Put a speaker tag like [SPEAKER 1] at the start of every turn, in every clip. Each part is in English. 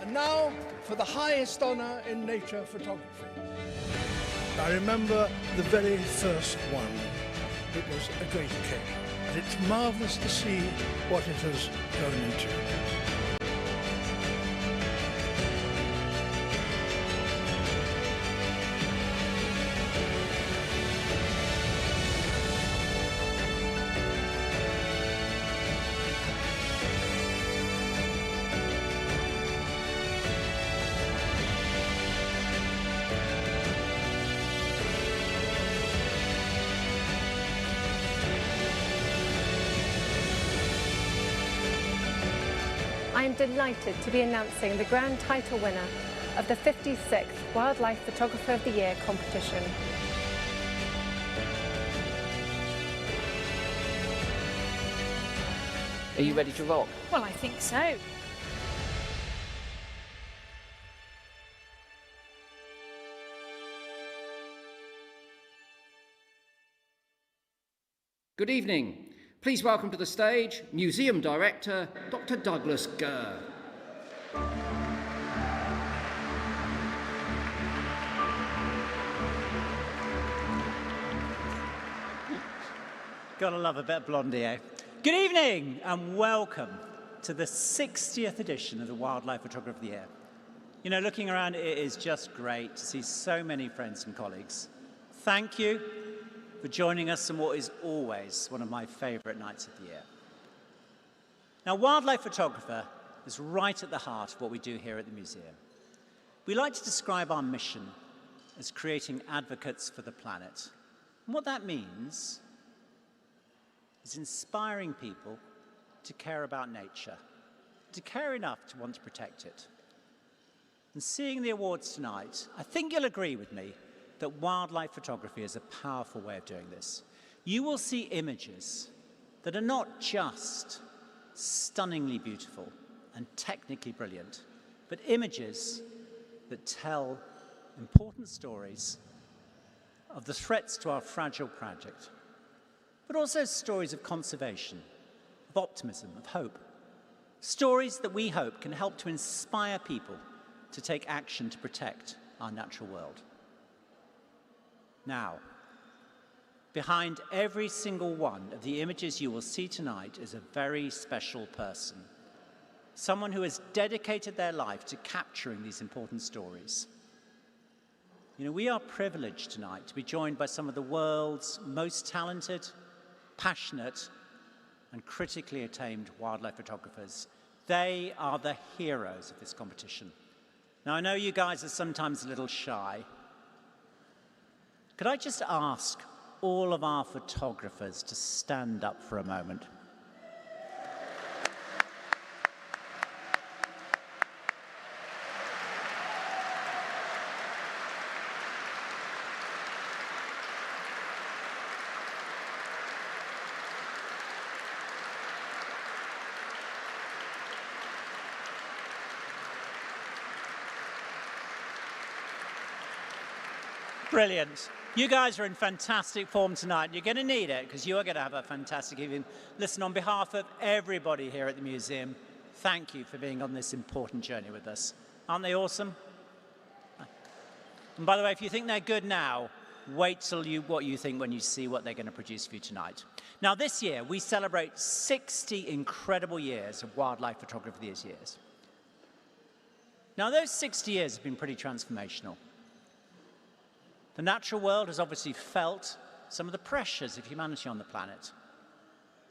[SPEAKER 1] And now for the highest honour in nature photography. I remember the very first one. It was a great occasion, and it's marvellous to see what it has grown into.
[SPEAKER 2] I am delighted to be announcing the grand title winner of the 56th Wildlife Photographer of the Year competition.
[SPEAKER 3] Are you ready to rock?
[SPEAKER 4] Well, I think so.
[SPEAKER 3] Good evening. Please welcome to the stage Museum Director, Dr. Douglas Gurr.
[SPEAKER 5] Gotta love a bit of Blondie, eh? Good evening and welcome to the 60th edition of the Wildlife Photographer of the Year. You know, looking around, it is just great to see so many friends and colleagues. Thank you for joining us on what is always one of my favourite nights of the year. Now, wildlife photographer is right at the heart of what we do here at the museum. We like to describe our mission as creating advocates for the planet. And what that means is inspiring people to care about nature, to care enough to want to protect it. And seeing the awards tonight, I think you'll agree with me that wildlife photography is a powerful way of doing this. You will see images that are not just stunningly beautiful and technically brilliant, but images that tell important stories of the threats to our fragile planet, but also stories of conservation, of optimism, of hope. Stories that we hope can help to inspire people to take action to protect our natural world. Now, behind every single one of the images you will see tonight is a very special person. Someone who has dedicated their life to capturing these important stories. You know, we are privileged tonight to be joined by some of the world's most talented, passionate, and critically acclaimed wildlife photographers. They are the heroes of this competition. Now, I know you guys are sometimes a little shy. Could I just ask all of our photographers to stand up for a moment? Brilliant. You guys are in fantastic form tonight. You're going to need it because you are going to have a fantastic evening. Listen, on behalf of everybody here at the museum, thank you for being on this important journey with us. Aren't they awesome? And by the way, if you think they're good now, wait till what you think when you see what they're going to produce for you tonight. Now, this year, we celebrate 60 incredible years of wildlife photography of these years. Now, those 60 years have been pretty transformational. The natural world has obviously felt some of the pressures of humanity on the planet.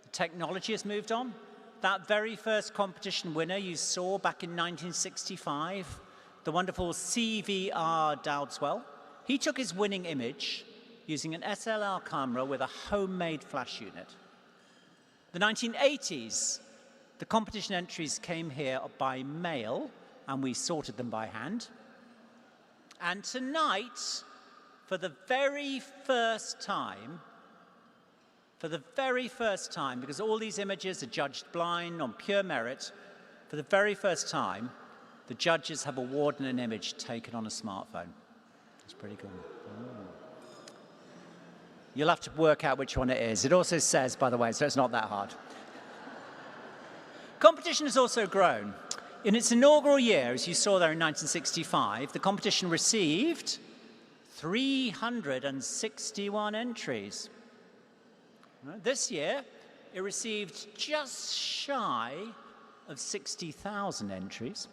[SPEAKER 5] The technology has moved on. That very first competition winner you saw back in 1965, the wonderful CVR Dowdeswell, he took his winning image using an SLR camera with a homemade flash unit. The 1980s, the competition entries came here by mail, and we sorted them by hand. And tonight, for the very first time, because all these images are judged blind on pure merit, for the very first time, the judges have awarded an image taken on a smartphone. That's pretty cool. You'll have to work out which one it is. It also says, by the way, so it's not that hard. Competition has also grown. in its inaugural year, as you saw there in 1965, the competition received 361 entries. This year, it received just shy of 60,000 entries.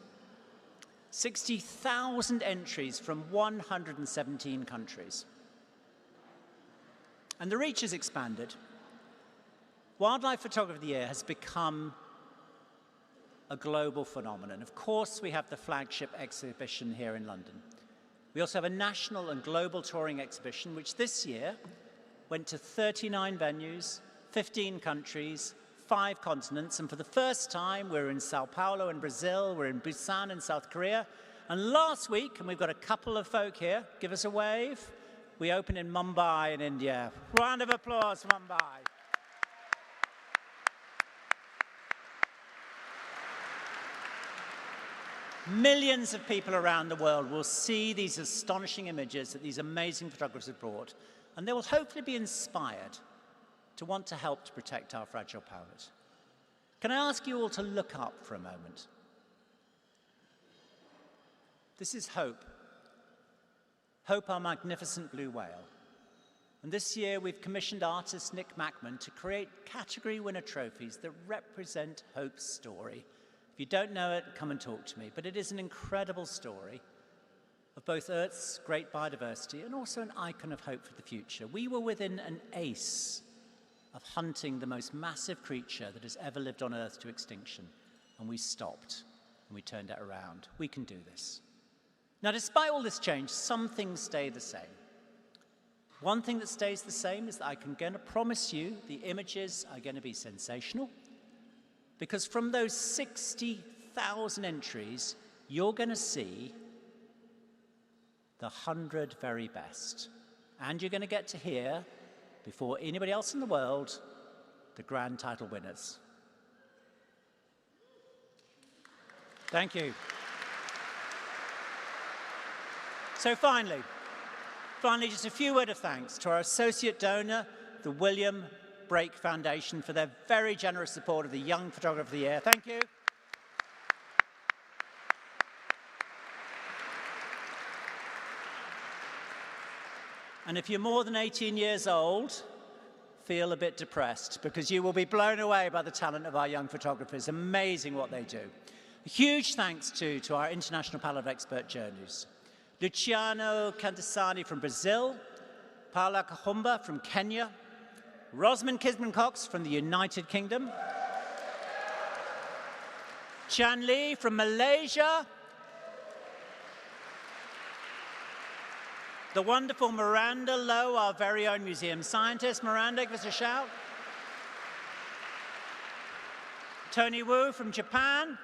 [SPEAKER 5] 60,000 entries from 117 countries. And the reach has expanded. Wildlife Photography of the Year has become a global phenomenon. Of course, we have the flagship exhibition here in London. We also have a national and global touring exhibition, which this year went to 39 venues, 15 countries, 5 continents, and for the first time, we're in Sao Paulo in Brazil, we're in Busan in South Korea, and last week, and we've got a couple of folk here, give us a wave, we opened in Mumbai in India. Round of applause for Mumbai. Millions of people around the world will see these astonishing images that these amazing photographers have brought, and they will hopefully be inspired to want to help to protect our fragile planet. Can I ask you all to look up for a moment? This is Hope. Hope, our magnificent blue whale. And this year we've commissioned artist Nick Mackman to create category winner trophies that represent Hope's story. If you don't know it, come and talk to me. But it is an incredible story of both Earth's great biodiversity and also an icon of hope for the future. We were within an ace of hunting the most massive creature that has ever lived on Earth to extinction, and we stopped, and we turned it around. We can do this. Now, despite all this change, some things stay the same. One thing that stays the same is that I'm going to promise you the images are going to be sensational, because from those 60,000 entries, you're going to see the 100 very best. And you're going to get to hear, before anybody else in the world, the grand title winners. Thank you. So finally, just a few words of thanks to our associate donor, the William Brake Foundation, for their very generous support of the Young Photographer of the Year. Thank you. And if you're more than 18 years old, feel a bit depressed, because you will be blown away by the talent of our young photographers. Amazing what they do. A huge thanks to our international panel of expert journalists. Luciano Cantasani from Brazil, Paula Kahumba from Kenya, Rosamund Kisman-Cox from the United Kingdom, Chan Lee from Malaysia, the wonderful Miranda Lowe, our very own museum scientist. Miranda, give us a shout. Tony Wu from Japan.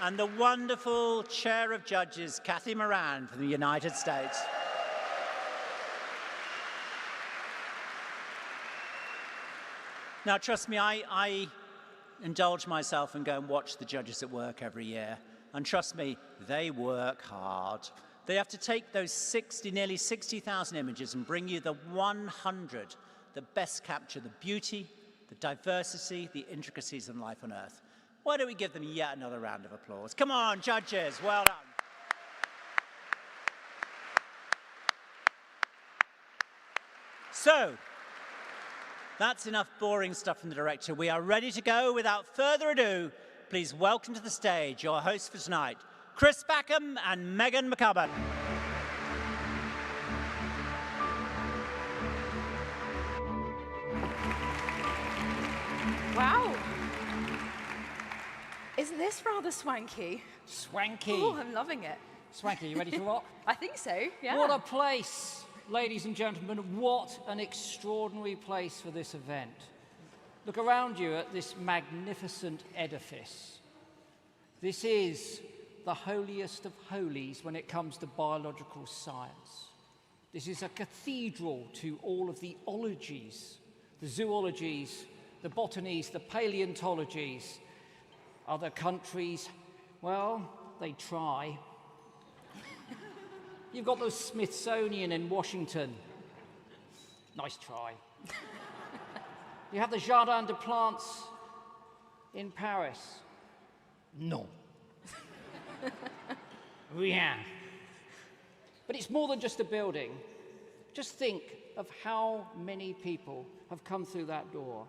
[SPEAKER 5] And the wonderful chair of judges, Kathy Moran from the United States. Now, trust me, I indulge myself and go and watch the judges at work every year. And trust me, they work hard. They have to take those nearly 60,000 images and bring you the 100 that best capture the beauty, the diversity, the intricacies of life on Earth. Why don't we give them yet another round of applause? Come on, judges, well done. So, that's enough boring stuff from the director. We are ready to go. Without further ado, please welcome to the stage your hosts for tonight, Chris Packham and Megan McCubbin.
[SPEAKER 4] Wow. Isn't this rather swanky?
[SPEAKER 3] Swanky.
[SPEAKER 4] Oh, I'm loving it.
[SPEAKER 3] Swanky, you ready to rock?
[SPEAKER 4] I think so, yeah.
[SPEAKER 3] What a place, ladies and gentlemen. What an extraordinary place for this event. Look around you at this magnificent edifice. This is the holiest of holies when it comes to biological science. This is a cathedral to all of the ologies, the zoologies, the botanies, the paleontologies. Other countries, well, they try. You've got the Smithsonian in Washington. Nice try. You have the Jardin des Plantes In Paris?
[SPEAKER 1] No.
[SPEAKER 3] Rien. But it's more than just a building. Just think of how many people have come through that door.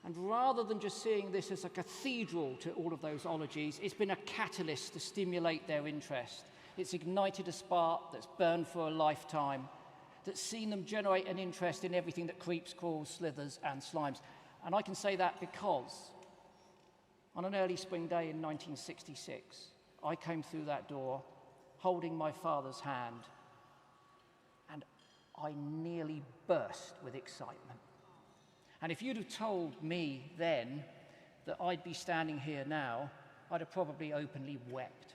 [SPEAKER 3] And rather than just seeing this as a cathedral to all of those ologies, it's been a catalyst to stimulate their interest. It's ignited a spark that's burned for a lifetime, that's seen them generate an interest in everything that creeps, crawls, slithers, and slimes. And I can say that because on an early spring day in 1966, I came through that door holding my father's hand, and I nearly burst with excitement. And if you'd have told me then that I'd be standing here now, I'd have probably openly wept.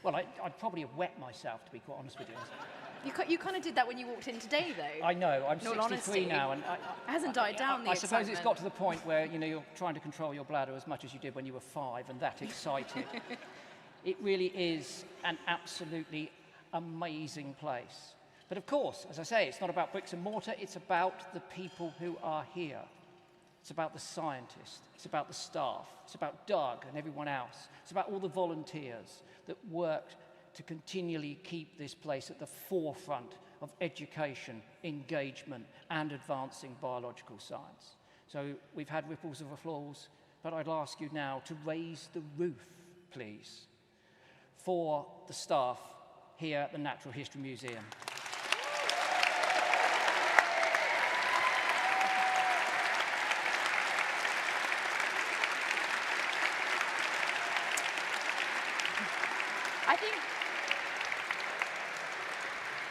[SPEAKER 3] Well, I'd probably have wet myself, to be quite honest with you.
[SPEAKER 4] You kind of did that when you walked in today, though.
[SPEAKER 3] I know, I'm
[SPEAKER 4] In all
[SPEAKER 3] 63
[SPEAKER 4] honesty,
[SPEAKER 3] now, and
[SPEAKER 4] it hasn't died down, the
[SPEAKER 3] I suppose it's
[SPEAKER 4] excitement.
[SPEAKER 3] got to the point where, you know, you're trying to control your bladder as much as you did when you were 5 and that excited. It really is an absolutely amazing place. But of course, as I say, it's not about bricks and mortar, it's about the people who are here. It's about the scientists, it's about the staff, it's about Doug and everyone else. It's about all the volunteers that work to continually keep this place at the forefront of education, engagement, and advancing biological science. So we've had ripples of applause, but I'd ask you now to raise the roof, please, for the staff here at the Natural History Museum.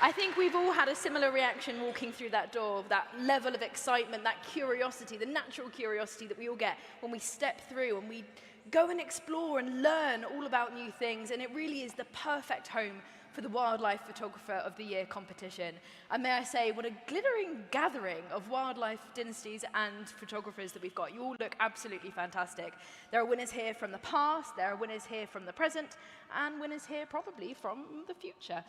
[SPEAKER 4] I think we've all had a similar reaction walking through that door, that level of excitement, that curiosity, the natural curiosity that we all get when we step through and we go and explore and learn all about new things. And it really is the perfect home for the Wildlife Photographer of the Year competition. And may I say, what a glittering gathering of wildlife dynasties and photographers that we've got. You all look absolutely fantastic. There are winners here from the past, there are winners here from the present, and winners here probably from the future.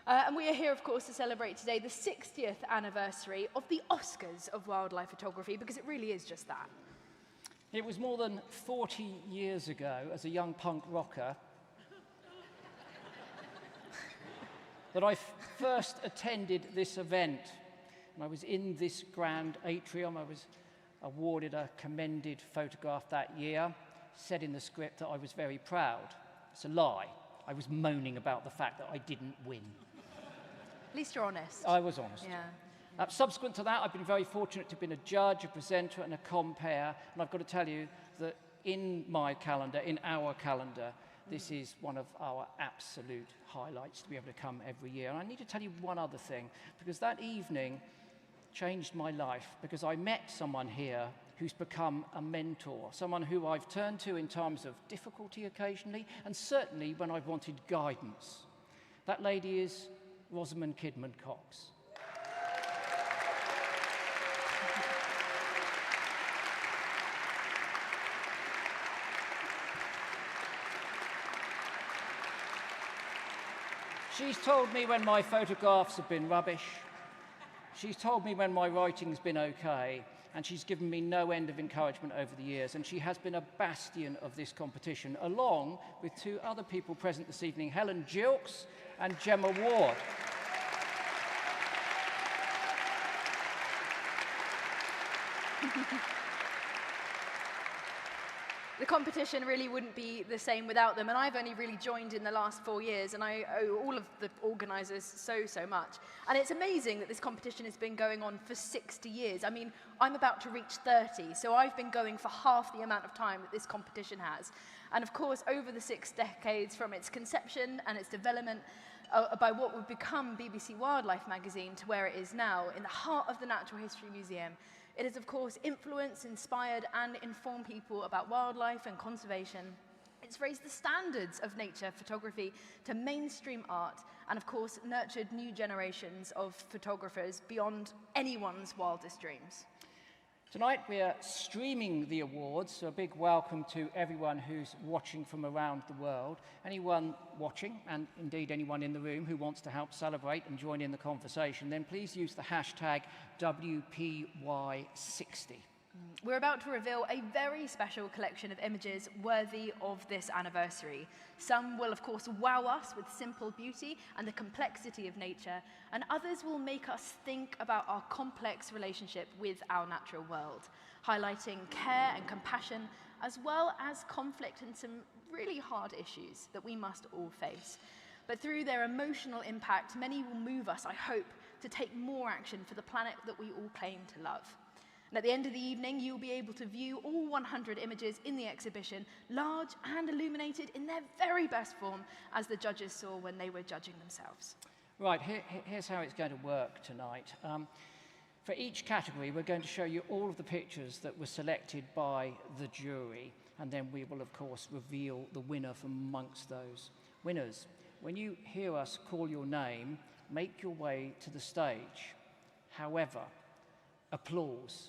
[SPEAKER 4] And we are here, of course, to celebrate today the 60th anniversary of the Oscars of wildlife photography, because it really is just that.
[SPEAKER 3] It was more than 40 years ago, as a young punk rocker, that I first attended this event. And I was in this grand atrium. I was awarded a commended photograph that year, said in the script that I was very proud. It's a lie. I was moaning about the fact that I didn't win.
[SPEAKER 4] At least you're honest.
[SPEAKER 3] I was honest.
[SPEAKER 4] Yeah.
[SPEAKER 3] Subsequent to that, I've been very fortunate to have been a judge, a presenter, and a compere. And I've got to tell you that in my calendar, in our calendar, this is one of our absolute highlights to be able to come every year. And I need to tell you one other thing, because that evening changed my life, because I met someone here who's become a mentor, someone who I've turned to in times of difficulty occasionally, and certainly when I've wanted guidance. That lady is Rosamund Kidman Cox. She's told me when my photographs have been rubbish. She's told me when my writing's been okay, and she's given me no end of encouragement over the years, and she has been a bastion of this competition, along with 2 other people present this evening, Helen Gilks and Gemma Ward.
[SPEAKER 4] The competition really wouldn't be the same without them, and I've only really joined in the last 4 years, and I owe all of the organisers so much. And it's amazing that this competition has been going on for 60 years. I mean, I'm about to reach 30, so I've been going for half the amount of time that this competition has. And of course, over the 6 decades from its conception and its development, by what would become BBC Wildlife magazine to where it is now, in the heart of the Natural History Museum, it has, of course, influenced, inspired, and informed people about wildlife and conservation. It's raised the standards of nature photography to mainstream art, and, of course, nurtured new generations of photographers beyond anyone's wildest dreams.
[SPEAKER 3] Tonight we are streaming the awards, so a big welcome to everyone who's watching from around the world. Anyone watching, and indeed anyone in the room who wants to help celebrate and join in the conversation, then please use the hashtag WPY60.
[SPEAKER 4] We're about to reveal a very special collection of images worthy of this anniversary. Some will, of course, wow us with simple beauty and the complexity of nature, and others will make us think about our complex relationship with our natural world, highlighting care and compassion, as well as conflict and some really hard issues that we must all face. But through their emotional impact, many will move us, I hope, to take more action for the planet that we all claim to love. And at the end of the evening, you'll be able to view all 100 images in the exhibition, large and illuminated in their very best form, as the judges saw when they were judging themselves.
[SPEAKER 3] Right, here's how it's going to work tonight. For each category, we're going to show you all of the pictures that were selected by the jury, and then we will, of course, reveal the winner from amongst those winners. When you hear us call your name, make your way to the stage. However, applause.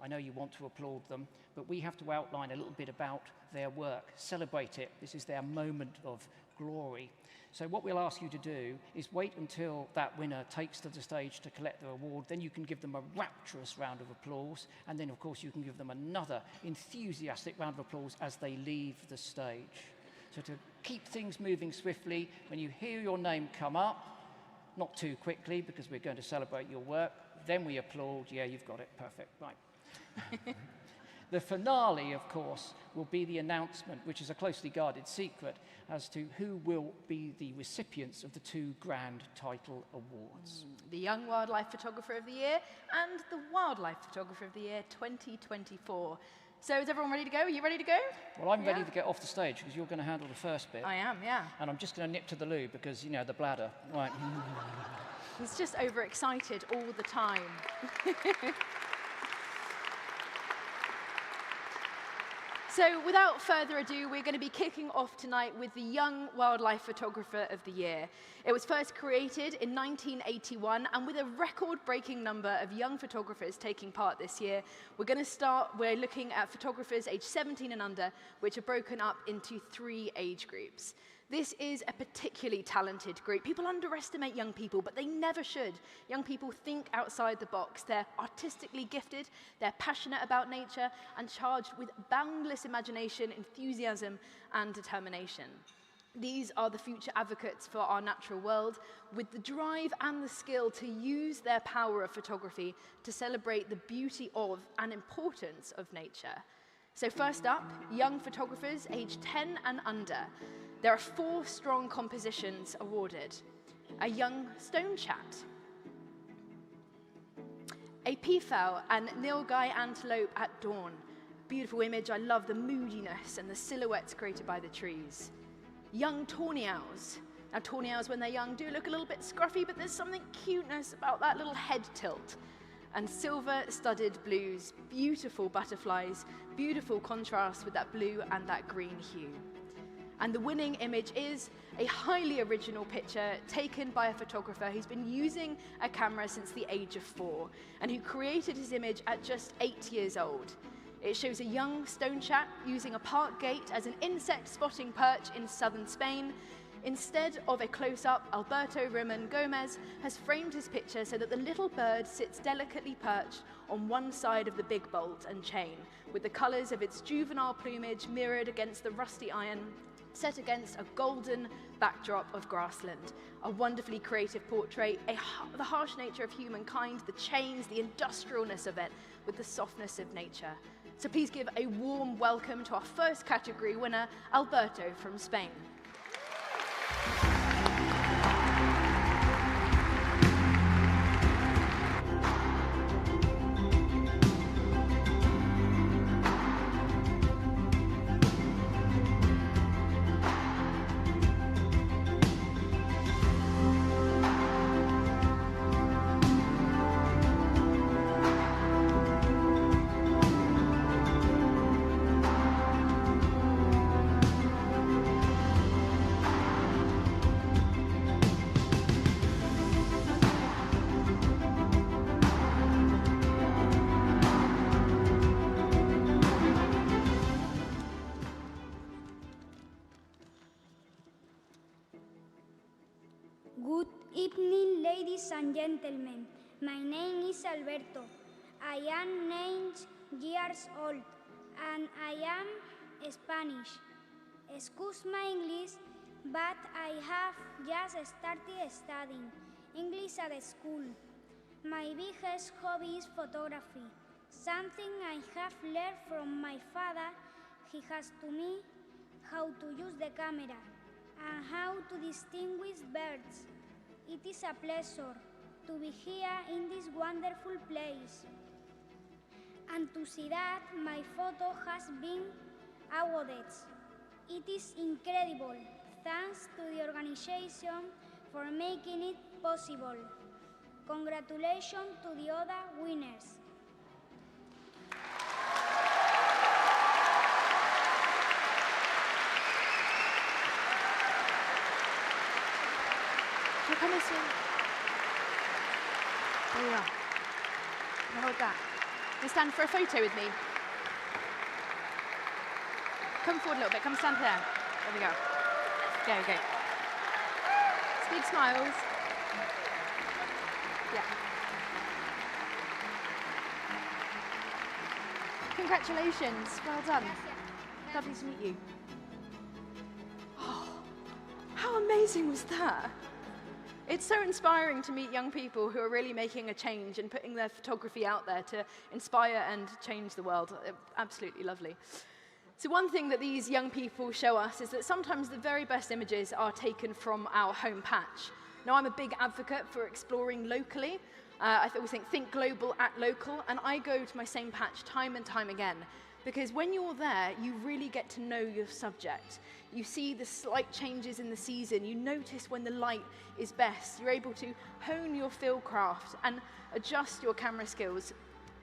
[SPEAKER 3] I know you want to applaud them, but we have to outline a little bit about their work, celebrate it. This is their moment of glory. So what we'll ask you to do is wait until that winner takes to the stage to collect their award, then you can give them a rapturous round of applause, and then of course you can give them another enthusiastic round of applause as they leave the stage. So to keep things moving swiftly, when you hear your name come up, not too quickly because we're going to celebrate your work, then we applaud. Yeah, you've got it, perfect, right. The finale, of course, will be the announcement, which is a closely guarded secret, as to who will be the recipients of the 2 grand title awards.
[SPEAKER 4] The Young Wildlife Photographer of the Year and the Wildlife Photographer of the Year 2024. So is everyone ready to go? Are you ready to go?
[SPEAKER 3] Well, I'm ready to get off the stage because you're going to handle the first bit.
[SPEAKER 4] I am, yeah.
[SPEAKER 3] And I'm just going to nip to the loo because, you know, the bladder. Right.
[SPEAKER 4] He's just overexcited all the time. So without further ado, we're going to be kicking off tonight with the Young Wildlife Photographer of the Year. It was first created in 1981, and with a record-breaking number of young photographers taking part this year, we're looking at photographers aged 17 and under, which are broken up into 3 age groups. This is a particularly talented group. People underestimate young people, but they never should. Young people think outside the box. They're artistically gifted, they're passionate about nature, and charged with boundless imagination, enthusiasm, and determination. These are the future advocates for our natural world, with the drive and the skill to use their power of photography to celebrate the beauty of and importance of nature. So first up, young photographers aged 10 and under. There are 4 strong compositions awarded. A young stone chat, a peafowl and nilgai antelope at dawn. Beautiful image, I love the moodiness and the silhouettes created by the trees. Young tawny owls. Now tawny owls when they're young do look a little bit scruffy, but there's something cuteness about that little head tilt. And silver-studded blues, beautiful butterflies, beautiful contrast with that blue and that green hue. And the winning image is a highly original picture taken by a photographer who's been using a camera since the age of 4 and who created his image at just 8 years old. It shows a young stone chat using a park gate as an insect spotting perch in southern Spain. Instead of a close-up, Alberto Ramon Gomez has framed his picture so that the little bird sits delicately perched on one side of the big bolt and chain, with the colors of its juvenile plumage mirrored against the rusty iron, set against a golden backdrop of grassland. A wonderfully creative portrait, the harsh nature of humankind, the chains, the industrialness of it, with the softness of nature. So please give a warm welcome to our first category winner, Alberto from Spain.
[SPEAKER 6] Good evening, ladies and gentlemen. My name is Alberto. I am named years old, and I am Spanish. Excuse my English, but I have just started studying English at school. My biggest hobby is photography, something I have learned from my father. He has taught me how to use the camera and how to distinguish birds. It is a pleasure to be here in this wonderful place and to see that my photo has been awarded. It is incredible. Thanks to the organization for making it possible. Congratulations to the other winners.
[SPEAKER 4] You'll come this way. There you are. Now hold that. You stand for a photo with me. Come forward a little bit. Come stand there. There we go. Go, go. Big smiles. Yeah. Congratulations. Well done. Lovely to meet you. Oh, how amazing was that? It's so inspiring to meet young people who are really making a change and putting their photography out there to inspire and change the world. Absolutely lovely. So one thing that these young people show us is that sometimes the very best images are taken from our home patch. Now, I'm a big advocate for exploring locally. I always think global, act local, and I go to my same patch time and time again. Because when you're there, you really get to know your subject. You see the slight changes in the season. You notice when the light is best. You're able to hone your field craft and adjust your camera skills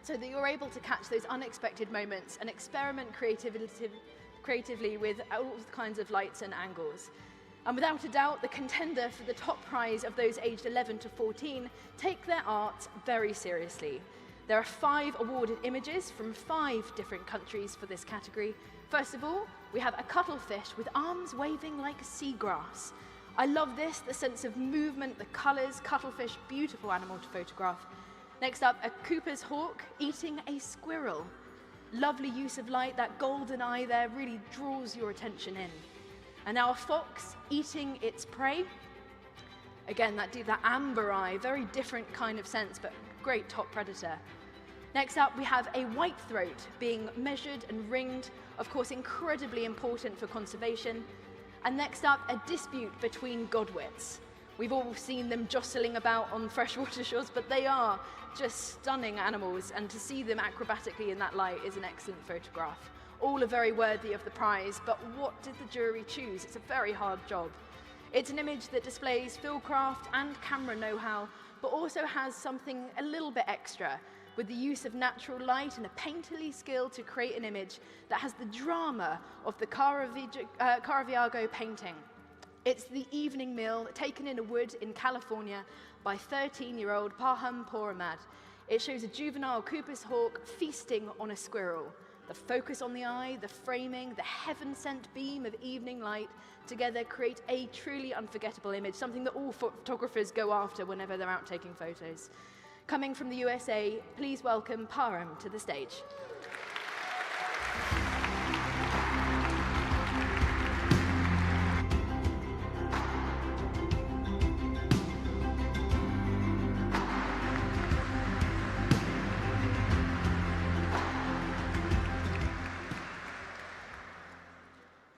[SPEAKER 4] so that you're able to catch those unexpected moments and experiment creatively with all kinds of lights and angles. And without a doubt, the contender for the top prize of those aged 11 to 14 take their art very seriously. There are 5 awarded images from 5 different countries for this category. First of all, we have a cuttlefish with arms waving like seagrass. I love this, the sense of movement, the colors, cuttlefish, beautiful animal to photograph. Next up, a Cooper's hawk eating a squirrel. Lovely use of light, that golden eye there really draws your attention in. And now a fox eating its prey. Again, that amber eye, very different kind of sense, but great top predator. Next up, we have a whitethroat being measured and ringed, of course, incredibly important for conservation. And next up, a dispute between godwits. We've all seen them jostling about on freshwater shores, but they are just stunning animals, and to see them acrobatically in that light is an excellent photograph. All are very worthy of the prize, but what did the jury choose? It's a very hard job. It's an image that displays fieldcraft and camera know-how, but also has something a little bit extra, with the use of natural light and a painterly skill to create an image that has the drama of the Caravaggio painting. It's the evening meal taken in a wood in California by 13-year-old Packham. It shows a juvenile Cooper's hawk feasting on a squirrel. The focus on the eye, the framing, the heaven-sent beam of evening light together create a truly unforgettable image, something that all photographers go after whenever they're out taking photos. Coming from the USA, please welcome Packham to the stage.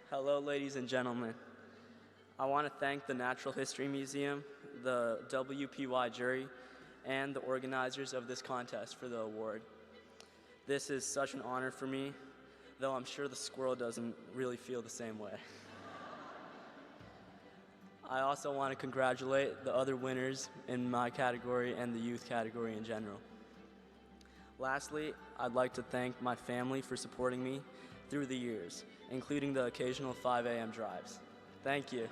[SPEAKER 7] Hello, ladies and gentlemen. I want to thank the Natural History Museum, the WPY jury, and the organizers of this contest for the award. This is such an honor for me, though I'm sure the squirrel doesn't really feel the same way. I also want to congratulate the other winners in my category and the youth category in general. Lastly, I'd like to thank my family for supporting me through the years, including the occasional 5 a.m. drives. Thank you.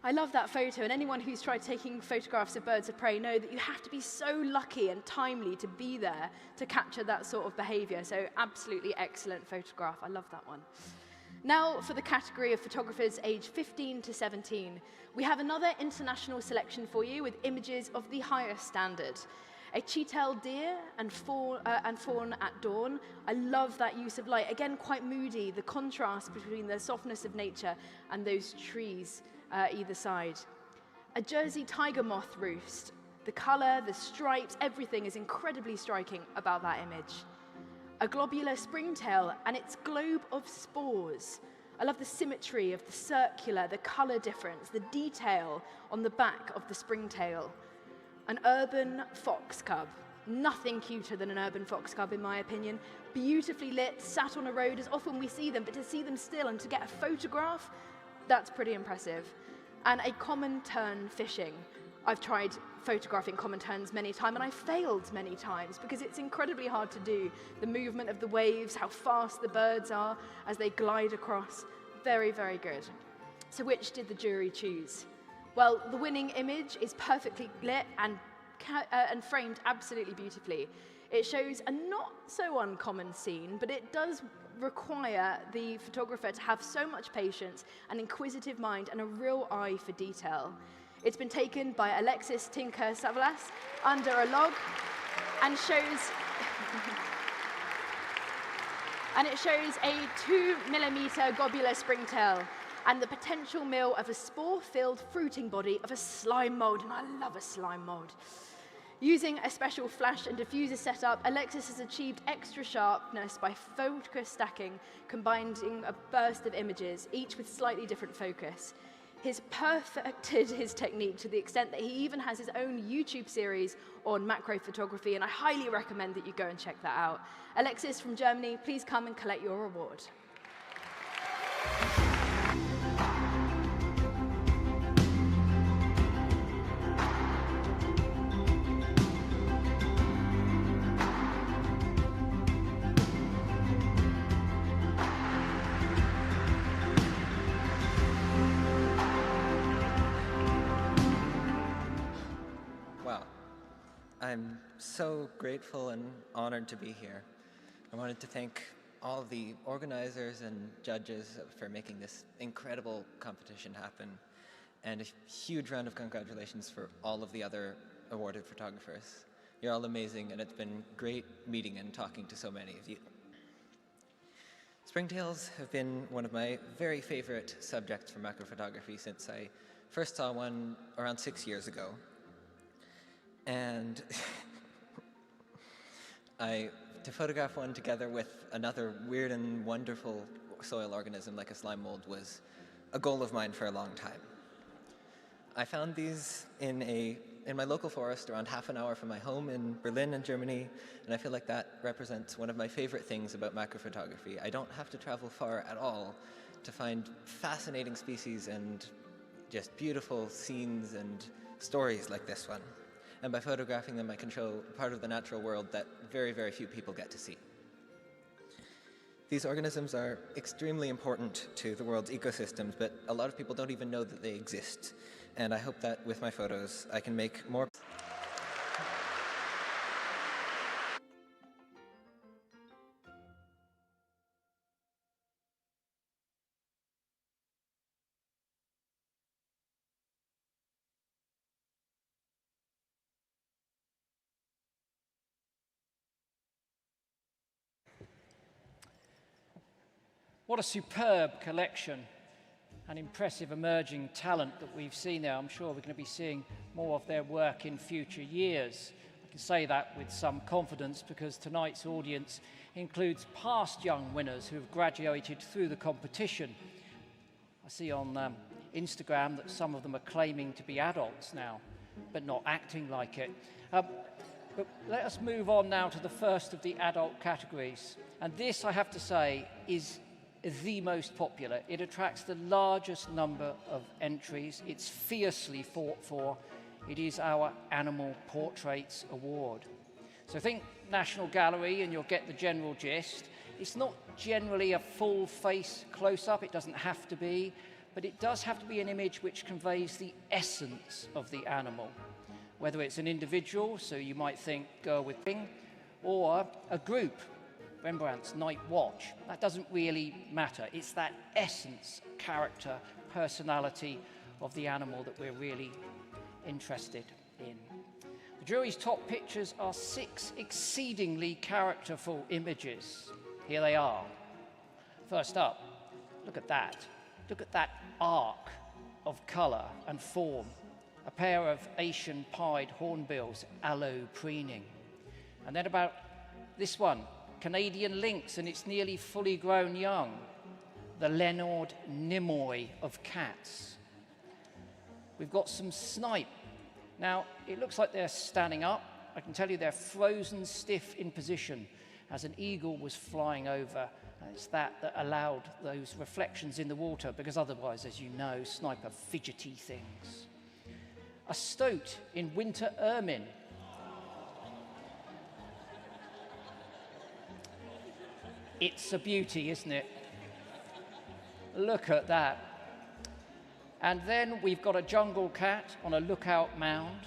[SPEAKER 4] I love that photo, and anyone who's tried taking photographs of birds of prey know that you have to be so lucky and timely to be there to capture that sort of behavior. So absolutely excellent photograph. I love that one. Now for the category of photographers aged 15 to 17. We have another international selection for you with images of the highest standard. A cheetah deer and fawn at dawn. I love that use of light. Again, quite moody, the contrast between the softness of nature and those trees either side. A Jersey tiger moth roost. The color, the stripes, everything is incredibly striking about that image. A globular springtail and its globe of spores. I love the symmetry of the circular, the color difference, the detail on the back of the springtail. An urban fox cub. Nothing cuter than an urban fox cub, in my opinion. Beautifully lit, sat on a road as often we see them, but to see them still and to get a photograph, that's pretty impressive. And a common tern fishing. I've tried photographing common terns many times, and I've failed many times because it's incredibly hard to do. The movement of the waves, how fast the birds are as they glide across. Very, very good. So which did the jury choose? Well, the winning image is perfectly lit and framed absolutely beautifully. It shows a not so uncommon scene, but it does require the photographer to have so much patience, an inquisitive mind, and a real eye for detail. It's been taken by Alexis Tinker Savalas under a log and shows a 2mm globular springtail and the potential meal of a spore-filled fruiting body of a slime mold, and I love a slime mold. Using a special flash and diffuser setup, Alexis has achieved extra sharpness by focus stacking, combining a burst of images, each with slightly different focus. He's perfected his technique to the extent that he even has his own YouTube series on macro photography, and I highly recommend that you go and check that out. Alexis from Germany, please come and collect your award.
[SPEAKER 8] I'm so grateful and honored to be here. I wanted to thank all of the organizers and judges for making this incredible competition happen, and a huge round of congratulations for all of the other awarded photographers. You're all amazing, and it's been great meeting and talking to so many of you. Springtails have been one of my very favorite subjects for macro photography since I first saw one around 6 years ago. And to photograph one together with another weird and wonderful soil organism like a slime mold was a goal of mine for a long time. I found these in my local forest around half an hour from my home in Berlin in Germany, and I feel like that represents one of my favorite things about macro photography. I don't have to travel far at all to find fascinating species and just beautiful scenes and stories like this one. And by photographing them, I can show part of the natural world that very, very few people get to see. These organisms are extremely important to the world's ecosystems, but a lot of people don't even know that they exist. And I hope that with my photos, I can make more.
[SPEAKER 3] What a superb collection and impressive emerging talent that we've seen there. I'm sure we're going to be seeing more of their work in future years. I can say that with some confidence because tonight's audience includes past young winners who have graduated through the competition. I see on Instagram that some of them are claiming to be adults now, but not acting like it. But let us move on now to the first of the adult categories. And this, I have to say, is the most popular. It attracts the largest number of entries. It's fiercely fought for. It is our Animal Portraits Award. So think National Gallery and you'll get the general gist. It's not generally a full face close-up, it doesn't have to be, but it does have to be an image which conveys the essence of the animal, whether it's an individual, so you might think girl with pink, or a group, Rembrandt's Night Watch. That doesn't really matter. It's that essence, character, personality of the animal that we're really interested in. The jury's top pictures are 6 exceedingly characterful images. Here they are. First up, look at that. Look at that arc of colour and form. A pair of Asian pied hornbills, aloe preening. And then about this one, Canadian lynx and its nearly fully grown young, the Leonard Nimoy of cats. We've got some snipe. Now, it looks like they're standing up. I can tell you they're frozen stiff in position as an eagle was flying over. And it's that allowed those reflections in the water, because otherwise, as you know, snipe are fidgety things. A stoat in winter ermine. It's a beauty, isn't it? Look at that. And then we've got a jungle cat on a lookout mound,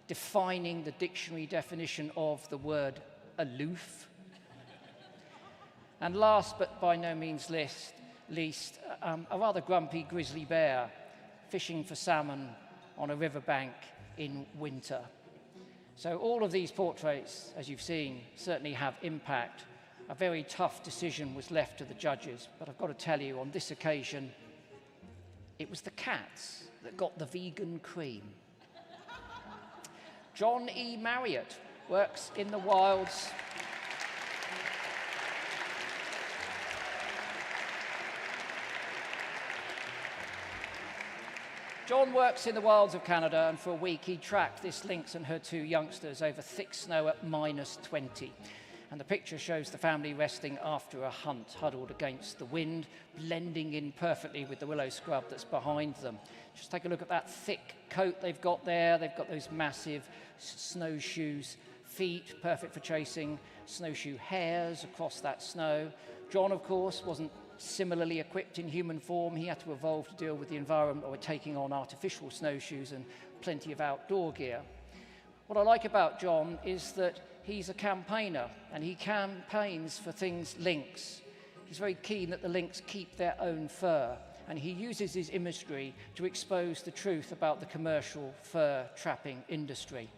[SPEAKER 3] defining the dictionary definition of the word aloof. And last but by no means least, a rather grumpy grizzly bear fishing for salmon on a riverbank in winter. So all of these portraits, as you've seen, certainly have impact. A very tough decision was left to the judges, but I've got to tell you, on this occasion, it was the cats that got the vegan cream. John E. Marriott works in the wilds. John works in the wilds of Canada, and for a week he tracked this lynx and her 2 youngsters over thick snow at -20. And the picture shows the family resting after a hunt, huddled against the wind, blending in perfectly with the willow scrub that's behind them. Just take a look at that thick coat they've got there. They've got those massive snowshoes, feet, perfect for chasing snowshoe hares across that snow. John, of course, wasn't similarly equipped in human form. He had to evolve to deal with the environment by taking on artificial snowshoes and plenty of outdoor gear. What I like about John is that he's a campaigner, and he campaigns for things lynx. He's very keen that the lynx keep their own fur, and he uses his imagery to expose the truth about the commercial fur trapping industry.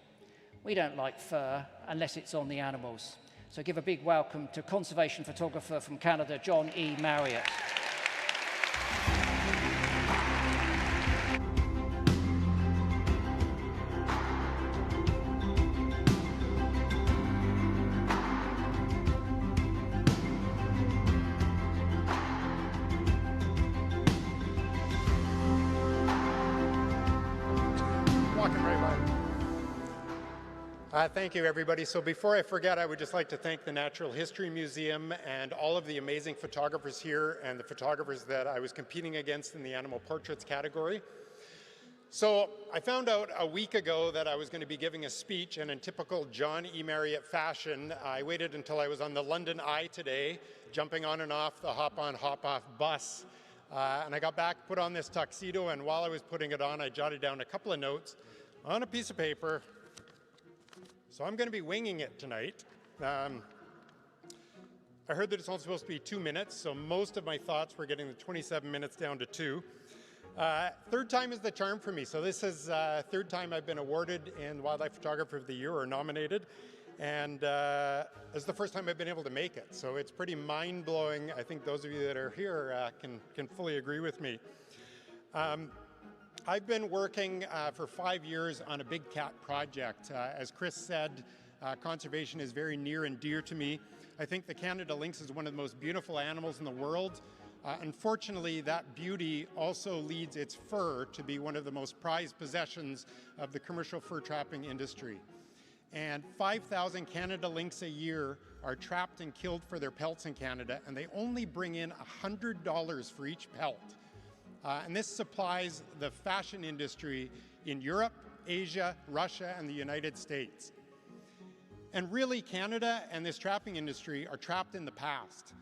[SPEAKER 3] We don't like fur unless it's on the animals. So give a big welcome to conservation photographer from Canada, John E. Marriott.
[SPEAKER 9] Thank you, everybody. So before I forget, I would just like to thank the Natural History Museum and all of the amazing photographers here and the photographers that I was competing against in the animal portraits category. So I found out a week ago that I was going to be giving a speech, and in typical John E. Marriott fashion, I waited until I was on the London Eye today, jumping on and off the hop-on, hop-off bus. And I got back, put on this tuxedo, and while I was putting it on, I jotted down a couple of notes on a piece of paper. So I'm going to be winging it tonight. I heard that it's only supposed to be 2 minutes, so most of my thoughts were getting the 27 minutes down to 2. Third time is the charm for me. So this is third time I've been awarded in Wildlife Photographer of the Year, or nominated. And it's the first time I've been able to make it. So it's pretty mind-blowing. I think those of you that are here can fully agree with me. I've been working for 5 years on a big cat project. As Chris said, conservation is very near and dear to me. I think the Canada lynx is one of the most beautiful animals in the world. Unfortunately, that beauty also leads its fur to be one of the most prized possessions of the commercial fur trapping industry. And 5,000 Canada lynx a year are trapped and killed for their pelts in Canada, and they only bring in $100 for each pelt. And this supplies the fashion industry in Europe, Asia, Russia, and the United States. And really, Canada and this trapping industry are trapped in the past.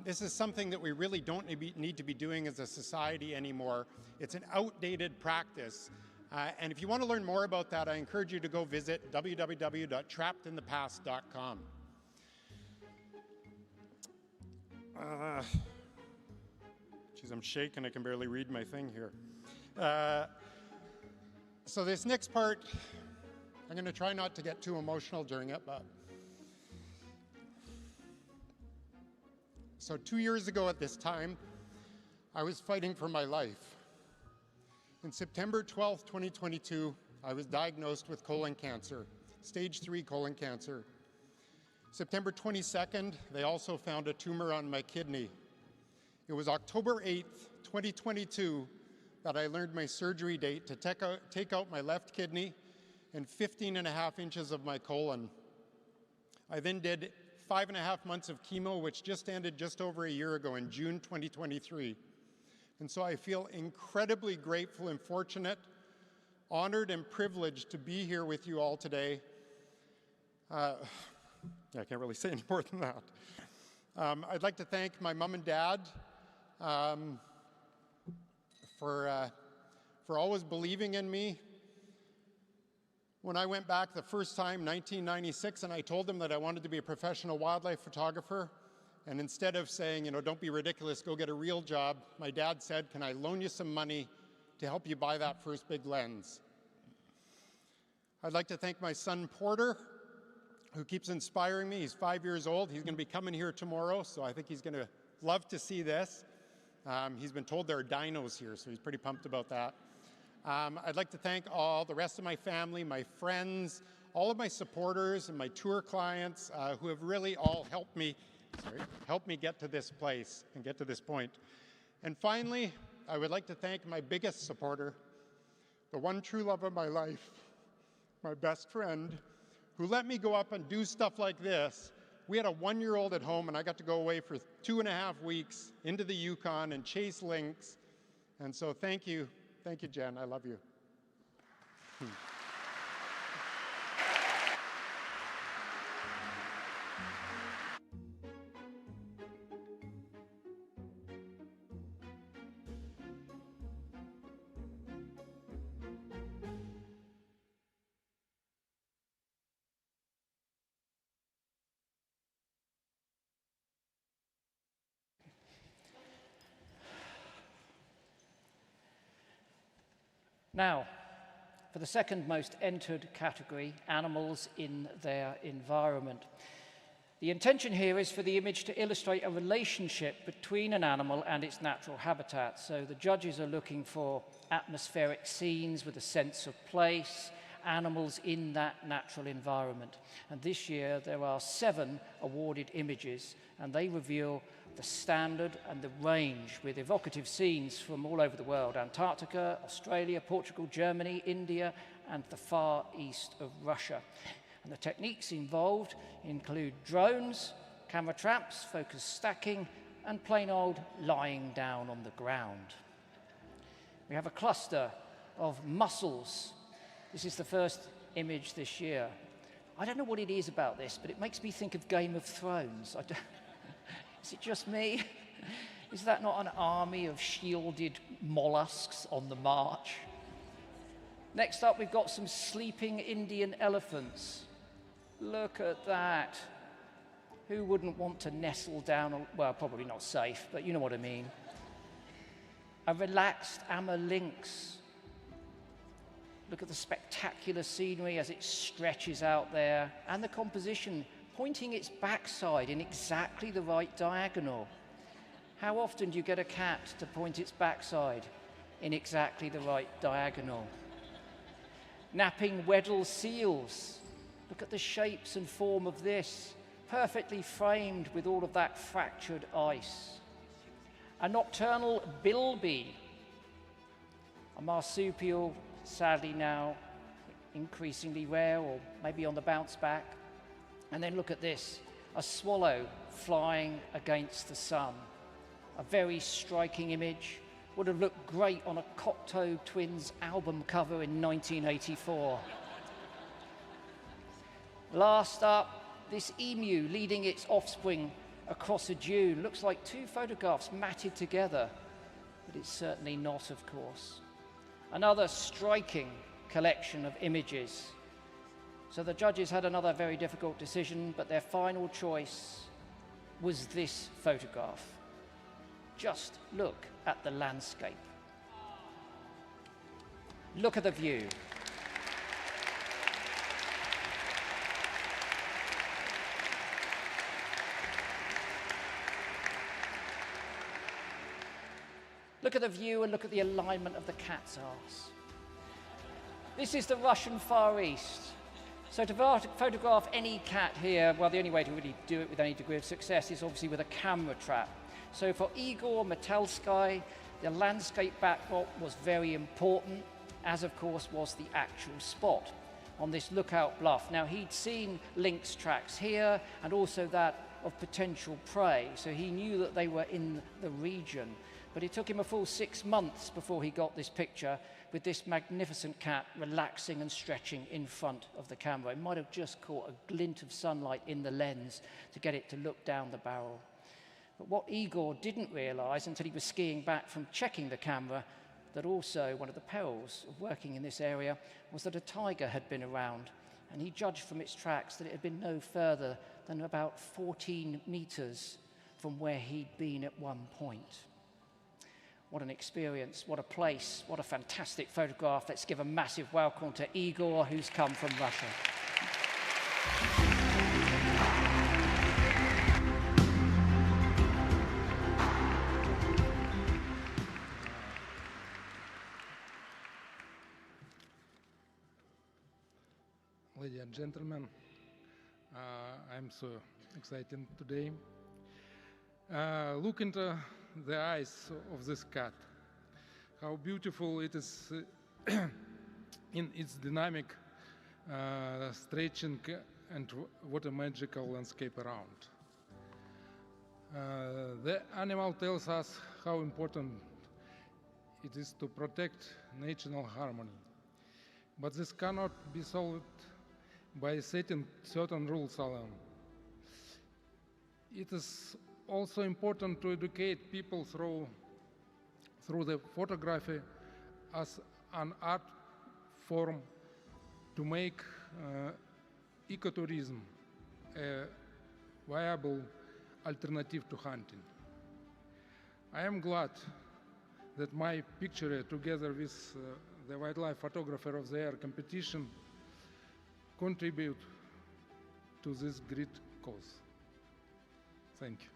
[SPEAKER 9] This is something that we really don't need to be doing as a society anymore. It's an outdated practice. And if you want to learn more about that, I encourage you to go visit www.trappedinthepast.com. Geez, I'm shaking. I can barely read my thing here. So this next part, I'm going to try not to get too emotional during it, but so 2 years ago at this time, I was fighting for my life. In September 12th, 2022, I was diagnosed with colon cancer, stage 3 colon cancer. September 22nd, they also found a tumor on my kidney. It was October 8th, 2022, that I learned my surgery date to take out my left kidney and 15.5 inches of my colon. I then did 5.5 months of chemo, which just ended just over a year ago in June 2023. And so I feel incredibly grateful and fortunate, honored and privileged to be here with you all today. I can't really say any more than that. I'd like to thank my mom and dad for always believing in me. When I went back the first time, 1996, and I told them that I wanted to be a professional wildlife photographer, and instead of saying, don't be ridiculous, go get a real job, my dad said, can I loan you some money to help you buy that first big lens? I'd like to thank my son, Porter, who keeps inspiring me. He's 5 years old. He's going to be coming here tomorrow, so I think he's going to love to see this. He's been told there are dinos here, so he's pretty pumped about that. I'd like to thank all the rest of my family, my friends, all of my supporters and my tour clients who have really all helped me get to this place and get to this point. And finally, I would like to thank my biggest supporter, the one true love of my life, my best friend, who let me go up and do stuff like this. We had a 1-year-old at home, and I got to go away for 2.5 weeks into the Yukon and chase lynx. And so thank you, Jen. I love you.
[SPEAKER 3] Now, for the second most entered category, animals in their environment. The intention here is for the image to illustrate a relationship between an animal and its natural habitat. So the judges are looking for atmospheric scenes with a sense of place, animals in that natural environment. And this year there are 7 awarded images, and they reveal the standard and the range with evocative scenes from all over the world: Antarctica, Australia, Portugal, Germany, India, and the far east of Russia. And the techniques involved include drones, camera traps, focus stacking, and plain old lying down on the ground. We have a cluster of mussels. This is the first image this year. I don't know what it is about this, but it makes me think of Game of Thrones. Is it just me? Is that not an army of shielded mollusks on the march? Next up, we've got some sleeping Indian elephants. Look at that. Who wouldn't want to nestle down? Well, probably not safe, but you know what I mean. A relaxed Amur lynx. Look at the spectacular scenery as it stretches out there, and the composition pointing its backside in exactly the right diagonal. How often do you get a cat to point its backside in exactly the right diagonal? Napping Weddell seals. Look at the shapes and form of this, perfectly framed with all of that fractured ice. A nocturnal bilby. A marsupial, sadly now increasingly rare, or maybe on the bounce back. And then look at this, a swallow flying against the sun. A very striking image, would have looked great on a Cocteau Twins album cover in 1984. Last up, this emu leading its offspring across a dune. Looks like two photographs matted together, but it's certainly not, of course. Another striking collection of images. So the judges had another very difficult decision, but their final choice was this photograph. Just look at the landscape. Look at the view. Look at the view and look at the alignment of the cat's arse. This is the Russian Far East. So to photograph any cat here, well, the only way to really do it with any degree of success is obviously with a camera trap. So for Igor Metelsky, the landscape backdrop was very important, as of course was the actual spot on this lookout bluff. Now he'd seen lynx tracks here and also that of potential prey, so he knew that they were in the region. But it took him a full 6 months before he got this picture with this magnificent cat relaxing and stretching in front of the camera. It might have just caught a glint of sunlight in the lens to get it to look down the barrel. But what Igor didn't realize until he was skiing back from checking the camera, that also one of the perils of working in this area was that a tiger had been around, and he judged from its tracks that it had been no further than about 14 meters from where he'd been at one point. What an experience, what a place, what a fantastic photograph. Let's give a massive welcome to Igor, who's come from Russia.
[SPEAKER 10] Ladies and gentlemen, I'm so excited today. Look into the eyes of this cat, how beautiful it is in its dynamic stretching, and what a magical landscape around. The animal tells us how important it is to protect natural harmony, but this cannot be solved by setting certain rules alone. It is also important to educate people through the photography as an art form to make ecotourism a viable alternative to hunting. I am glad that my picture, together with the wildlife photographer of the year competition, contribute to this great cause. Thank you.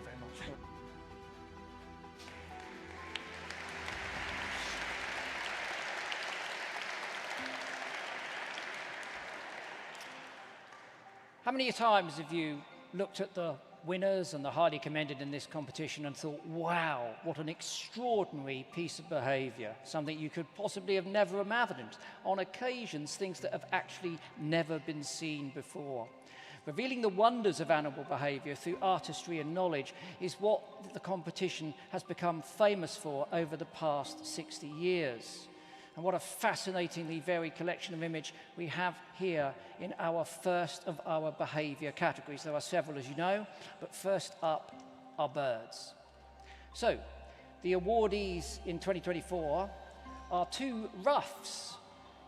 [SPEAKER 3] Very much. How many times have you looked at the winners and the highly commended in this competition and thought, wow, what an extraordinary piece of behavior, something you could possibly have never imagined, on occasions things that have actually never been seen before. Revealing the wonders of animal behavior through artistry and knowledge is what the competition has become famous for over the past 60 years. And what a fascinatingly varied collection of image we have here in our first of our behavior categories. There are several, as you know, but first up are birds. So, the awardees in 2024 are two ruffs,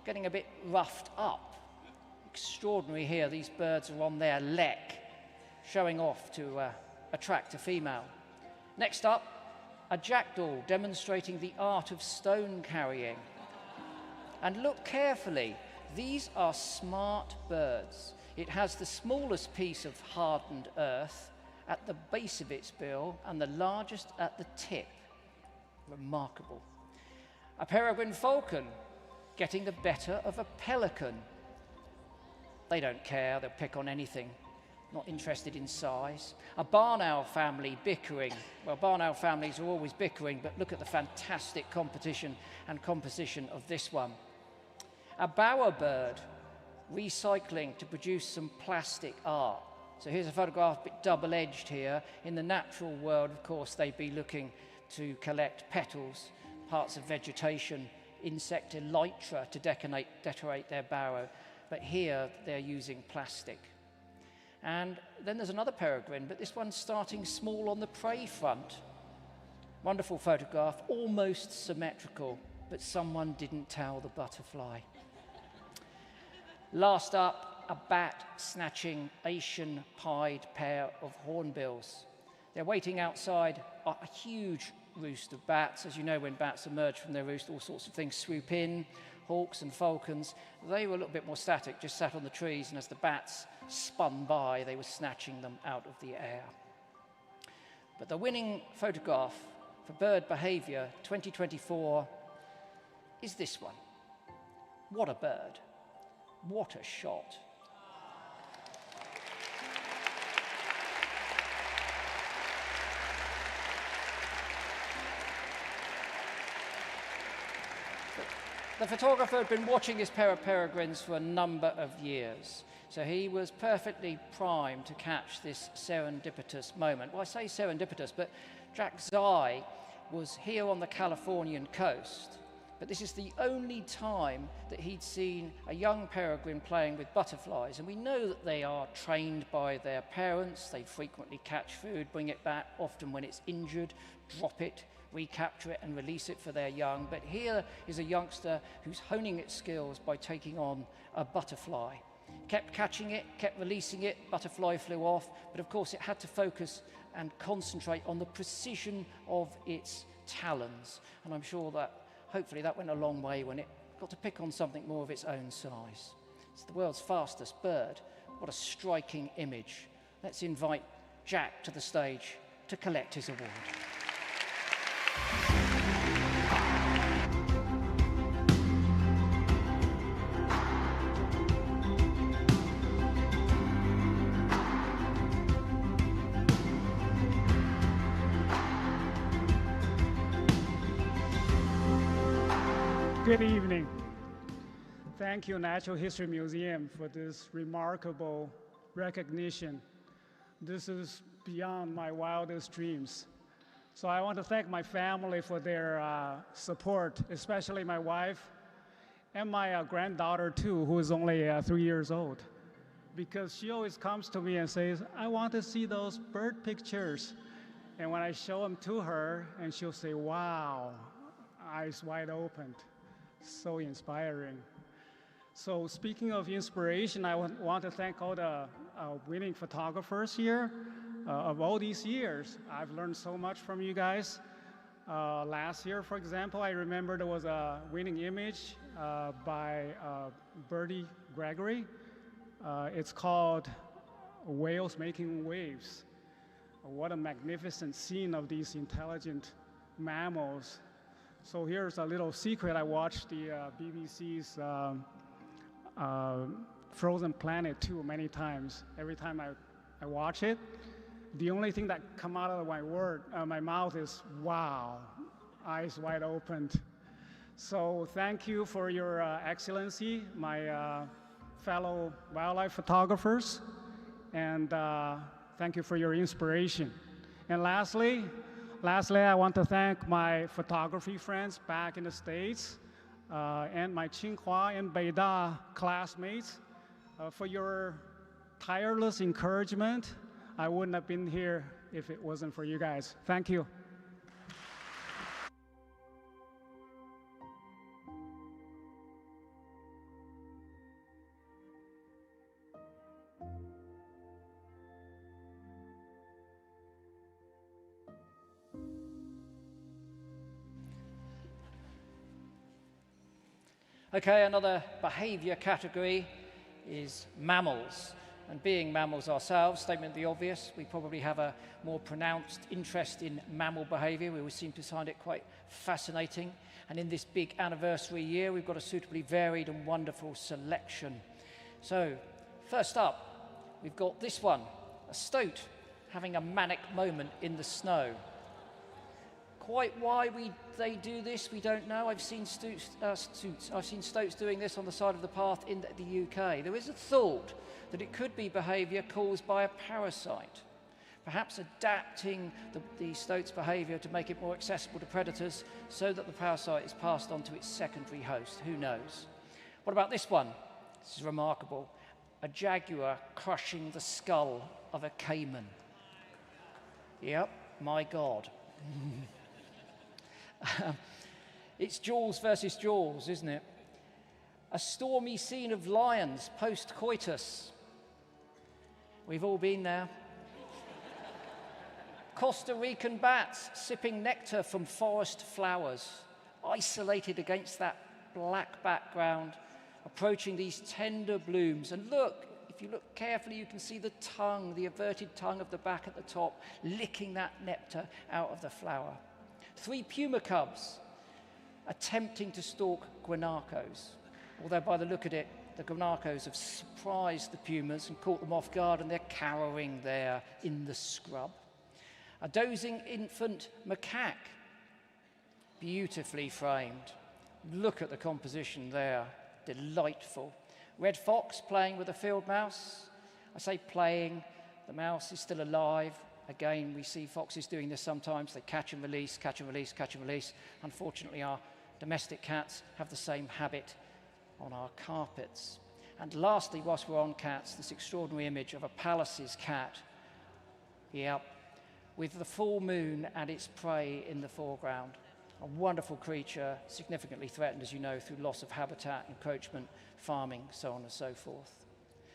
[SPEAKER 3] getting a bit roughed up. Extraordinary here, these birds are on their lek, showing off to attract a female. Next up, a jackdaw demonstrating the art of stone carrying. And look carefully, these are smart birds. It has the smallest piece of hardened earth at the base of its bill and the largest at the tip. Remarkable. A peregrine falcon getting the better of a pelican. They don't care, they'll pick on anything, not interested in size. A barn owl family bickering. Well, barn owl families are always bickering, but look at the fantastic competition and composition of this one. A bowerbird recycling to produce some plastic art. So here's a photograph, a bit double-edged here. In the natural world, of course, they'd be looking to collect petals, parts of vegetation, insect elytra to decorate their burrow. But here, they're using plastic. And then there's another peregrine, but this one's starting small on the prey front. Wonderful photograph, almost symmetrical, but someone didn't tell the butterfly. Last up, a bat snatching Asian pied pair of hornbills. They're waiting outside a huge roost of bats. As you know, when bats emerge from their roost, all sorts of things swoop in, hawks and falcons. They were a little bit more static, just sat on the trees, and as the bats spun by, they were snatching them out of the air. But the winning photograph for bird behavior 2024 is this one. What a bird. What a shot. The photographer had been watching this pair of peregrines for a number of years, so he was perfectly primed to catch this serendipitous moment. Well, I say serendipitous, but Jack's eye was here on the Californian coast, but this is the only time that he'd seen a young peregrine playing with butterflies, and we know that they are trained by their parents. They frequently catch food, bring it back, often when it's injured, drop it, recapture it and release it for their young. But here is a youngster who's honing its skills by taking on a butterfly. Kept catching it, kept releasing it, butterfly flew off, but of course it had to focus and concentrate on the precision of its talons. And I'm sure that hopefully that went a long way when it got to pick on something more of its own size. It's the world's fastest bird. What a striking image. Let's invite Jack to the stage to collect his award.
[SPEAKER 11] Good evening. Thank you, Natural History Museum, for this remarkable recognition. This is beyond my wildest dreams. So I want to thank my family for their support, especially my wife and my granddaughter too, who is only 3 years old. Because she always comes to me and says, I want to see those bird pictures. And when I show them to her, and she'll say, wow, eyes wide open. So inspiring. So speaking of inspiration, I want to thank all the winning photographers here. Of all these years, I've learned so much from you guys. Last year, for example, I remember there was a winning image by Bertie Gregory. It's called Whales Making Waves. What a magnificent scene of these intelligent mammals. So here's a little secret. I watched the BBC's Frozen Planet 2 many times. Every time I watch it, the only thing that come out of my mouth is, wow, eyes wide open. So thank you for your excellency, my fellow wildlife photographers, and thank you for your inspiration. And lastly, I want to thank my photography friends back in the States and my Tsinghua and Beida classmates for your tireless encouragement. I wouldn't have been here if it wasn't for you guys. Thank you.
[SPEAKER 3] Okay, another behavior category is mammals. And being mammals ourselves, statement of the obvious, we probably have a more pronounced interest in mammal behavior. We always seem to find it quite fascinating. And in this big anniversary year, we've got a suitably varied and wonderful selection. So, first up, we've got this one, a stoat having a manic moment in the snow. Quite why they do this, we don't know. I've seen stoats doing this on the side of the path in the UK. There is a thought that it could be behaviour caused by a parasite, perhaps adapting the stoat's behaviour to make it more accessible to predators so that the parasite is passed on to its secondary host. Who knows? What about this one? This is remarkable. A jaguar crushing the skull of a caiman. Yep, my God. It's Jaws versus Jaws, isn't it? A stormy scene of lions post-coitus. We've all been there. Costa Rican bats sipping nectar from forest flowers, isolated against that black background, approaching these tender blooms. And look, if you look carefully, you can see the tongue, the averted tongue of the bat at the top, licking that nectar out of the flower. 3 puma cubs attempting to stalk guanacos, although by the look at it, the guanacos have surprised the pumas and caught them off guard, and they're cowering there in the scrub. A dozing infant macaque, beautifully framed. Look at the composition there, delightful. Red fox playing with a field mouse. I say playing, the mouse is still alive. Again, we see foxes doing this sometimes. They catch and release, catch and release, catch and release. Unfortunately, our domestic cats have the same habit on our carpets. And lastly, whilst we're on cats, this extraordinary image of a Pallas's cat. Yep, with the full moon and its prey in the foreground. A wonderful creature, significantly threatened, as you know, through loss of habitat, encroachment, farming, so on and so forth.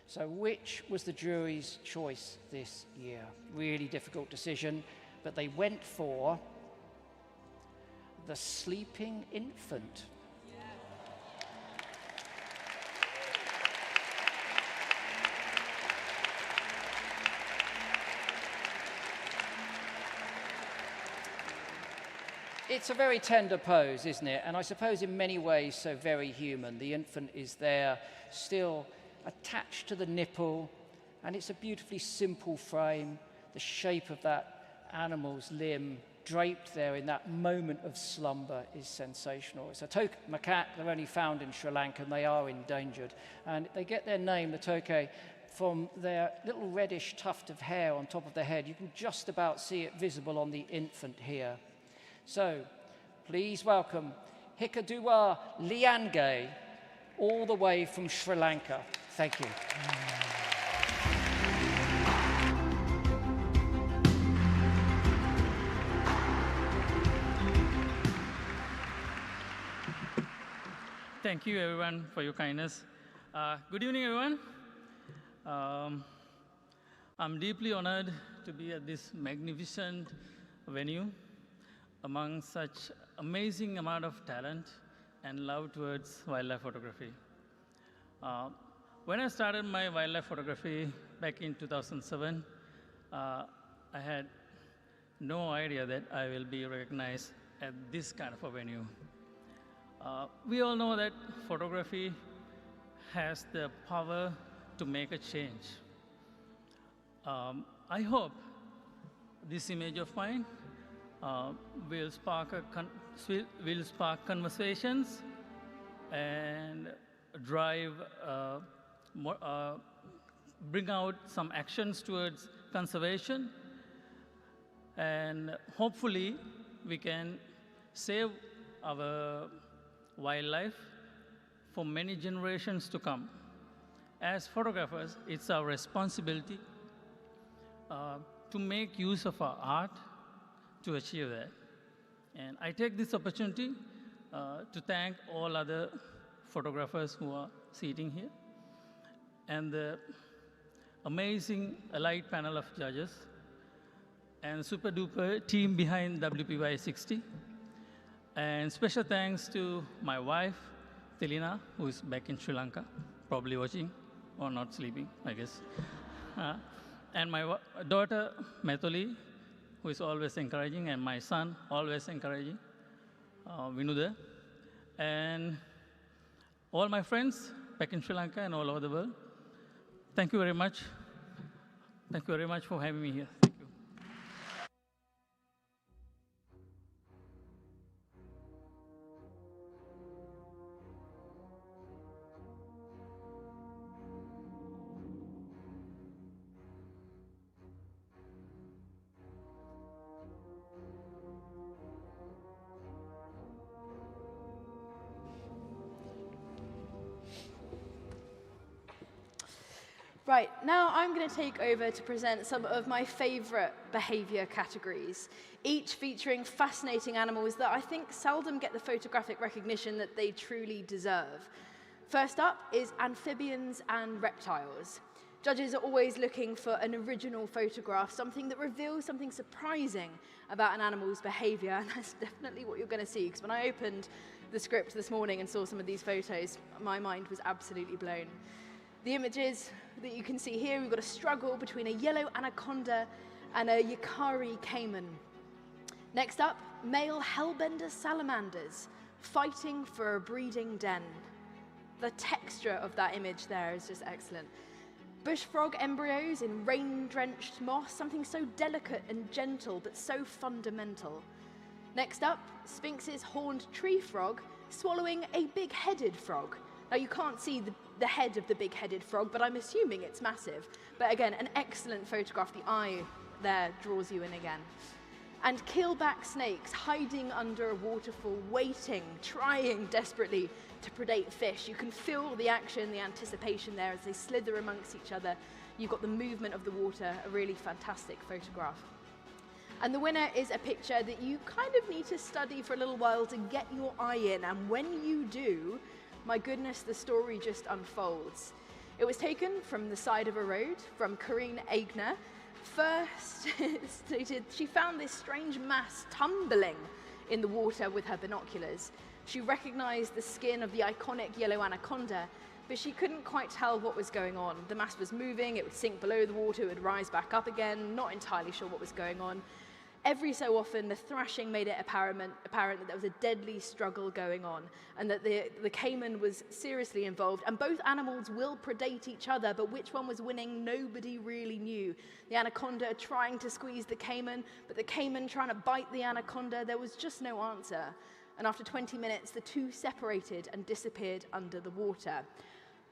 [SPEAKER 3] So which was the jury's choice this year? Really difficult decision, but they went for the sleeping infant. It's a very tender pose, isn't it? And I suppose in many ways so very human. The infant is there, still attached to the nipple, and it's a beautifully simple frame. The shape of that animal's limb draped there in that moment of slumber is sensational. It's a macaque. They're only found in Sri Lanka, and they are endangered. And they get their name, the tokay, from their little reddish tuft of hair on top of their head. You can just about see it visible on the infant here. So, please welcome Hikaduwa Liange, all the way from Sri Lanka. Thank you.
[SPEAKER 12] Thank you, everyone, for your kindness. Good evening, everyone. I'm deeply honored to be at this magnificent venue among such amazing amount of talent and love towards wildlife photography. When I started my wildlife photography back in 2007, I had no idea that I will be recognized at this kind of a venue. We all know that photography has the power to make a change. I hope this image of mine will spark conversations and drive, bring out some actions towards conservation, and hopefully we can save our wildlife for many generations to come. As photographers, it's our responsibility to make use of our art to achieve that. And I take this opportunity to thank all other photographers who are sitting here, and the amazing elite panel of judges, and super duper team behind WPY 60. And special thanks to my wife, Telina, who is back in Sri Lanka, probably watching or not sleeping, I guess. And my daughter, Metholi, who is always encouraging, and my son, always encouraging, Vinuda. And all my friends back in Sri Lanka and all over the world, thank you very much. Thank you very much for having me here. Thank you.
[SPEAKER 4] Right, now I'm going to take over to present some of my favourite behaviour categories, each featuring fascinating animals that I think seldom get the photographic recognition that they truly deserve. First up is amphibians and reptiles. Judges are always looking for an original photograph, something that reveals something surprising about an animal's behaviour, and that's definitely what you're going to see, because when I opened the script this morning and saw some of these photos, my mind was absolutely blown. The images that you can see here, we've got a struggle between a yellow anaconda and a Yacari caiman. Next up, male hellbender salamanders fighting for a breeding den. The texture of that image there is just excellent. Bush frog embryos in rain-drenched moss, something so delicate and gentle, but so fundamental. Next up, Sphinx's horned tree frog swallowing a big-headed frog. Now, you can't see the head of the big-headed frog, but I'm assuming it's massive. But again, an excellent photograph. The eye there draws you in again. And keelback snakes hiding under a waterfall, waiting, trying desperately to predate fish. You can feel the action, the anticipation there as they slither amongst each other. You've got the movement of the water, a really fantastic photograph. And the winner is a picture that you kind of need to study for a little while to get your eye in. And when you do, my goodness, the story just unfolds. It was taken from the side of a road from Corinne Aigner. First, stated she found this strange mass tumbling in the water with her binoculars. She recognized the skin of the iconic yellow anaconda, but she couldn't quite tell what was going on. The mass was moving, it would sink below the water, it would rise back up again, not entirely sure what was going on. Every so often, the thrashing made it apparent that there was a deadly struggle going on, and that the caiman was seriously involved. And both animals will predate each other, but which one was winning, nobody really knew. The anaconda trying to squeeze the caiman, but the caiman trying to bite the anaconda. There was just no answer. And after 20 minutes, the two separated and disappeared under the water.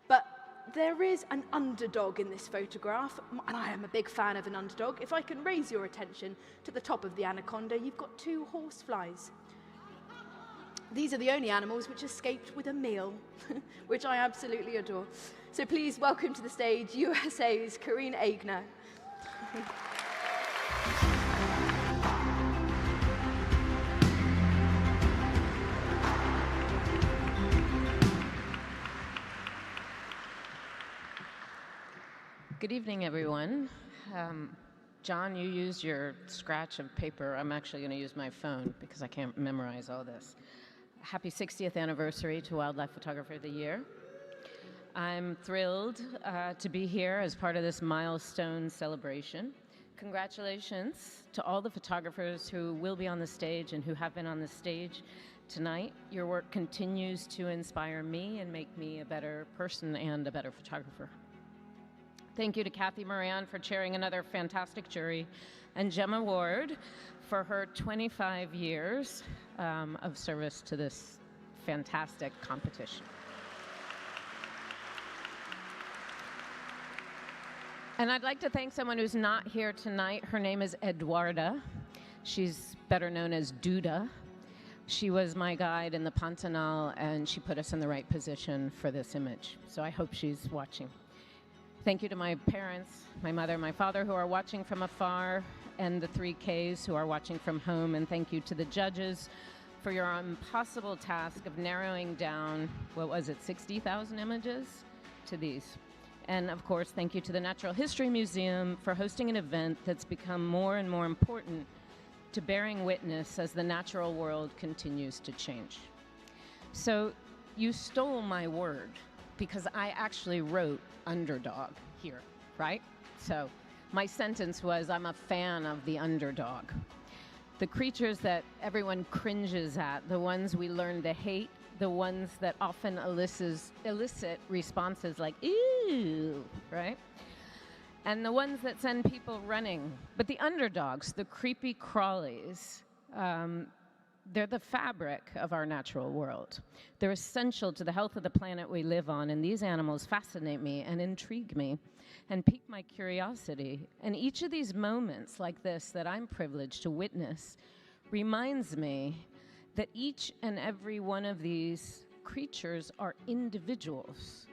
[SPEAKER 4] But there is an underdog in this photograph, and I am a big fan of an underdog. If I can raise your attention to the top of the anaconda, you've got two horseflies. These are the only animals which escaped with a meal, which I absolutely adore. So please welcome to the stage USA's Corinne Aigner.
[SPEAKER 13] Good evening, everyone. John, you used your scratch of paper. I'm actually going to use my phone because I can't memorize all this. Happy 60th anniversary to Wildlife Photographer of the Year. I'm thrilled to be here as part of this milestone celebration. Congratulations to all the photographers who will be on the stage and who have been on the stage tonight. Your work continues to inspire me and make me a better person and a better photographer. Thank you to Kathy Moran for chairing another fantastic jury, and Gemma Ward for her 25 years of service to this fantastic competition. And I'd like to thank someone who's not here tonight. Her name is Eduarda. She's better known as Duda. She was my guide in the Pantanal, and she put us in the right position for this image. So I hope she's watching. Thank you to my parents, my mother, my father, who are watching from afar, and the 3Ks who are watching from home. And thank you to the judges for your impossible task of narrowing down, what was it, 60,000 images to these. And of course, thank you to the Natural History Museum for hosting an event that's become more and more important to bearing witness as the natural world continues to change. So you stole my word, because I actually wrote underdog here, right? So my sentence was, I'm a fan of the underdog. The creatures that everyone cringes at, the ones we learn to hate, the ones that often elicit responses like, ew, right? And the ones that send people running. But the underdogs, the creepy crawlies, they're the fabric of our natural world. They're essential to the health of the planet we live on, and these animals fascinate me and intrigue me and pique my curiosity. And each of these moments like this that I'm privileged to witness reminds me that each and every one of these creatures are individuals.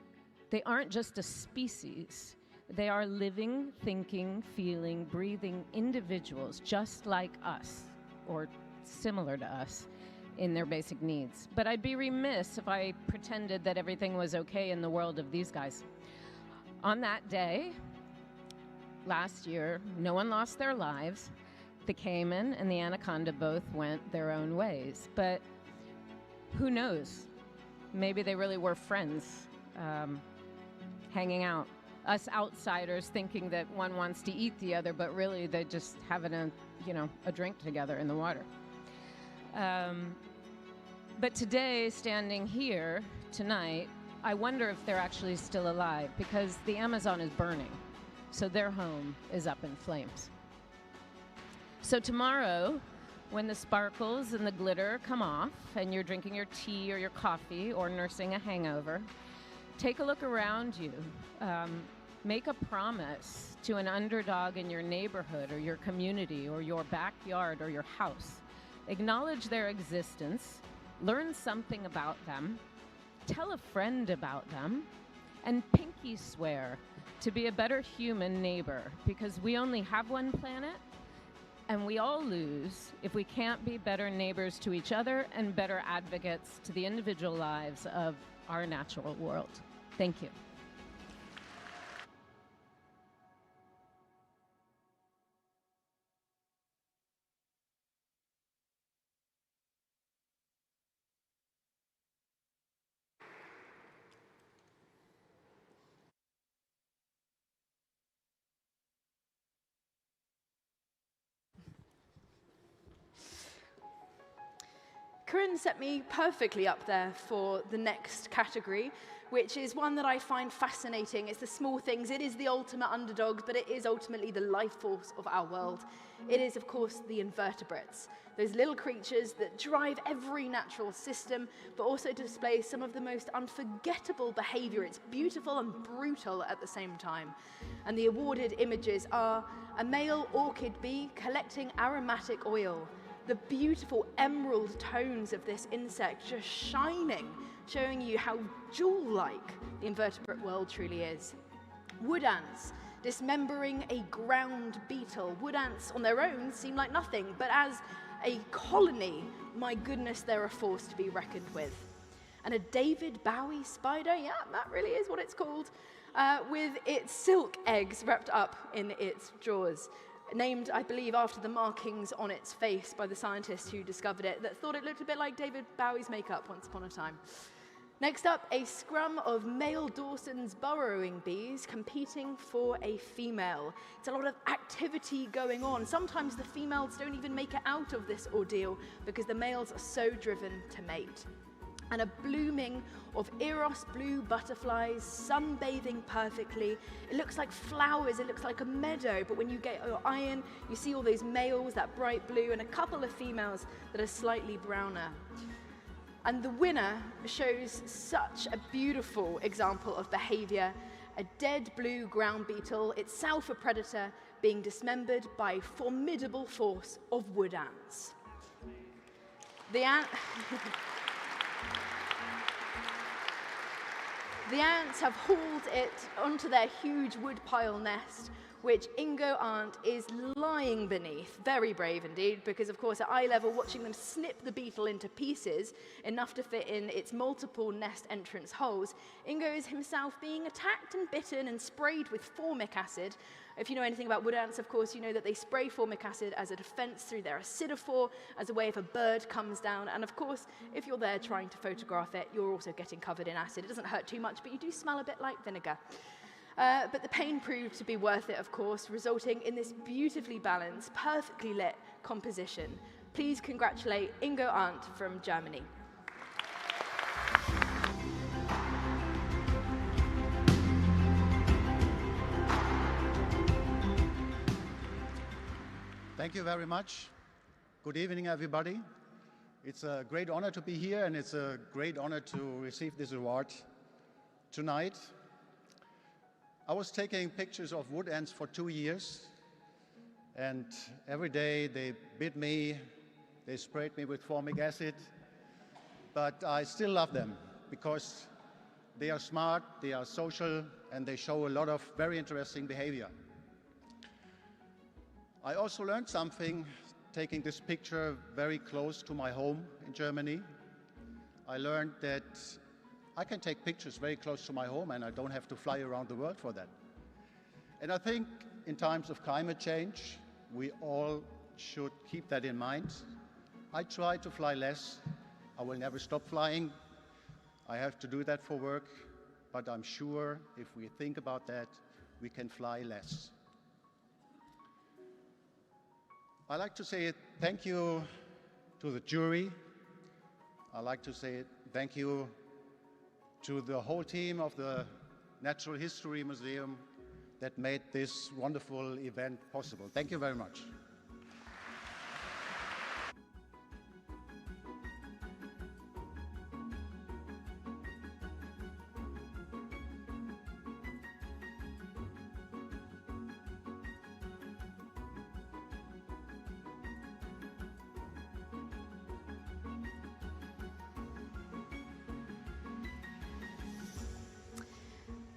[SPEAKER 13] They aren't just a species. They are living, thinking, feeling, breathing individuals just like us, or similar to us, in their basic needs. But I'd be remiss if I pretended that everything was okay in the world of these guys. On that day, last year, no one lost their lives. The caiman and the anaconda both went their own ways. But who knows? Maybe they really were friends, hanging out. Us outsiders thinking that one wants to eat the other, but really they're just having a drink together in the water. But today, standing here tonight, I wonder if they're actually still alive, because the Amazon is burning, so their home is up in flames. So tomorrow, when the sparkles and the glitter come off, and you're drinking your tea or your coffee or nursing a hangover, take a look around you. Make a promise to an underdog in your neighborhood or your community or your backyard or your house. Acknowledge their existence, learn something about them, tell a friend about them, and pinky swear to be a better human neighbor, because we only have one planet, and we all lose if we can't be better neighbors to each other and better advocates to the individual lives of our natural world. Thank you.
[SPEAKER 4] Corinne set me perfectly up there for the next category, which is one that I find fascinating. It's the small things. It is the ultimate underdogs, but it is ultimately the life force of our world. It is, of course, the invertebrates, those little creatures that drive every natural system, but also display some of the most unforgettable behavior. It's beautiful and brutal at the same time. And the awarded images are a male orchid bee collecting aromatic oil, the beautiful emerald tones of this insect just shining, showing you how jewel-like the invertebrate world truly is. Wood ants dismembering a ground beetle. Wood ants on their own seem like nothing, but as a colony, my goodness, they're a force to be reckoned with. And a David Bowie spider, yeah, that really is what it's called, with its silk eggs wrapped up in its jaws. Named, I believe, after the markings on its face by the scientists who discovered it, that thought it looked a bit like David Bowie's makeup once upon a time. Next up, a scrum of male Dawson's burrowing bees competing for a female. It's a lot of activity going on. Sometimes the females don't even make it out of this ordeal because the males are so driven to mate. And a blooming of Eros blue butterflies sunbathing perfectly. It looks like flowers, it looks like a meadow, but when you get your eye in, you see all those males, that bright blue, and a couple of females that are slightly browner. And the winner shows such a beautiful example of behavior. A dead blue ground beetle, itself a predator, being dismembered by a formidable force of wood ants. The ants have hauled it onto their huge woodpile nest, which Ingo Arndt is lying beneath. Very brave indeed, because of course at eye level, watching them snip the beetle into pieces, enough to fit in its multiple nest entrance holes, Ingo is himself being attacked and bitten and sprayed with formic acid. If you know anything about wood ants, of course, you know that they spray formic acid as a defense through their acidophore, as a way if a bird comes down. And of course, if you're there trying to photograph it, you're also getting covered in acid. It doesn't hurt too much, but you do smell a bit like vinegar. But the pain proved to be worth it, of course, resulting in this beautifully balanced, perfectly lit composition. Please congratulate Ingo Arndt from Germany.
[SPEAKER 14] Thank you very much. Good evening, everybody. It's a great honor to be here, and it's a great honor to receive this award tonight. I was taking pictures of wood ants for 2 years, and every day they bit me, they sprayed me with formic acid, but I still love them because they are smart, they are social, and they show a lot of very interesting behavior. I also learned something taking this picture very close to my home in Germany. I learned that I can take pictures very close to my home and I don't have to fly around the world for that. And I think in times of climate change, we all should keep that in mind. I try to fly less. I will never stop flying. I have to do that for work, but I'm sure if we think about that, we can fly less. I'd like to say thank you to the jury. I'd like to say thank you to the whole team of the Natural History Museum that made this wonderful event possible. Thank you very much.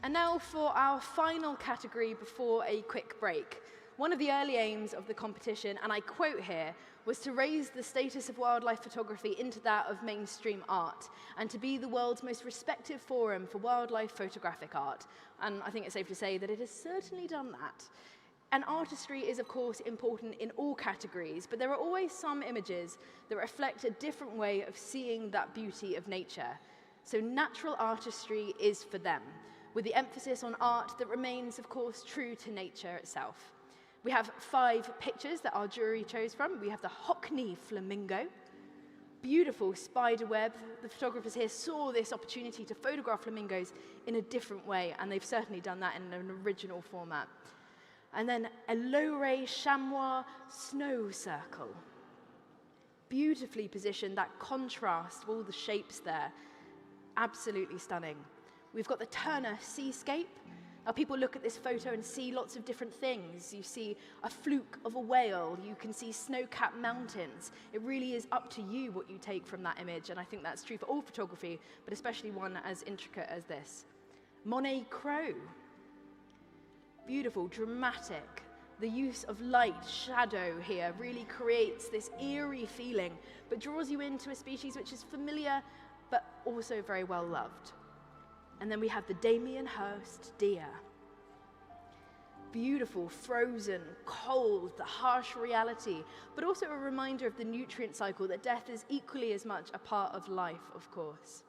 [SPEAKER 4] And now for our final category before a quick break. One of the early aims of the competition, and I quote here, was to raise the status of wildlife photography into that of mainstream art, and to be the world's most respected forum for wildlife photographic art. And I think it's safe to say that it has certainly done that. And artistry is, of course, important in all categories, but there are always some images that reflect a different way of seeing that beauty of nature. So natural artistry is for them, with the emphasis on art that remains, of course, true to nature itself. We have 5 pictures that our jury chose from. We have the Hockney flamingo, beautiful spider web. The photographers here saw this opportunity to photograph flamingos in a different way, and they've certainly done that in an original format. And then a low-ray chamois snow circle. Beautifully positioned, that contrast of all the shapes there. Absolutely stunning. We've got the Turner seascape. Now people look at this photo and see lots of different things. You see a fluke of a whale, you can see snow-capped mountains. It really is up to you what you take from that image, and I think that's true for all photography, but especially one as intricate as this. Monet Crow. Beautiful, dramatic. The use of light, shadow here really creates this eerie feeling, but draws you into a species which is familiar, but also very well loved. And then we have the Damien Hirst deer. Beautiful, frozen, cold, the harsh reality, but also a reminder of the nutrient cycle, that death is equally as much a part of life, of course.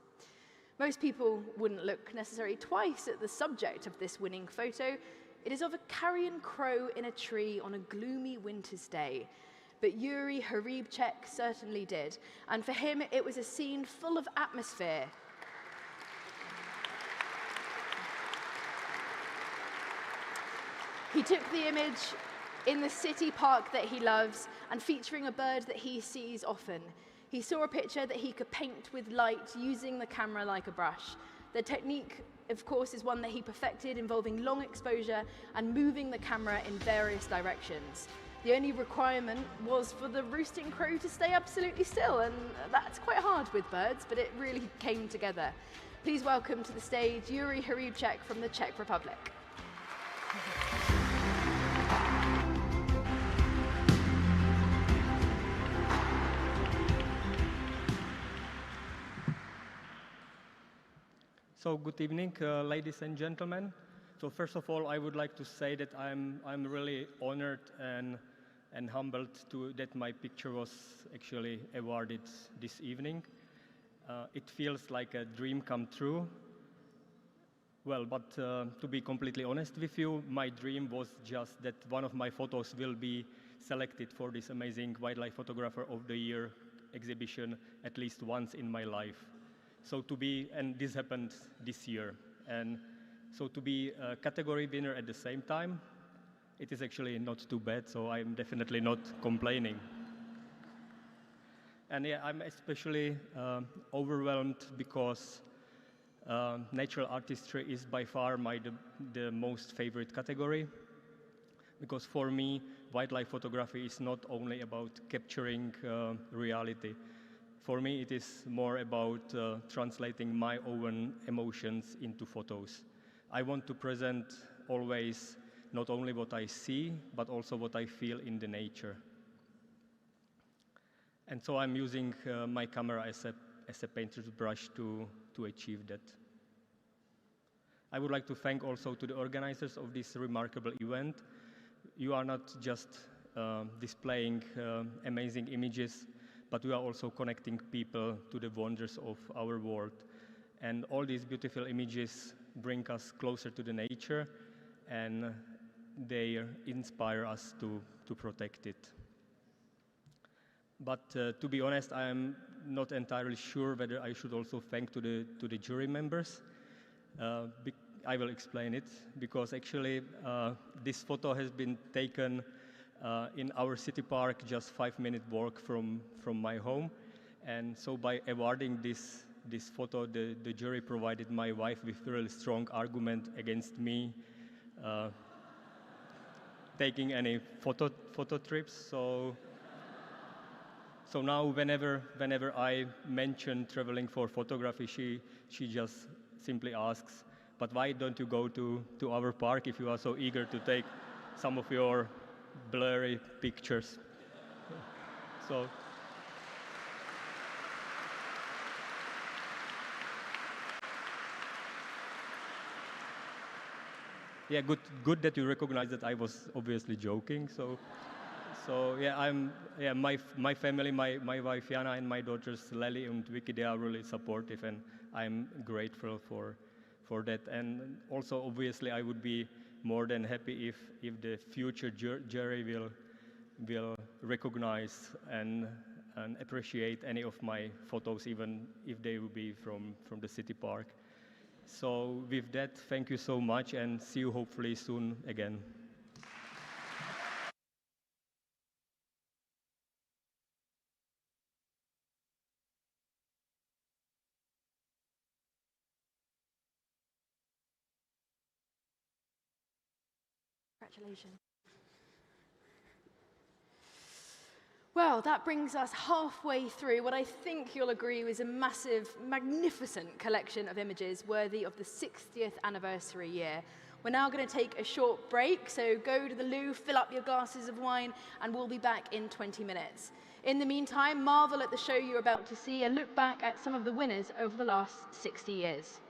[SPEAKER 4] Most people wouldn't look necessarily twice at the subject of this winning photo. It is of a carrion crow in a tree on a gloomy winter's day. But Yuri Hribček certainly did. And for him, it was a scene full of atmosphere. He took the image in the city park that he loves and featuring a bird that he sees often. He saw a picture that he could paint with light using the camera like a brush. The technique, of course, is one that he perfected, involving long exposure and moving the camera in various directions. The only requirement was for the roosting crow to stay absolutely still, and that's quite hard with birds, but it really came together. Please welcome to the stage Yuri Hribček from the Czech Republic.
[SPEAKER 15] So good evening, ladies and gentlemen. So first of all, I would like to say that I'm really honored and humbled that my picture was actually awarded this evening. It feels like a dream come true. Well, but to be completely honest with you, my dream was just that one of my photos will be selected for this amazing Wildlife Photographer of the Year exhibition at least once in my life. So to be, and this happened this year, and so to be a category winner at the same time, it is actually not too bad, so I'm definitely not complaining. And yeah, I'm especially overwhelmed because natural artistry is by far the most favorite category, because for me, wildlife photography is not only about capturing reality. For me, it is more about translating my own emotions into photos. I want to present always not only what I see, but also what I feel in the nature. And so I'm using my camera as a painter's brush to achieve that. I would like to thank also to the organizers of this remarkable event. You are not just displaying amazing images, but we are also connecting people to the wonders of our world. And all these beautiful images bring us closer to the nature, and they inspire us to protect it. But to be honest, I am not entirely sure whether I should also thank to the jury members. I will explain it, because actually this photo has been taken in our city park, just 5-minute walk from my home. And so by awarding this photo, the jury provided my wife with a really strong argument against me taking any photo trips. So now whenever I mention traveling for photography, she just simply asks, but why don't you go to our park if you are so eager to take some of your blurry pictures? So. Yeah, good that you recognize that I was obviously joking. So yeah, my family, my wife Jana and my daughters Lely and Vicky, they are really supportive, and I'm grateful for that. And also, obviously, I would be more than happy if the future jury will recognize and appreciate any of my photos, even if they will be from the city park. So with that, thank you so much, and see you hopefully soon again.
[SPEAKER 4] Congratulations. Well, that brings us halfway through what I think you'll agree was a massive, magnificent collection of images worthy of the 60th anniversary year. We're now going to take a short break, so go to the loo, fill up your glasses of wine, and we'll be back in 20 minutes. In the meantime, marvel at the show you're about to see and look back at some of the winners over the last 60 years.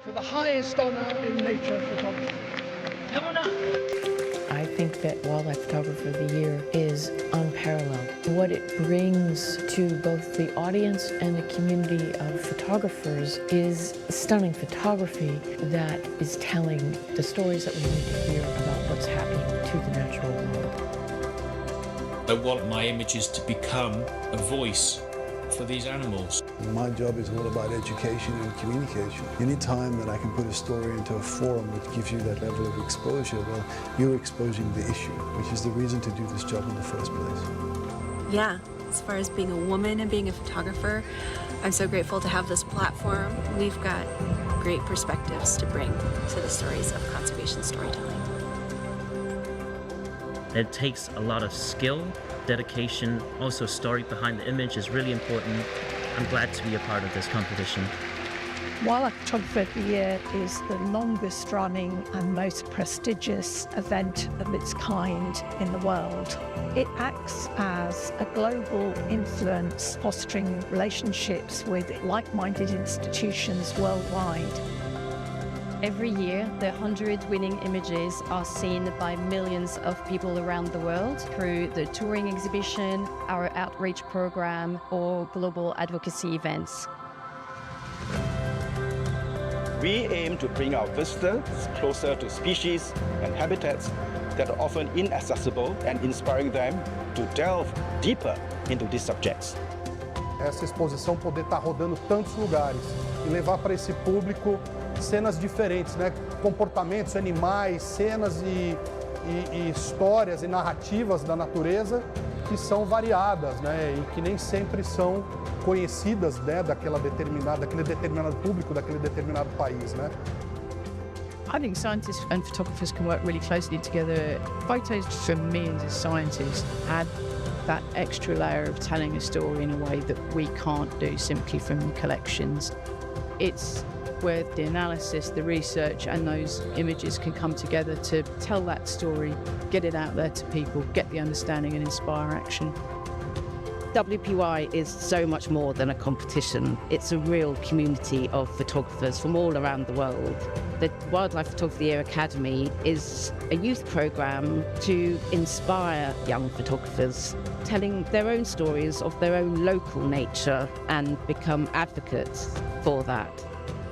[SPEAKER 1] For the highest honor in nature photography.
[SPEAKER 16] I think that Wildlife Photographer of the Year is unparalleled. What it brings to both the audience and the community of photographers is stunning photography that is telling the stories that we need to hear about what's happening to the natural world.
[SPEAKER 17] I want my images to become a voice for these animals.
[SPEAKER 18] My job is all about education and communication. Anytime that I can put a story into a forum which gives you that level of exposure, well, you're exposing the issue, which is the reason to do this job in the first place.
[SPEAKER 19] Yeah, as far as being a woman and being a photographer, I'm so grateful to have this platform. We've got great perspectives to bring to the stories of conservation storytelling.
[SPEAKER 20] It takes a lot of skill, dedication, also story behind the image is really important. I'm glad to be a part of this competition.
[SPEAKER 21] Wildlife Photographer of the Year is the longest running and most prestigious event of its kind in the world. It acts as a global influence, fostering relationships with like-minded institutions worldwide.
[SPEAKER 22] Every year, the 100 winning images are seen by millions of people around the world through the touring exhibition, our outreach program, or global advocacy events.
[SPEAKER 23] We aim to bring our visitors closer to species and habitats that are often inaccessible and inspiring them to delve deeper into these subjects.
[SPEAKER 24] Essa exposição poder estar rodando tantos lugares e levar para esse público cenas diferentes, né? Comportamentos animais, cenas e histórias e narrativas da natureza que são variadas, né? E que nem sempre são conhecidas, né? daquele determinado público, daquele determinado país, né?
[SPEAKER 25] I think scientists and photographers can work really closely together. Photos, for me as a scientist, add that extra layer of telling a story in a way that we can't do simply from collections. It's where the analysis, the research and those images can come together to tell that story, get it out there to people, get the understanding and inspire action.
[SPEAKER 26] WPY is so much more than a competition. It's a real community of photographers from all around the world. The Wildlife Photography of the Year Academy is a youth programme to inspire young photographers, telling their own stories of their own local nature and become advocates for that.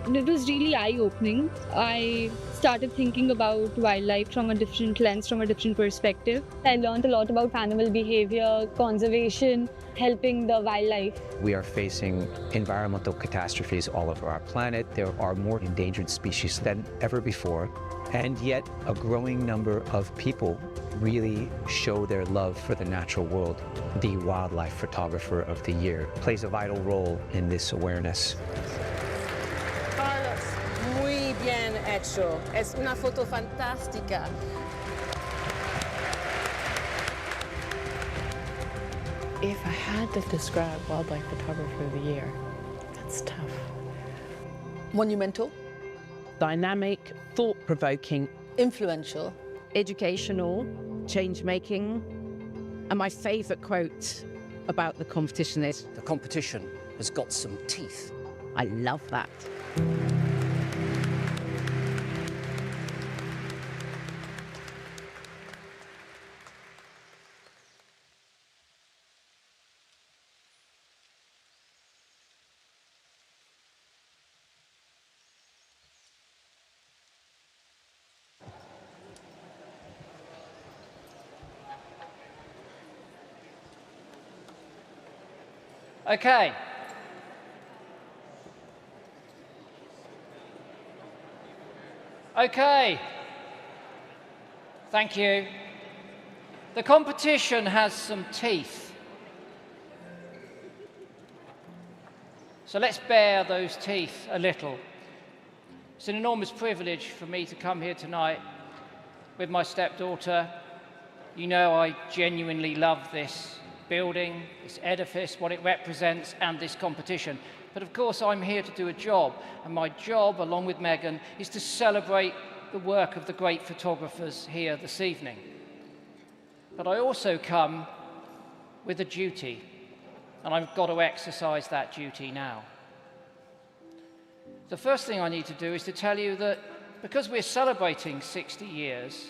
[SPEAKER 27] It was really eye-opening. I started thinking about wildlife from a different lens, from a different perspective. I learned a lot about animal behavior, conservation, helping the wildlife.
[SPEAKER 28] We are facing environmental catastrophes all over our planet. There are more endangered species than ever before, and yet a growing number of people really show their love for the natural world. The Wildlife Photographer of the Year plays a vital role in this awareness.
[SPEAKER 29] Carlos, muy bien hecho. Es una foto fantástica.
[SPEAKER 16] If I had to describe Wildlife Photographer of the Year, that's tough.
[SPEAKER 30] Monumental.
[SPEAKER 26] Dynamic, thought-provoking,
[SPEAKER 30] Influential.
[SPEAKER 26] educational, change-making. And my favourite quote about the competition is,
[SPEAKER 31] "The competition has got some teeth."
[SPEAKER 26] I love that.
[SPEAKER 3] Okay. Okay. Thank you. The competition has some teeth. So let's bare those teeth a little. It's an enormous privilege for me to come here tonight with my stepdaughter. You know I genuinely love this building, this edifice, what it represents, and this competition. But of course, I'm here to do a job, and my job, along with Megan, is to celebrate the work of the great photographers here this evening. But I also come with a duty, and I've got to exercise that duty now. The first thing I need to do is to tell you that because we're celebrating 60 years,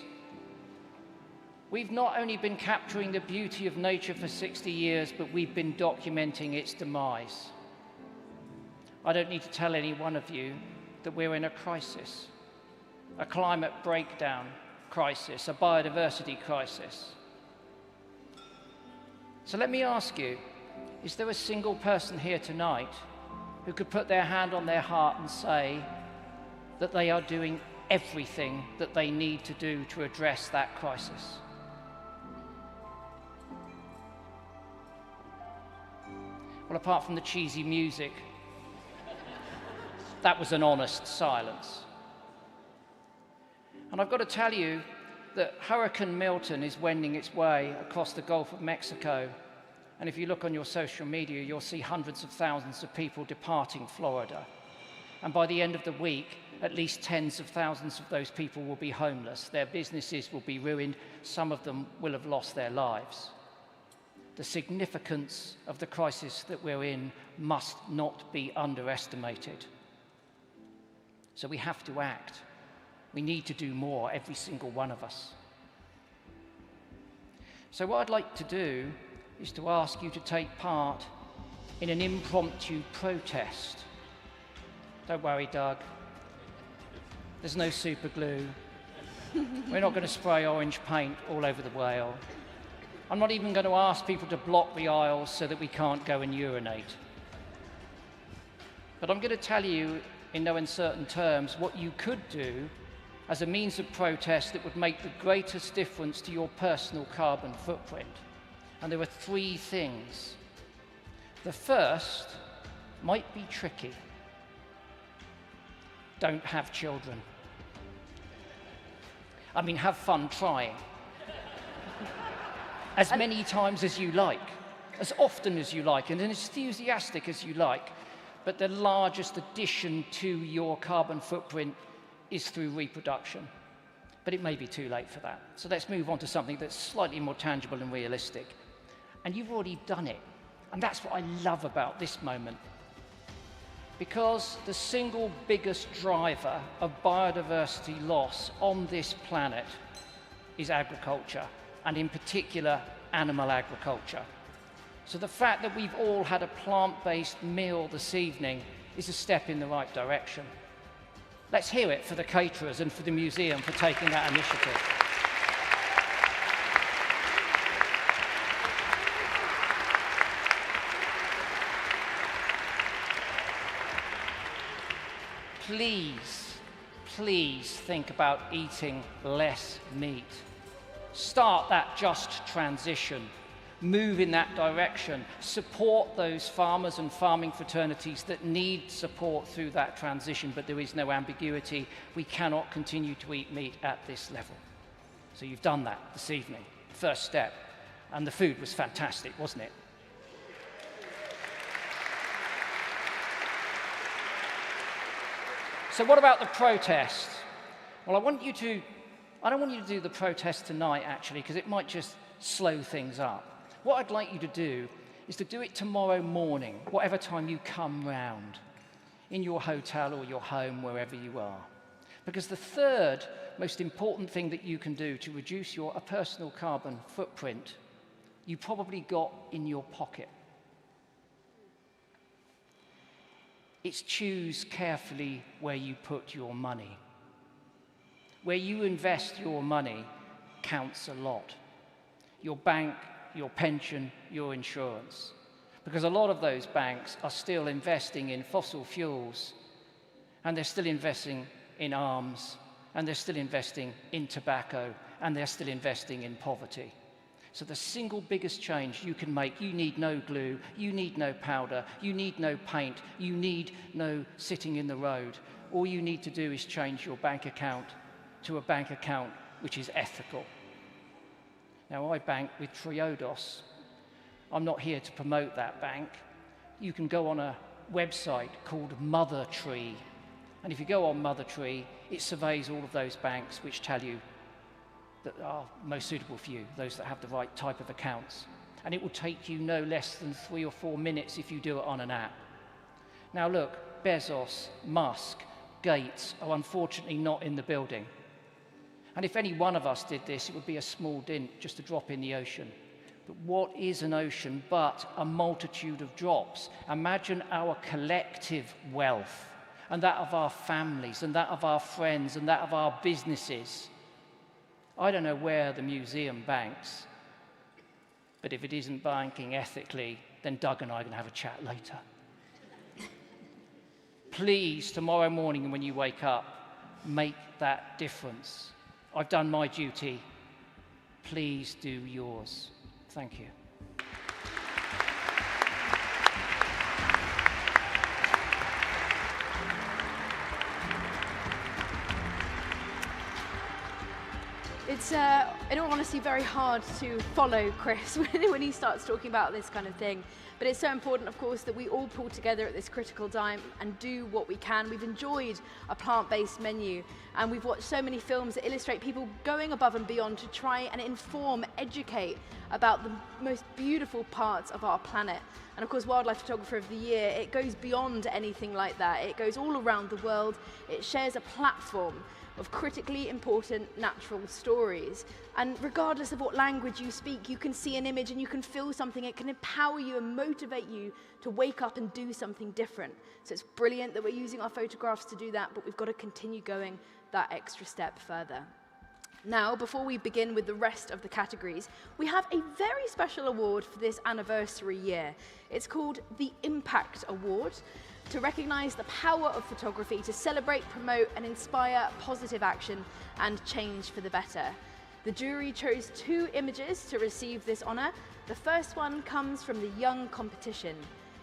[SPEAKER 3] we've not only been capturing the beauty of nature for 60 years, but we've been documenting its demise. I don't need to tell any one of you that we're in a crisis, a climate breakdown crisis, a biodiversity crisis. So let me ask you, is there a single person here tonight who could put their hand on their heart and say that they are doing everything that they need to do to address that crisis? Well, apart from the cheesy music, that was an honest silence. And I've got to tell you that Hurricane Milton is wending its way across the Gulf of Mexico. And if you look on your social media, you'll see hundreds of thousands of people departing Florida. And by the end of the week, at least tens of thousands of those people will be homeless. Their businesses will be ruined. Some of them will have lost their lives. The significance of the crisis that we're in must not be underestimated. So we have to act. We need to do more, every single one of us. So what I'd like to do is to ask you to take part in an impromptu protest. Don't worry, Doug. There's no super glue. We're not going to spray orange paint all over the whale. I'm not even going to ask people to block the aisles so that we can't go and urinate. But I'm going to tell you in no uncertain terms what you could do as a means of protest that would make the greatest difference to your personal carbon footprint. And there are three things. The first might be tricky. Don't have children. I mean, have fun trying. As many times as you like, as often as you like, and as enthusiastic as you like. But the largest addition to your carbon footprint is through reproduction. But it may be too late for that. So let's move on to something that's slightly more tangible and realistic. And you've already done it. And that's what I love about this moment. Because the single biggest driver of biodiversity loss on this planet is agriculture, and in particular, animal agriculture. So the fact that we've all had a plant-based meal this evening is a step in the right direction. Let's hear it for the caterers and for the museum for taking that initiative. Please, please think about eating less meat. Start that just transition. Move in that direction. Support those farmers and farming fraternities that need support through that transition, but there is no ambiguity. We cannot continue to eat meat at this level. So you've done that this evening, first step. And the food was fantastic, wasn't it? So what about the protest? Well, I don't want you to do the protest tonight, actually, because it might just slow things up. What I'd like you to do is to do it tomorrow morning, whatever time you come round, in your hotel or your home, wherever you are. Because the third most important thing that you can do to reduce your personal carbon footprint, you probably got in your pocket. It's choose carefully where you put your money. Where you invest your money counts a lot. Your bank, your pension, your insurance. Because a lot of those banks are still investing in fossil fuels, and they're still investing in arms, and they're still investing in tobacco, and they're still investing in poverty. So the single biggest change you can make, you need no glue, you need no powder, you need no paint, you need no sitting in the road. All you need to do is change your bank account to a bank account which is ethical. Now, I bank with Triodos. I'm not here to promote that bank. You can go on a website called Mother Tree. And if you go on Mother Tree, it surveys all of those banks which tell you that are most suitable for you, those that have the right type of accounts. And it will take you no less than 3 or 4 minutes if you do it on an app. Now look, Bezos, Musk, Gates are unfortunately not in the building. And if any one of us did this, it would be a small dint, just a drop in the ocean. But what is an ocean but a multitude of drops? Imagine our collective wealth, and that of our families, and that of our friends, and that of our businesses. I don't know where the museum banks, but if it isn't banking ethically, then Doug and I are going to have a chat later. Please, tomorrow morning when you wake up, make that difference. I've done my duty. Please do yours. Thank you.
[SPEAKER 4] It's, in all honesty, very hard to follow Chris when he starts talking about this kind of thing. But it's so important, of course, that we all pull together at this critical time and do what we can. We've enjoyed a plant-based menu, and we've watched so many films that illustrate people going above and beyond to try and inform, educate about the most beautiful parts of our planet. And of course, Wildlife Photographer of the Year, it goes beyond anything like that. It goes all around the world. It shares a platform of critically important natural stories. And regardless of what language you speak, you can see an image and you can feel something. It can empower you and motivate you to wake up and do something different. So it's brilliant that we're using our photographs to do that, but we've got to continue going that extra step further. Now, before we begin with the rest of the categories, we have a very special award for this anniversary year. It's called the Impact Award, to recognise the power of photography to celebrate, promote and inspire positive action and change for the better. The jury chose 2 images to receive this honour. The first one comes from the Young competition.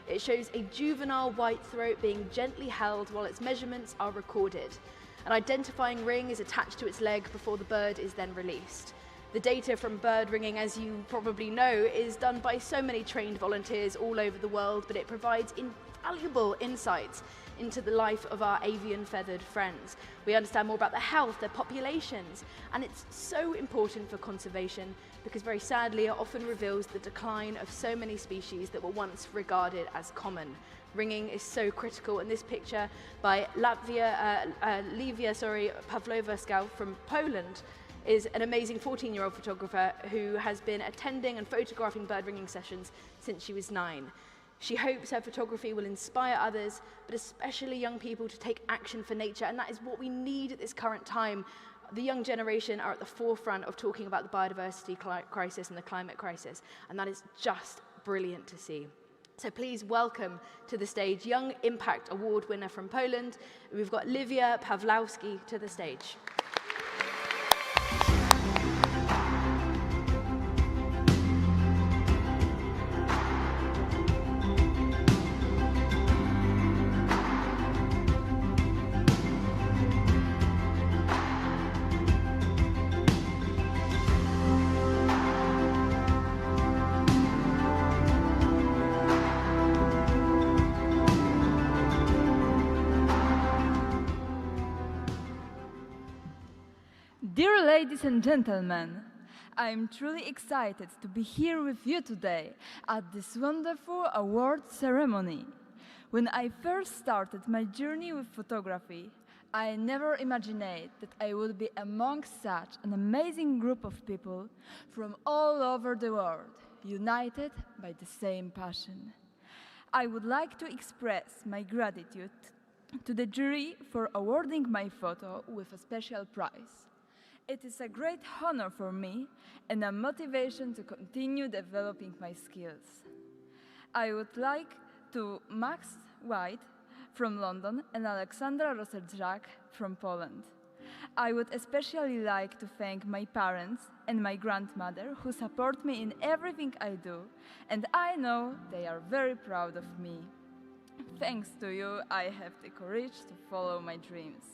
[SPEAKER 4] It shows a juvenile whitethroat being gently held while its measurements are recorded. An identifying ring is attached to its leg before the bird is then released. The data from bird ringing, as you probably know, is done by so many trained volunteers all over the world, but it provides invaluable insights into the life of our avian feathered friends. We understand more about their health, their populations, and it's so important for conservation because very sadly it often reveals the decline of so many species that were once regarded as common. Ringing is so critical, and this picture by Livia Pavlova from Poland is an amazing 14-year-old photographer who has been attending and photographing bird ringing sessions since she was 9. She hopes her photography will inspire others, but especially young people, to take action for nature, and that is what we need at this current time. The young generation are at the forefront of talking about the biodiversity crisis and the climate crisis, and that is just brilliant to see. So please welcome to the stage Young Impact Award winner from Poland. We've got Livia Pawlowski to the stage.
[SPEAKER 31] Dear ladies and gentlemen, I am truly excited to be here with you today at this wonderful award ceremony. When I first started my journey with photography, I never imagined that I would be among such an amazing group of people from all over the world, united by the same passion. I would like to express my gratitude to the jury for awarding my photo with a special prize. It is a great honor for me and a motivation to continue developing my skills. I would like to Max White from London and Alexandra Roserzak from Poland. I would especially like to thank my parents and my grandmother who support me in everything I do, and I know they are very proud of me. Thanks to you, I have the courage to follow my dreams.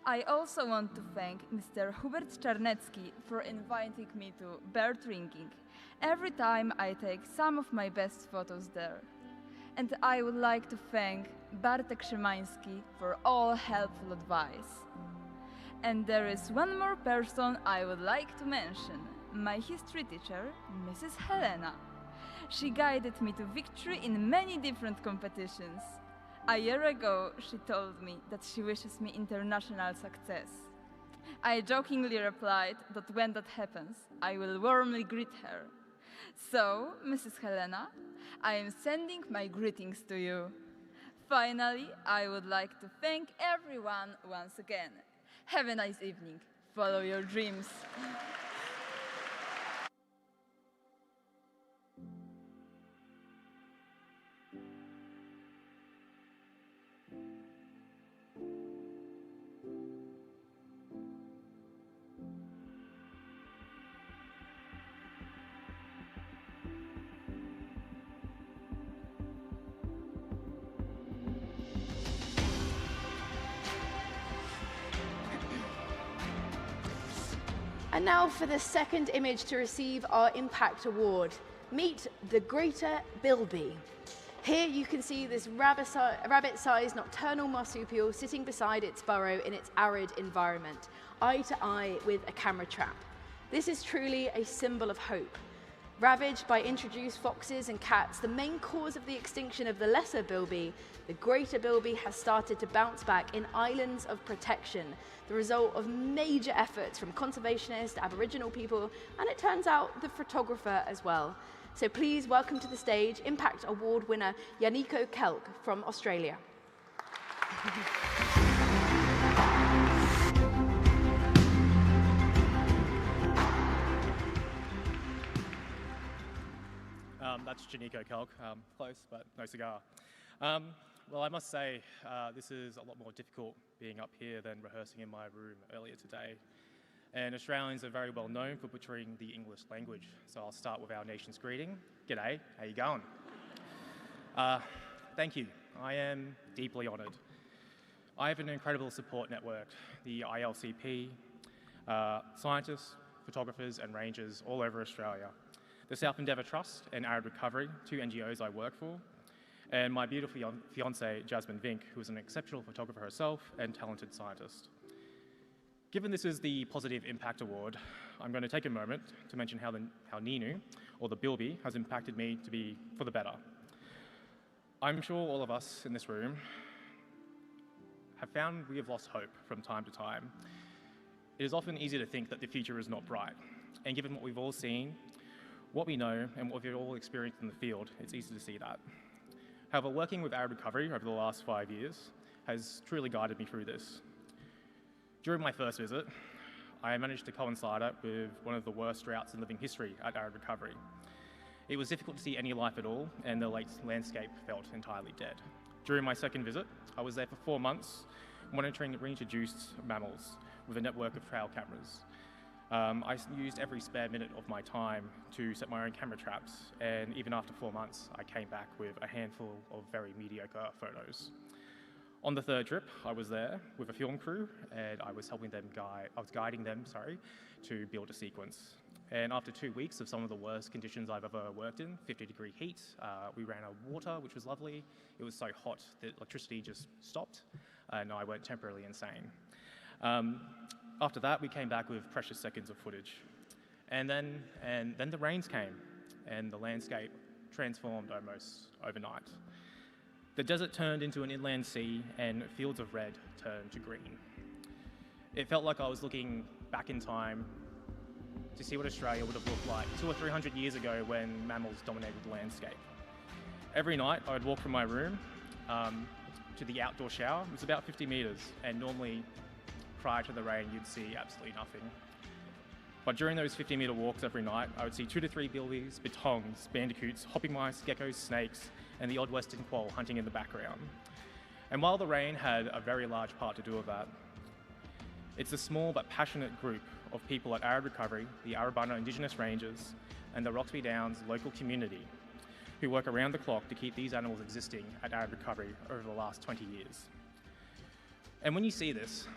[SPEAKER 31] I also want to thank Mr. Hubert Czarnecki for inviting me to bird ringing. Every time I take some of my best photos there. And I would like to thank Bartek Szymański for all helpful advice. And there is one more person I would like to mention, my history teacher, Mrs. Helena. She guided me to victory in many different competitions. A year ago, she told me that she wishes me international success. I jokingly replied that when that happens, I will warmly greet her. So, Mrs. Helena, I am sending my greetings to you. Finally, I would like to thank everyone once again. Have a nice evening. Follow your dreams.
[SPEAKER 4] And now for the second image to receive our Impact Award. Meet the greater bilby. Here you can see this rabbit-sized nocturnal marsupial sitting beside its burrow in its arid environment, eye to eye with a camera trap. This is truly a symbol of hope. Ravaged by introduced foxes and cats, the main cause of the extinction of the lesser bilby, the greater bilby has started to bounce back in islands of protection, the result of major efforts from conservationists, Aboriginal people, and it turns out the photographer as well. So please welcome to the stage Impact Award winner Yannico Kelk from Australia.
[SPEAKER 2] That's Yannico Kelk, close but no cigar. Well, I must say this is a lot more difficult being up here than rehearsing in my room earlier today. And Australians are very well known for butchering the English language, so I'll start with our nation's greeting. G'day, how you going? Thank you, I am deeply honoured. I have an incredible support network, the ILCP, scientists, photographers and rangers all over Australia. The South Endeavour Trust and Arid Recovery, two NGOs I work for, and my beautiful fiancée, Jasmine Vink, who is an exceptional photographer herself and talented scientist. Given this is the Positive Impact Award, I'm going to take a moment to mention how Ninu, or the bilby, has impacted me to be for the better. I'm sure all of us in this room have found we have lost hope from time to time. It is often easy to think that the future is not bright, and given what we've all seen, what we know and what we've all experienced in the field, it's easy to see that. However, working with Arid Recovery over the last 5 years has truly guided me through this. During my first visit, I managed to coincide it with one of the worst droughts in living history at Arid Recovery. It was difficult to see any life at all, and the landscape felt entirely dead. During my second visit, I was there for 4 months, monitoring reintroduced mammals with a network of trail cameras. I used every spare minute of my time to set my own camera traps, and even after 4 months, I came back with a handful of very mediocre photos. On the third trip, I was there with a film crew, and I was guiding them to build a sequence. And after 2 weeks of some of the worst conditions I've ever worked in, 50-degree heat, we ran out of water, which was lovely. It was so hot that electricity just stopped, and I went temporarily insane. After that, we came back with precious seconds of footage. And then the rains came, and the landscape transformed almost overnight. The desert turned into an inland sea, and fields of red turned to green. It felt like I was looking back in time to see what Australia would have looked like 200 or 300 years ago when mammals dominated the landscape. Every night, I would walk from my room to the outdoor shower. It was about 50 metres, and normally, prior to the rain, you'd see absolutely nothing. But during those 50-metre walks every night, I would see 2 to 3 bilbies, bitongs, bandicoots, hopping mice, geckos, snakes, and the odd western quoll hunting in the background. And while the rain had a very large part to do with that, it's a small but passionate group of people at Arid Recovery, the Arabana Indigenous Rangers, and the Roxby Downs local community who work around the clock to keep these animals existing at Arid Recovery over the last 20 years. And when you see this,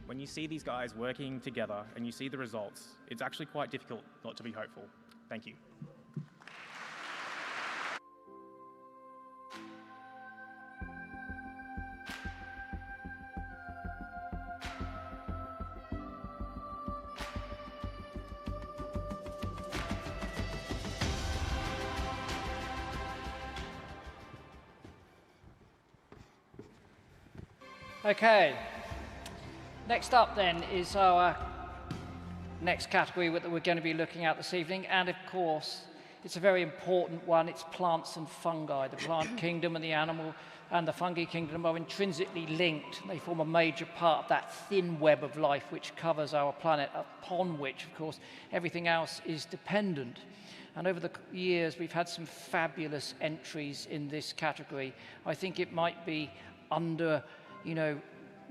[SPEAKER 2] when you see these guys working together and you see the results, it's actually quite difficult not to be hopeful. Thank you.
[SPEAKER 3] Okay. Next up then is our next category that we're going to be looking at this evening, and of course it's a very important one. It's plants and fungi. The plant kingdom and the animal and the fungi kingdom are intrinsically linked. They form a major part of that thin web of life which covers our planet, upon which, of course, everything else is dependent. And over the years, we've had some fabulous entries in this category. I think it might be under,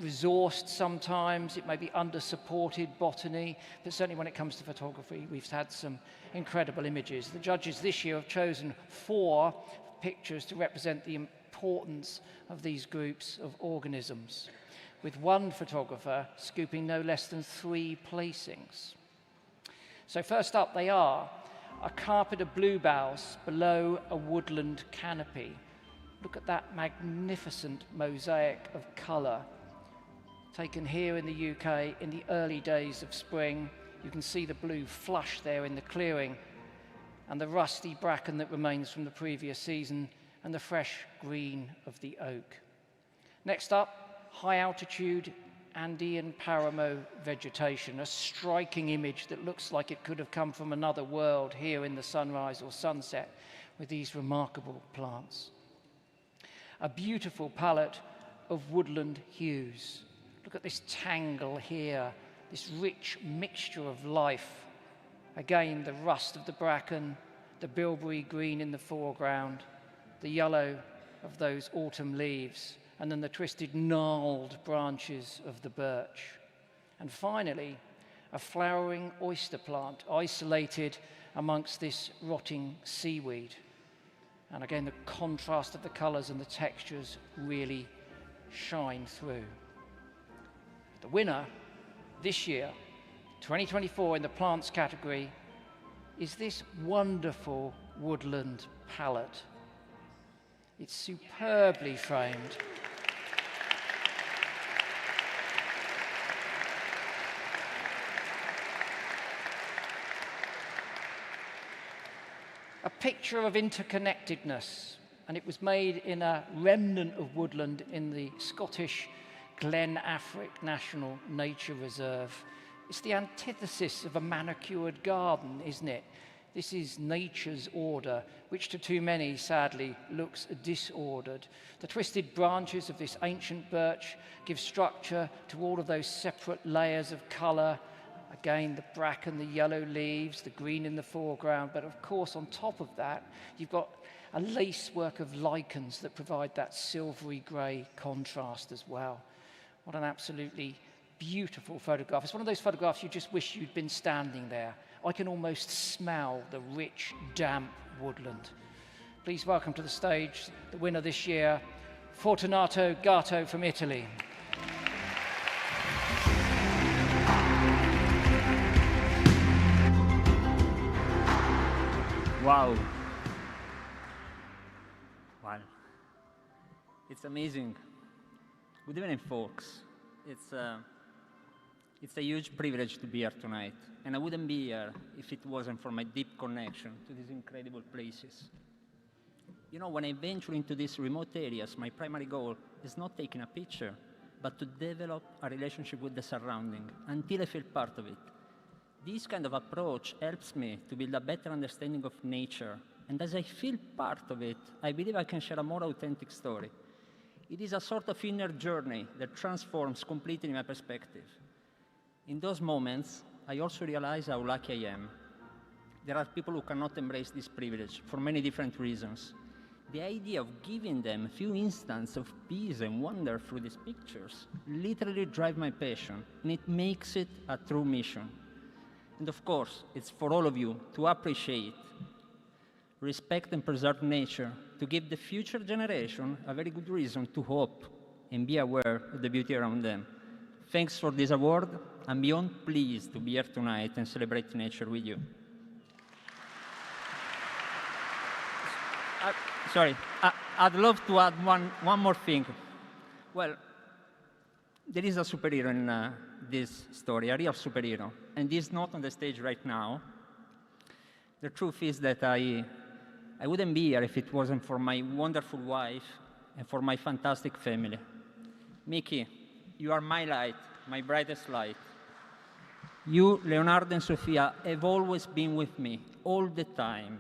[SPEAKER 3] resourced sometimes, it may be under-supported botany, but certainly when it comes to photography, we've had some incredible images. The judges this year have chosen 4 pictures to represent the importance of these groups of organisms, with one photographer scooping no less than 3 placings. So first up they are a carpet of bluebells below a woodland canopy. Look at that magnificent mosaic of colour taken here in the UK in the early days of spring. You can see the blue flush there in the clearing, and the rusty bracken that remains from the previous season, and the fresh green of the oak. Next up, high altitude Andean paramo vegetation, a striking image that looks like it could have come from another world here in the sunrise or sunset with these remarkable plants. A beautiful palette of woodland hues. Look at this tangle here, this rich mixture of life. Again, the rust of the bracken, the bilberry green in the foreground, the yellow of those autumn leaves, and then the twisted, gnarled branches of the birch. And finally, a flowering oyster plant isolated amongst this rotting seaweed. And again, the contrast of the colours and the textures really shine through. The winner this year, 2024, in the plants category, is this wonderful woodland palette. It's superbly framed. A picture of interconnectedness, and it was made in a remnant of woodland in the Scottish Glen Affric National Nature Reserve. It's the antithesis of a manicured garden, isn't it? This is nature's order, which to too many, sadly, looks disordered. The twisted branches of this ancient birch give structure to all of those separate layers of colour. Again, the bracken, the yellow leaves, the green in the foreground, but of course on top of that, you've got a lacework of lichens that provide that silvery grey contrast as well. What an absolutely beautiful photograph. It's one of those photographs you just wish you'd been standing there. I can almost smell the rich, damp woodland. Please welcome to the stage the winner this year, Fortunato Gatto from Italy.
[SPEAKER 5] Wow. Wow. It's amazing. Good evening, folks. It's a huge privilege to be here tonight, and I wouldn't be here if it wasn't for my deep connection to these incredible places. You know, when I venture into these remote areas, my primary goal is not taking a picture, but to develop a relationship with the surrounding until I feel part of it. This kind of approach helps me to build a better understanding of nature, and as I feel part of it, I believe I can share a more authentic story. It is a sort of inner journey that transforms completely my perspective. In those moments, I also realize how lucky I am. There are people who cannot embrace this privilege for many different reasons. The idea of giving them a few instants of peace and wonder through these pictures literally drives my passion, and it makes it a true mission. And of course, it's for all of you to appreciate, respect and preserve nature, to give the future generation a very good reason to hope and be aware of the beauty around them. Thanks for this award. I'm beyond pleased to be here tonight and celebrate nature with you. I'd love to add one more thing. Well, there is a superhero in this story, a real superhero, and he's not on the stage right now. The truth is that I wouldn't be here if it wasn't for my wonderful wife and for my fantastic family. Mickey, You are my light, my brightest light. You, Leonardo and Sofia, have always been with me, all the time.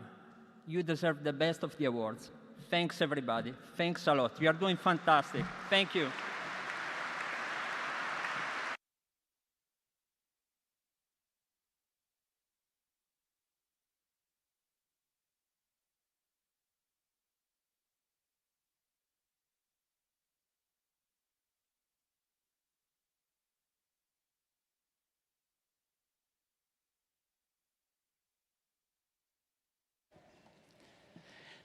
[SPEAKER 5] You deserve the best of the awards. Thanks, everybody. Thanks a lot. You are doing fantastic. Thank you.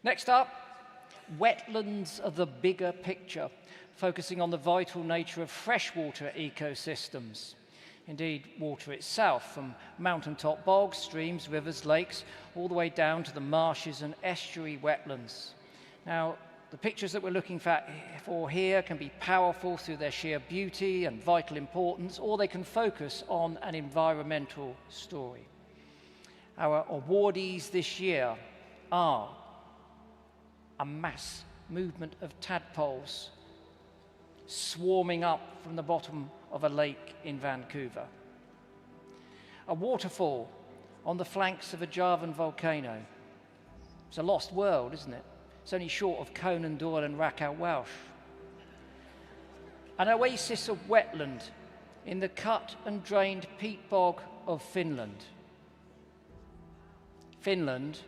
[SPEAKER 3] Next up, Wetlands are the bigger picture, focusing on the vital nature of freshwater ecosystems. Indeed, water itself, from mountaintop bogs, streams, rivers, lakes, all the way down to the marshes and estuary wetlands. Now, the pictures that we're looking for here can be powerful through their sheer beauty and vital importance, or they can focus on an environmental story. Our awardees this year are a mass movement of tadpoles swarming up from the bottom of a lake in Vancouver. A waterfall on the flanks of a Javan volcano. It's a lost world, isn't it? It's only short of Conan Doyle and Raquel Welch. An oasis of wetland in the cut and drained peat bog of Finland. Finland,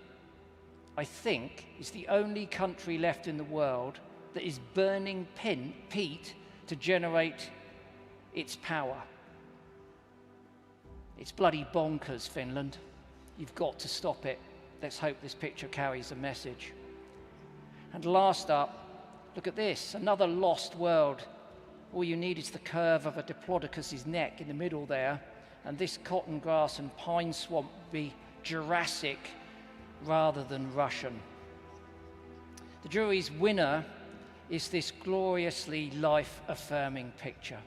[SPEAKER 3] I think, is the only country left in the world that is burning peat to generate its power. It's bloody bonkers, Finland. You've got to stop it. Let's hope this picture carries a message. And last up, look at this, another lost world. All you need is the curve of a diplodocus's neck in the middle there, and this cotton grass and pine swamp would be Jurassic rather than Russian. The jury's winner is this gloriously life-affirming picture.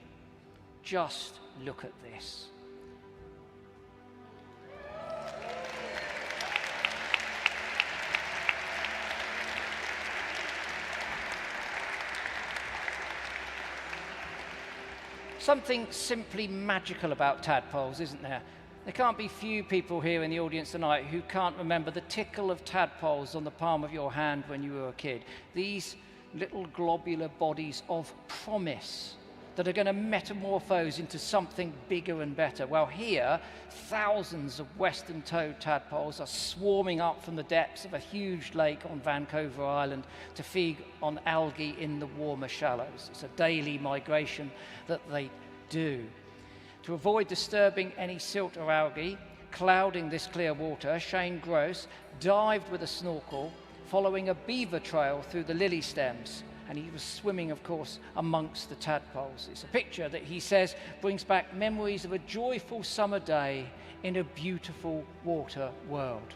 [SPEAKER 3] Just look at this. Something simply magical about tadpoles, isn't there? There can't be few people here in the audience tonight who can't remember the tickle of tadpoles on the palm of your hand when you were a kid. These little globular bodies of promise that are going to metamorphose into something bigger and better. Well, here, thousands of western toed tadpoles are swarming up from the depths of a huge lake on Vancouver Island to feed on algae in the warmer shallows. It's a daily migration that they do. To avoid disturbing any silt or algae clouding this clear water, Shane Gross dived with a snorkel following a beaver trail through the lily stems, and he was swimming, of course, amongst the tadpoles. It's a picture that he says brings back memories of a joyful summer day in a beautiful water world.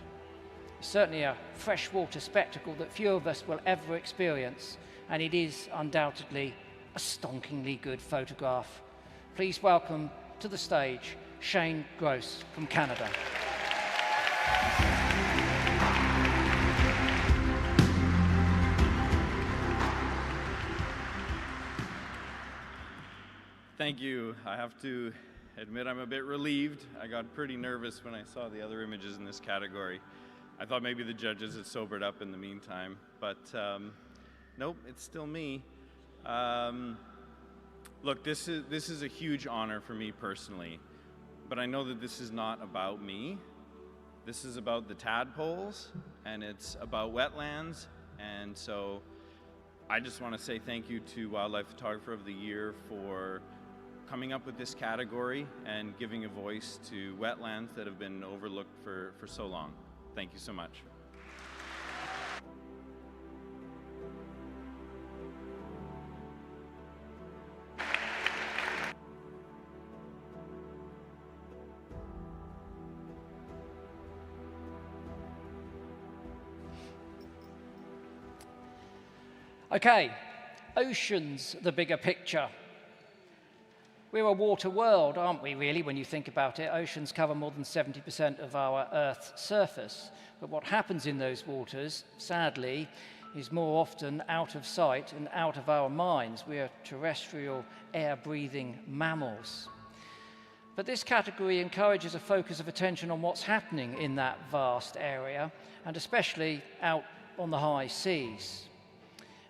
[SPEAKER 3] It's certainly a freshwater spectacle that few of us will ever experience, and it is undoubtedly a stonkingly good photograph. Please welcome to the stage Shane Gross from Canada.
[SPEAKER 31] Thank you. I have to admit I'm a bit relieved. I got pretty nervous when I saw the other images in this category. I thought maybe the judges had sobered up in the meantime, but nope, it's still me. Look, this is a huge honor for me personally, but I know that this is not about me. This is about the tadpoles, and it's about wetlands, and so I just want to say thank you to Wildlife Photographer of the Year for coming up with this category and giving a voice to wetlands that have been overlooked for so long. Thank you so much.
[SPEAKER 3] Okay, oceans, the bigger picture. We're a water world, aren't we, really, when you think about it? Oceans cover more than 70% of our Earth's surface. But what happens in those waters, sadly, is more often out of sight and out of our minds. We are terrestrial, air-breathing mammals. But this category encourages a focus of attention on what's happening in that vast area, and especially out on the high seas.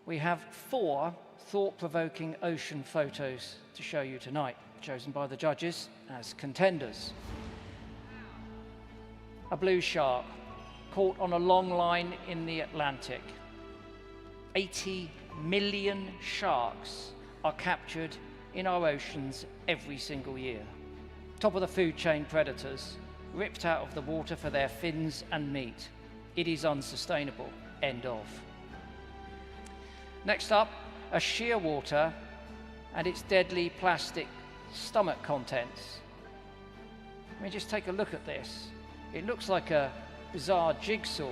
[SPEAKER 3] We have 4 thought-provoking ocean photos to show you tonight, chosen by the judges as contenders. A blue shark caught on a long line in the Atlantic. 80 million sharks are captured in our oceans every single year. Top of the food chain predators, ripped out of the water for their fins and meat. It is unsustainable. End of. Next up, a shearwater and its deadly plastic stomach contents. I mean, just take a look at this. It looks like a bizarre jigsaw,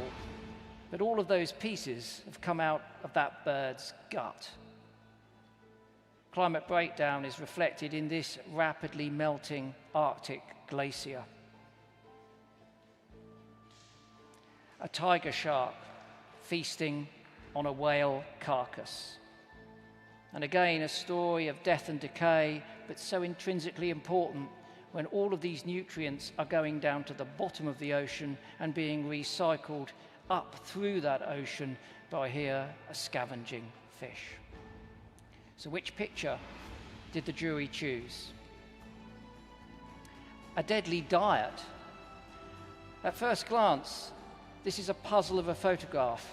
[SPEAKER 3] but all of those pieces have come out of that bird's gut. Climate breakdown is reflected in this rapidly melting Arctic glacier. A tiger shark feasting on a whale carcass. And again, a story of death and decay, but so intrinsically important when all of these nutrients are going down to the bottom of the ocean and being recycled up through that ocean by here a scavenging fish. So which picture did the jury choose? A deadly diet. At first glance, this is a puzzle of a photograph.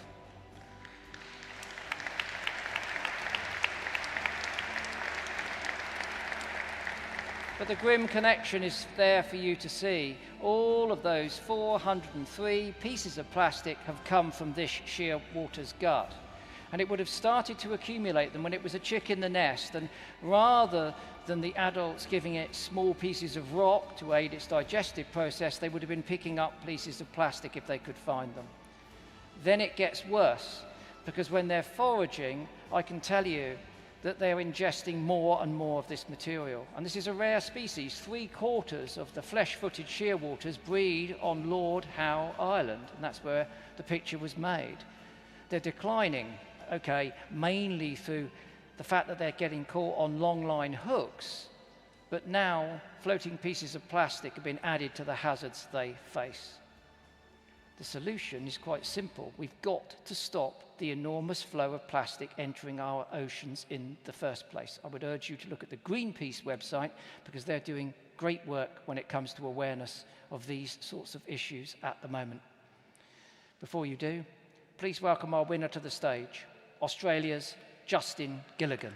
[SPEAKER 3] But the grim connection is there for you to see. All of those 403 pieces of plastic have come from this shearwater's gut. And it would have started to accumulate them when it was a chick in the nest, and rather than the adults giving it small pieces of rock to aid its digestive process, they would have been picking up pieces of plastic if they could find them. Then it gets worse, because when they're foraging, I can tell you that they're ingesting more and more of this material. And this is a rare species. 3/4 of the flesh-footed shearwaters breed on Lord Howe Island, and that's where the picture was made. They're declining, okay, mainly through the fact that they're getting caught on long line hooks, but now floating pieces of plastic have been added to the hazards they face. The solution is quite simple. We've got to stop the enormous flow of plastic entering our oceans in the first place. I would urge you to look at the Greenpeace website, because they're doing great work when it comes to awareness of these sorts of issues at the moment. Before you do, please welcome our winner to the stage, Australia's Justin Gilligan.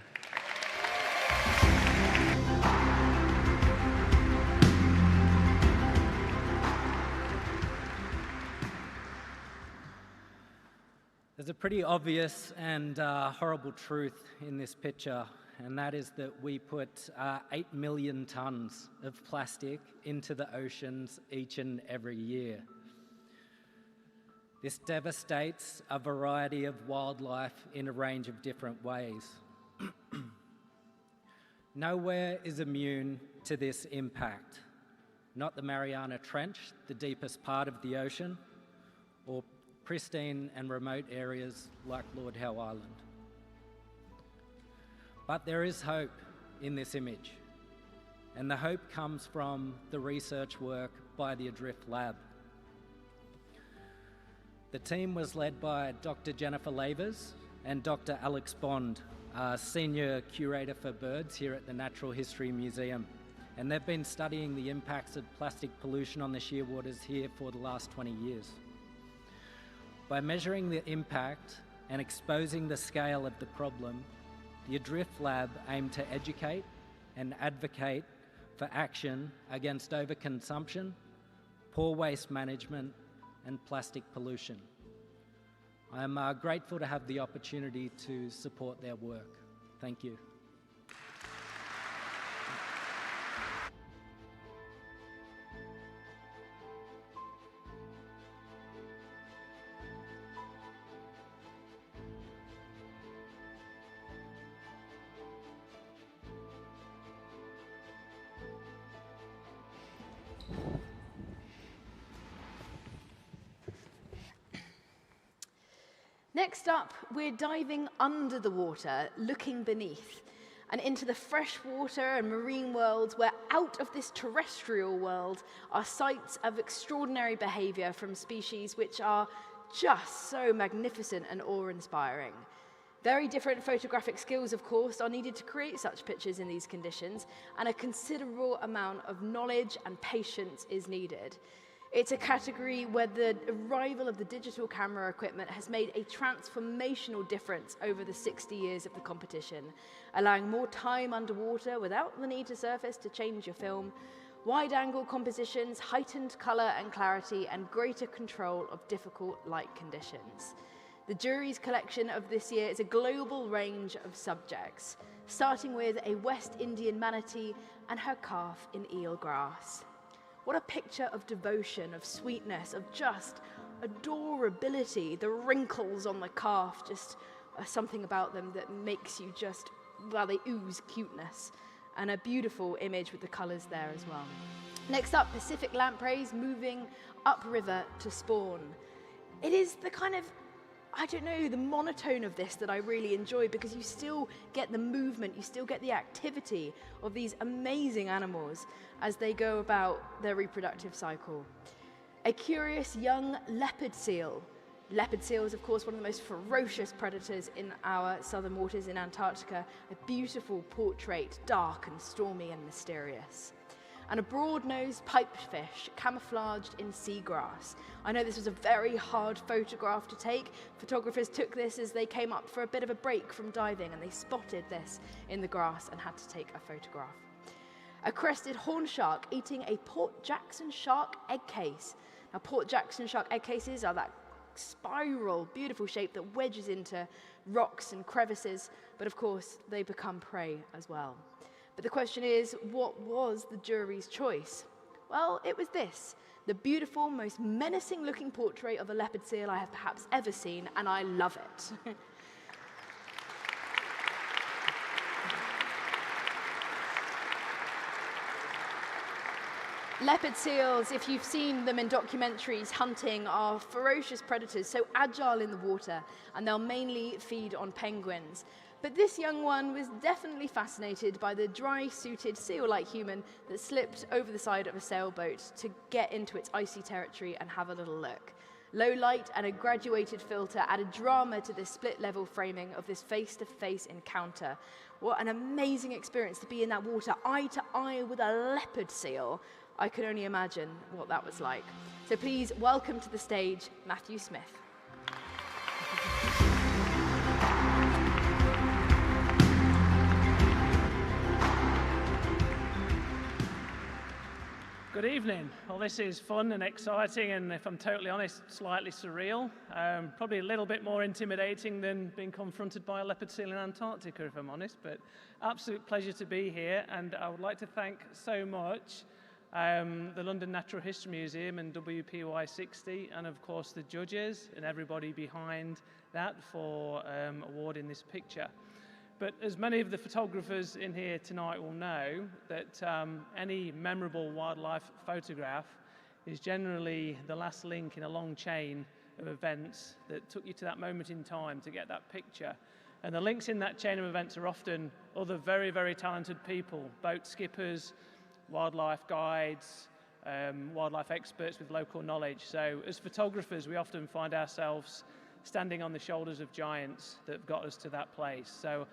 [SPEAKER 31] There's a pretty obvious and horrible truth in this picture, and that is that we put 8 million tons of plastic into the oceans each and every year. This devastates a variety of wildlife in a range of different ways. Nowhere is immune to this impact. Not the Mariana Trench, the deepest part of the ocean, or pristine and remote areas like Lord Howe Island. But there is hope in this image, and the hope comes from the research work by the Adrift Lab. The team was led by Dr. Jennifer Lavers and Dr. Alex Bond, Senior Curator for Birds here at the Natural History Museum, and they've been studying the impacts of plastic pollution on the shearwaters here for the last 20 years. By measuring the impact and exposing the scale of the problem, the Adrift Lab aimed to educate and advocate for action against overconsumption, poor waste management, and plastic pollution. I am grateful to have the opportunity to support their work. Thank you.
[SPEAKER 4] Next up, we're diving under the water, looking beneath, and into the freshwater and marine worlds where out of this terrestrial world are sites of extraordinary behavior from species which are just so magnificent and awe-inspiring. Very different photographic skills, of course, are needed to create such pictures in these conditions, and a considerable amount of knowledge and patience is needed. It's a category where the arrival of the digital camera equipment has made a transformational difference over the 60 years of the competition, allowing more time underwater without the need to surface to change your film, wide-angle compositions, heightened color and clarity, and greater control of difficult light conditions. The jury's collection of this year is a global range of subjects, starting with a West Indian manatee and her calf in eelgrass. What a picture of devotion, of sweetness, of just adorability. The wrinkles on the calf, just something about them that makes you just, well, they ooze cuteness. And a beautiful image with the colors there as well. Next up, Pacific lampreys moving upriver to spawn. It is the kind of, I don't know, the monotone of this that I really enjoy, because you still get the movement, you still get the activity of these amazing animals as they go about their reproductive cycle. A curious young leopard seal. Leopard seal is, of course, one of the most ferocious predators in our southern waters in Antarctica. A beautiful portrait, dark and stormy and mysterious. And a broad-nosed pipefish camouflaged in seagrass. I know this was a very hard photograph to take. Photographers took this as they came up for a bit of a break from diving, and they spotted this in the grass and had to take a photograph. A crested horn shark eating a Port Jackson shark egg case. Now, Port Jackson shark egg cases are that spiral, beautiful shape that wedges into rocks and crevices, but of course, they become prey as well. But the question is, what was the jury's choice? Well, it was this, the beautiful, most menacing-looking portrait of a leopard seal I have perhaps ever seen, and I love it. Leopard seals, if you've seen them in documentaries hunting, are ferocious predators, so agile in the water, and they'll mainly feed on penguins. But this young one was definitely fascinated by the dry-suited seal-like human that slipped over the side of a sailboat to get into its icy territory and have a little look. Low light and a graduated filter added drama to this split-level framing of this face-to-face encounter. What an amazing experience to be in that water, eye-to-eye with a leopard seal. I could only imagine what that was like. So please welcome to the stage, Matthew Smith.
[SPEAKER 31] Good evening. Well, this is fun and exciting, and if I'm totally honest, slightly surreal. Probably a little bit more intimidating than being confronted by a leopard seal in Antarctica, if I'm honest, but absolute pleasure to be here, and I would like to thank so much the London Natural History Museum and WPY60, and of course the judges and everybody behind that for awarding this picture. But as many of the photographers in here tonight will know, that any memorable wildlife photograph is generally the last link in a long chain of events that took you to that moment in time to get that picture. And the links in that chain of events are often other very, very talented people, boat skippers, wildlife guides, wildlife experts with local knowledge. So as photographers, we often find ourselves standing on the shoulders of giants that got us to that place. So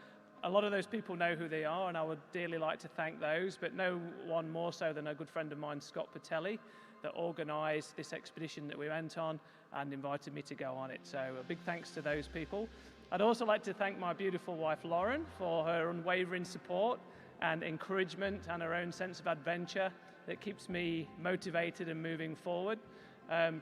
[SPEAKER 31] a lot of those people know who they are, and I would dearly like to thank those, but no one more so than a good friend of mine, Scott Patelli, that organised this expedition that we went on and invited me to go on it. So a big thanks to those people. I'd also like to thank my beautiful wife, Lauren, for her unwavering support and encouragement and her own sense of adventure that keeps me motivated and moving forward.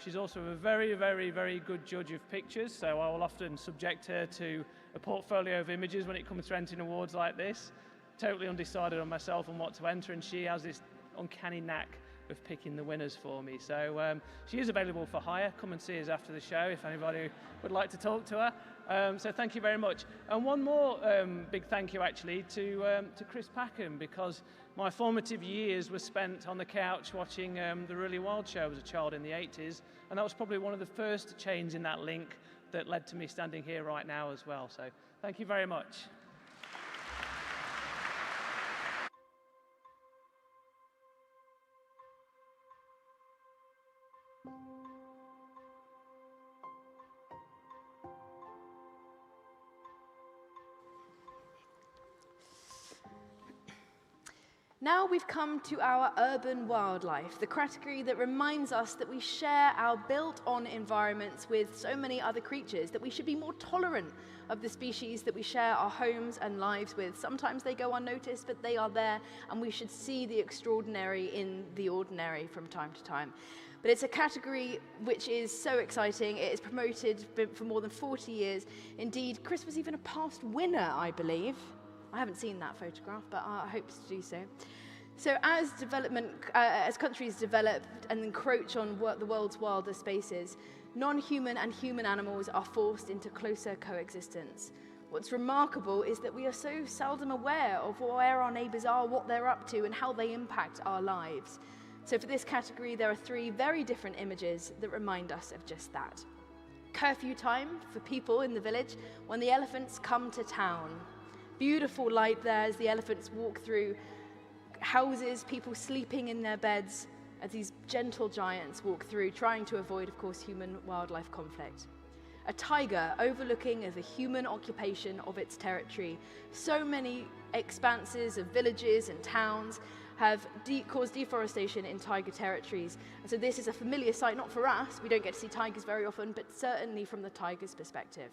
[SPEAKER 31] She's also a very, very, very good judge of pictures, so I will often subject her to a portfolio of images when it comes to entering awards like this. Totally undecided on myself on what to enter, and she has this uncanny knack of picking the winners for me. So she is available for hire. Come and see us after the show if anybody would like to talk to her. So thank you very much. And one more big thank you actually to Chris Packham, because my formative years were spent on the couch watching The Really Wild Show as a child in the 80s, and that was probably one of the first chains in that link that led to me standing here right now as well. So thank you very much.
[SPEAKER 4] Now we've come to our urban wildlife, the category that reminds us that we share our built-on environments with so many other creatures, that we should be more tolerant of the species that we share our homes and lives with. Sometimes they go unnoticed, but they are there, and we should see the extraordinary in the ordinary from time to time. But it's a category which is so exciting. It is promoted for more than 40 years. Indeed, Chris was even a past winner, I believe. I haven't seen that photograph, but I hope to do so. So as countries develop and encroach on the world's wilder spaces, non-human and human animals are forced into closer coexistence. What's remarkable is that we are so seldom aware of where our neighbours are, what they're up to, and how they impact our lives. So for this category, there are 3 very different images that remind us of just that. Curfew time for people in the village when the elephants come to town. Beautiful light there as the elephants walk through houses, people sleeping in their beds, as these gentle giants walk through, trying to avoid, of course, human-wildlife conflict. A tiger overlooking the human occupation of its territory. So many expanses of villages and towns have caused deforestation in tiger territories. And so this is a familiar sight, not for us, we don't get to see tigers very often, but certainly from the tiger's perspective.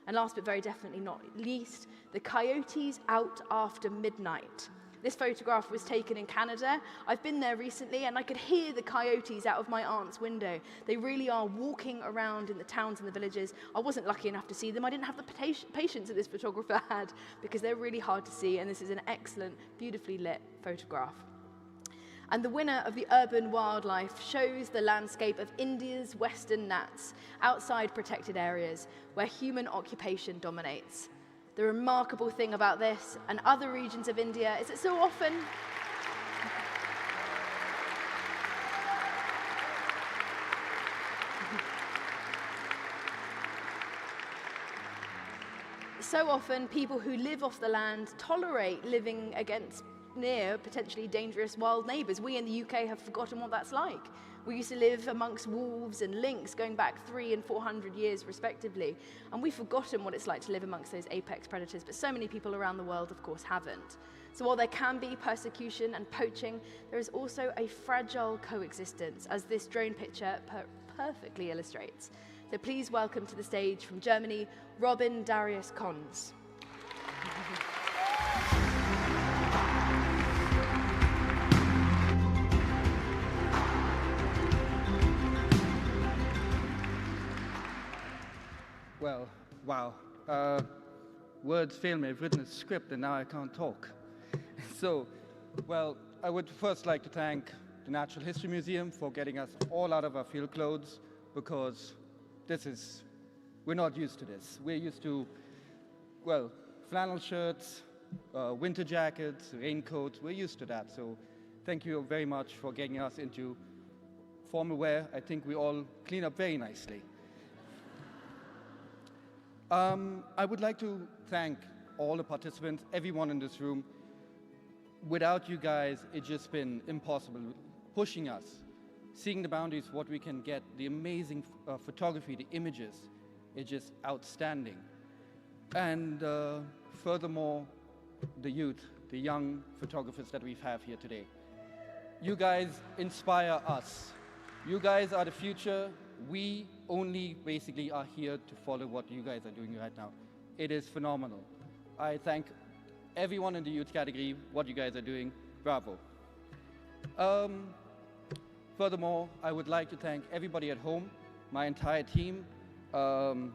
[SPEAKER 4] And last but very definitely not least, the coyotes out after midnight. This photograph was taken in Canada. I've been there recently and I could hear the coyotes out of my aunt's window. They really are walking around in the towns and the villages. I wasn't lucky enough to see them. I didn't have the patience that this photographer had because they're really hard to see, and this is an excellent, beautifully lit photograph. And the winner of the urban wildlife shows the landscape of India's Western Ghats, outside protected areas where human occupation dominates. The remarkable thing about this and other regions of India is that so often people who live off the land tolerate living against near potentially dangerous wild neighbours. We in the UK have forgotten what that's like. We used to live amongst wolves and lynx going back 300 and 400 years respectively, and we've forgotten what it's like to live amongst those apex predators, but so many people around the world, of course, haven't. So while there can be persecution and poaching, there is also a fragile coexistence, as this drone picture perfectly illustrates. So please welcome to the stage from Germany, Robin Darius Kons.
[SPEAKER 1] Well, wow. Words fail me. I've written a script and now I can't talk. So, well, I would first like to thank the Natural History Museum for getting us all out of our field clothes, because we're not used to this. We're used to, well, flannel shirts, winter jackets, raincoats. We're used to that. So thank you very much for getting us into formal wear. I think we all clean up very nicely. I would like to thank all the participants, everyone in this room. Without you guys, it's just been impossible. Pushing us, seeing the boundaries, what we can get, the amazing photography, the images, it's just outstanding. And furthermore, the youth, the young photographers that we have here today. You guys inspire us. You guys are the future. We only basically are here to follow what you guys are doing right now. It is phenomenal. I thank everyone in the youth category, what you guys are doing. Bravo. Furthermore, I would like to thank everybody at home, my entire team, from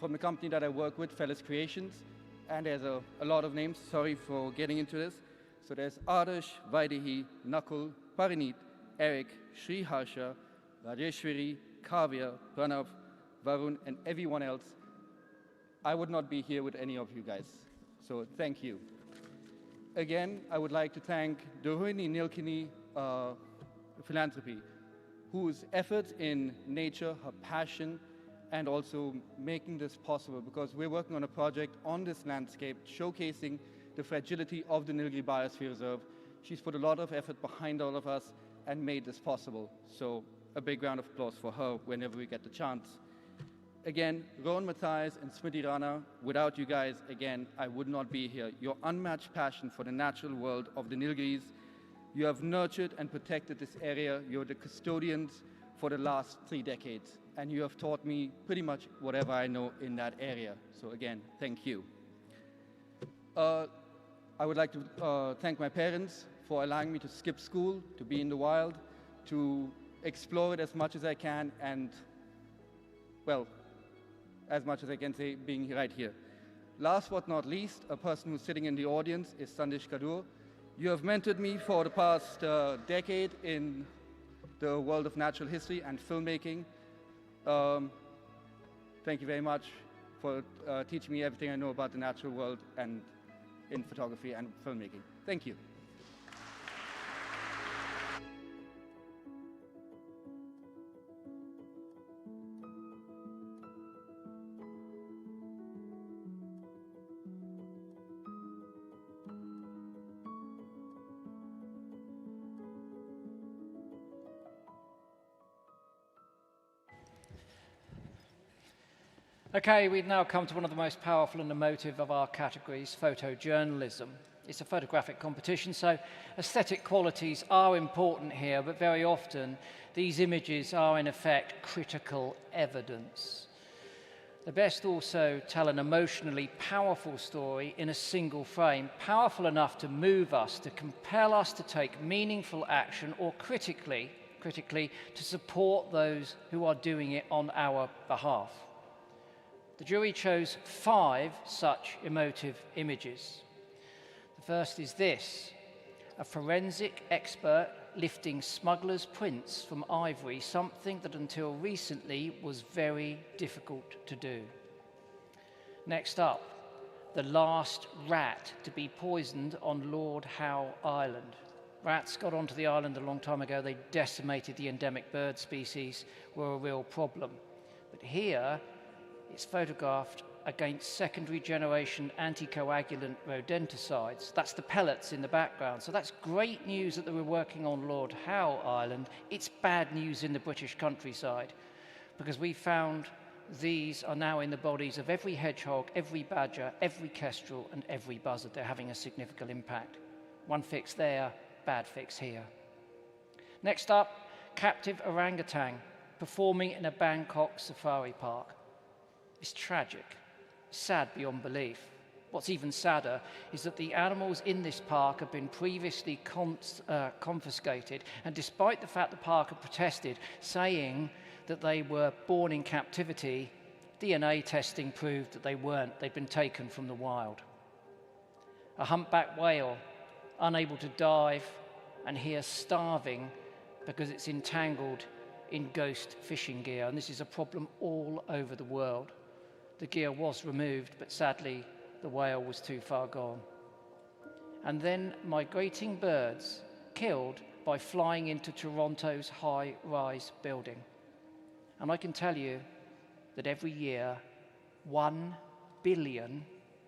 [SPEAKER 1] the company that I work with, Fellas Creations, and there's a lot of names, sorry for getting into this. So there's Adarsh, Vaidehi, Nakul, Parinit, Eric, Sri Harsha, Rajeshwari, Kavya, Pranav, Varun, and everyone else. I would not be here with any of you guys, so thank you. Again, I would like to thank Dohini Nilkini Philanthropy, whose efforts in nature, her passion, and also making this possible, because we're working on a project on this landscape showcasing the fragility of the Nilgiri Biosphere Reserve. She's put a lot of effort behind all of us and made this possible. So a big round of applause for her whenever we get the chance. Again, Rowan Matthias and Smithy Rana, without you guys, again, I would not be here. Your unmatched passion for the natural world of the Nilgiris, you have nurtured and protected this area. You're the custodians for the last 3 decades, and you have taught me pretty much whatever I know in that area. So again, thank you. I would like to thank my parents for allowing me to skip school, to be in the wild, to explore it as much as I can, and, well, as much as I can say, being right here. Last but not least, a person who's sitting in the audience is Sandesh Kadur. You have mentored me for the past decade in the world of natural history and filmmaking. Thank you very much for teaching me everything I know about the natural world and in photography and filmmaking. Thank you.
[SPEAKER 3] Okay, we've now come to one of the most powerful and emotive of our categories, photojournalism. It's a photographic competition, so aesthetic qualities are important here, but very often these images are in effect critical evidence. The best also tell an emotionally powerful story in a single frame, powerful enough to move us, to compel us to take meaningful action, or critically, to support those who are doing it on our behalf. The jury chose 5 such emotive images. The first is this: a forensic expert lifting smugglers' prints from ivory, something that until recently was very difficult to do. Next up, the last rat to be poisoned on Lord Howe Island. Rats got onto the island a long time ago. They decimated the endemic bird species, were a real problem. But here, it's photographed against secondary generation anticoagulant rodenticides. That's the pellets in the background. So that's great news that they were working on Lord Howe Island. It's bad news in the British countryside, because we found these are now in the bodies of every hedgehog, every badger, every kestrel, and every buzzard. They're having a significant impact. One fix there, bad fix here. Next up, captive orangutan performing in a Bangkok safari park. It's tragic, sad beyond belief. What's even sadder is that the animals in this park have been previously confiscated, and despite the fact the park had protested, saying that they were born in captivity, DNA testing proved that they weren't. They'd been taken from the wild. A humpback whale, unable to dive, and here starving because it's entangled in ghost fishing gear, and this is a problem all over the world. The gear was removed, but sadly, the whale was too far gone. And then migrating birds killed by flying into Toronto's high-rise building. And I can tell you that every year, 1 billion,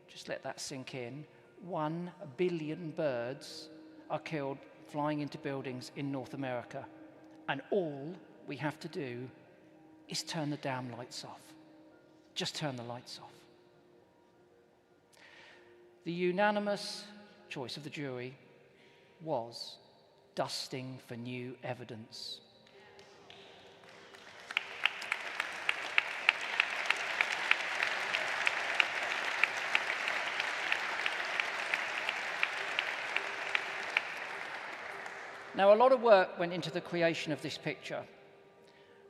[SPEAKER 3] just let that sink in, 1 billion birds are killed flying into buildings in North America. And all we have to do is turn the damn lights off. Just turn the lights off. The unanimous choice of the jury was dusting for new evidence. Now, a lot of work went into the creation of this picture.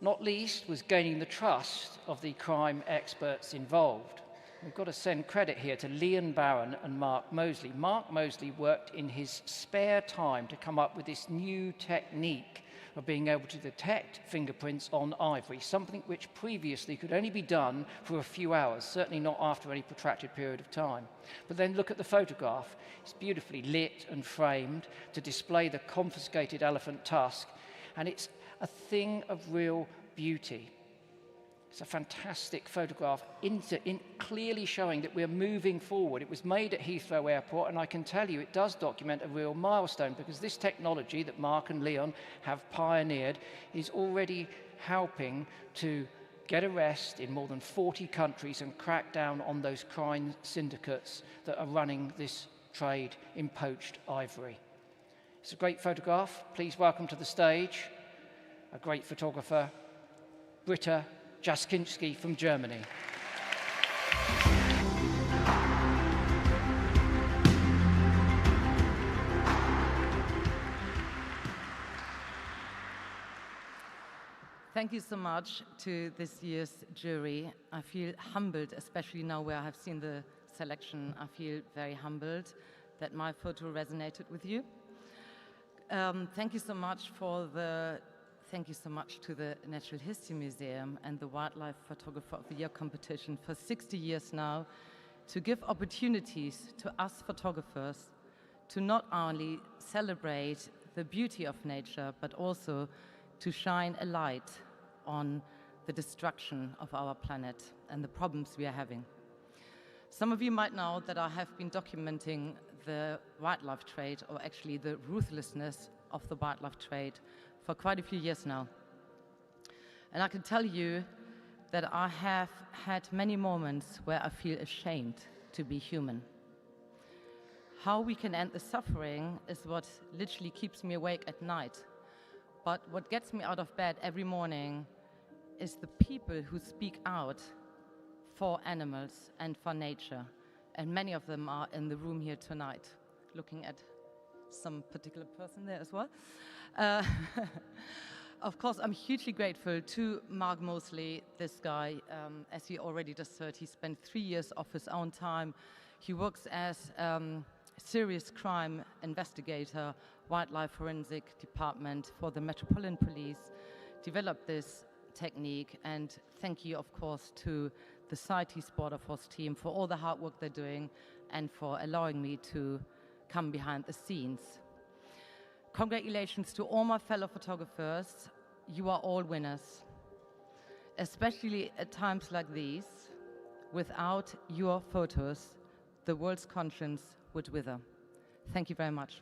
[SPEAKER 3] Not least was gaining the trust of the crime experts involved. We've got to send credit here to Leon Barron and Mark Mosley. Mark Mosley worked in his spare time to come up with this new technique of being able to detect fingerprints on ivory, something which previously could only be done for a few hours, certainly not after any protracted period of time. But then look at the photograph. It's beautifully lit and framed to display the confiscated elephant tusk, and it's a thing of real beauty. It's a fantastic photograph clearly showing that we're moving forward. It was made at Heathrow Airport, and I can tell you it does document a real milestone, because this technology that Mark and Leon have pioneered is already helping to get arrest in more than 40 countries and crack down on those crime syndicates that are running this trade in poached ivory. It's a great photograph. Please welcome to the stage a great photographer, Britta Jaskinski from Germany.
[SPEAKER 6] Thank you so much to this year's jury. I feel humbled, especially now where I have seen the selection. I feel very humbled that my photo resonated with you. Thank you so much to the Natural History Museum and the Wildlife Photographer of the Year competition for 60 years now, to give opportunities to us photographers to not only celebrate the beauty of nature, but also to shine a light on the destruction of our planet and the problems we are having. Some of you might know that I have been documenting the wildlife trade, or actually the ruthlessness of the wildlife trade, for quite a few years now. And I can tell you that I have had many moments where I feel ashamed to be human. How we can end the suffering is what literally keeps me awake at night. But what gets me out of bed every morning is the people who speak out for animals and for nature. And many of them are in the room here tonight, looking at some particular person there as well. Of course, I'm hugely grateful to Mark Mosley, this guy. As you already just heard, he spent 3 years of his own time. He works as serious crime investigator, wildlife forensic department for the Metropolitan Police, developed this technique. And thank you, of course, to the CITES Border Force team for all the hard work they're doing and for allowing me to come behind the scenes. Congratulations to all my fellow photographers. You are all winners. Especially at times like these, without your photos, the world's conscience would wither. Thank you very much.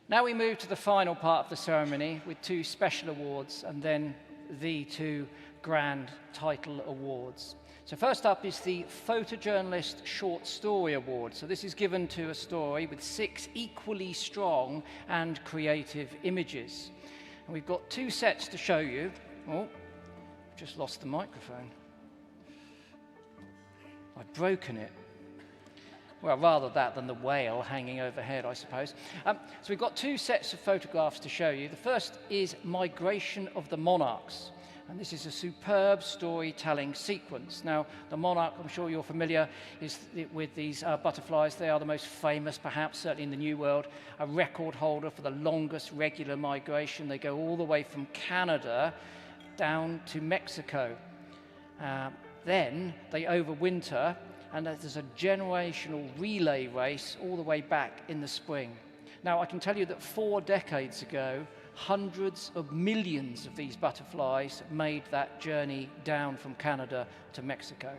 [SPEAKER 3] Now we move to the final part of the ceremony with 2 special awards and then the 2 grand title awards. So first up is the Photojournalist Short Story Award. So this is given to a story with 6 equally strong and creative images. And we've got 2 sets to show you. Oh, just lost the microphone. I've broken it. Well, rather that than the whale hanging overhead, I suppose. So we've got 2 sets of photographs to show you. The first is Migration of the Monarchs. And this is a superb storytelling sequence. Now, the monarch, I'm sure you're familiar with these butterflies. They are the most famous, perhaps, certainly in the New World, a record holder for the longest regular migration. They go all the way from Canada down to Mexico. Then they overwinter, and there's a generational relay race all the way back in the spring. Now, I can tell you that 4 decades ago, hundreds of millions of these butterflies made that journey down from Canada to Mexico.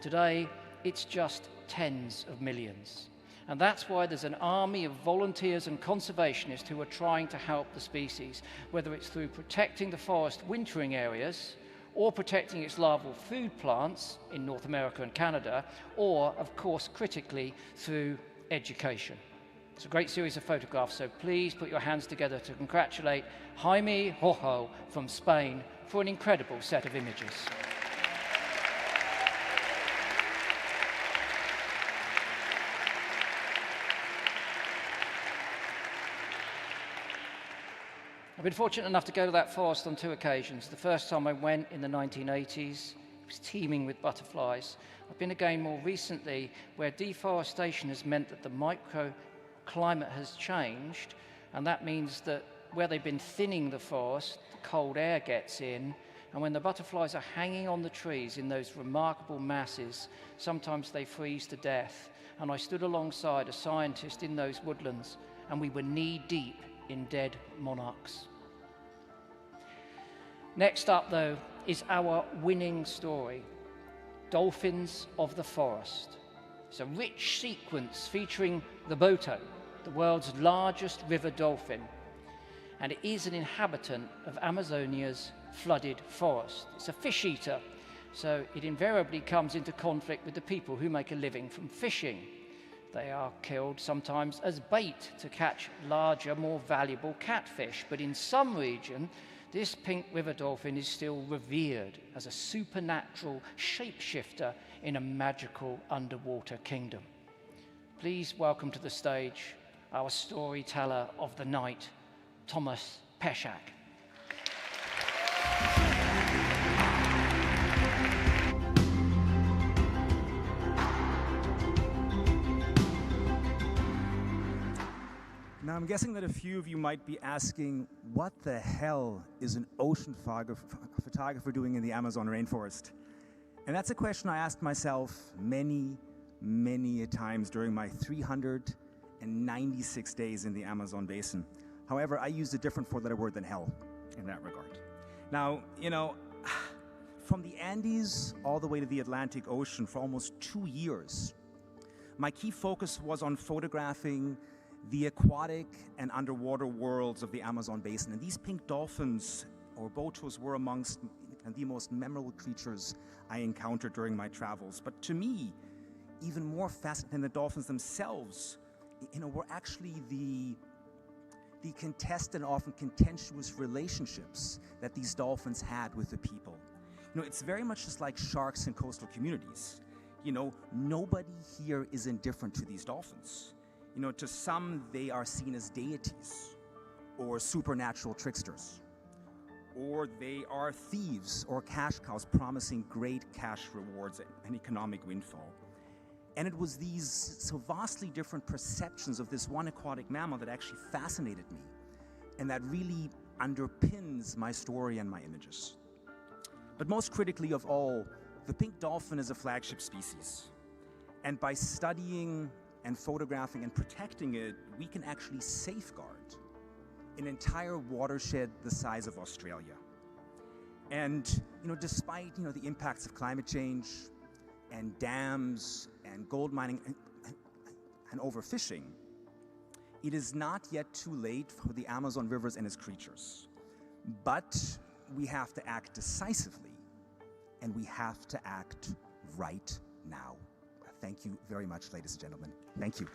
[SPEAKER 3] Today, it's just tens of millions. And that's why there's an army of volunteers and conservationists who are trying to help the species, whether it's through protecting the forest wintering areas, or protecting its larval food plants in North America and Canada, or, of course, critically, through education. It's a great series of photographs, so please put your hands together to congratulate Jaime Rojo from Spain for an incredible set of images. I've been fortunate enough to go to that forest on 2 occasions. The first time I went in the 1980s, it was teeming with butterflies. I've been again more recently, where deforestation has meant that the climate has changed, and that means that where they've been thinning the forest, the cold air gets in, and when the butterflies are hanging on the trees in those remarkable masses, sometimes they freeze to death. And I stood alongside a scientist in those woodlands, and we were knee-deep in dead monarchs. Next up, though, is our winning story, Dolphins of the Forest. It's a rich sequence featuring the Boto, the world's largest river dolphin, and it is an inhabitant of Amazonia's flooded forest. It's a fish eater, so it invariably comes into conflict with the people who make a living from fishing. They are killed sometimes as bait to catch larger, more valuable catfish, but in some region, this pink river dolphin is still revered as a supernatural shapeshifter in a magical underwater kingdom. Please welcome to the stage our storyteller of the night, Thomas Peshak.
[SPEAKER 7] Now, I'm guessing that a few of you might be asking, what the hell is an ocean photographer doing in the Amazon rainforest? And that's a question I asked myself many a times during my 396 days in the Amazon basin. However, I used a different four-letter word than hell in that regard. Now, you know, from the Andes all the way to the Atlantic Ocean for almost 2 years, my key focus was on photographing the aquatic and underwater worlds of the Amazon basin. And these pink dolphins, or botos, were amongst the most memorable creatures I encountered during my travels. But to me, even more fascinating than the dolphins themselves, you know, were actually the contested, often contentious relationships that these dolphins had with the people. You know, it's very much just like sharks in coastal communities. You know, nobody here is indifferent to these dolphins. You know, to some, they are seen as deities or supernatural tricksters, or they are thieves or cash cows promising great cash rewards and economic windfall. And it was these so vastly different perceptions of this one aquatic mammal that actually fascinated me, and that really underpins my story and my images. But most critically of all, the pink dolphin is a flagship species. And by studying and photographing and protecting it, we can actually safeguard an entire watershed the size of Australia. And, you know, despite, you know, the impacts of climate change and dams and gold mining and overfishing, it is not yet too late for the Amazon rivers and its creatures. But we have to act decisively, and we have to act right now. Thank you very much, ladies and gentlemen. Thank you.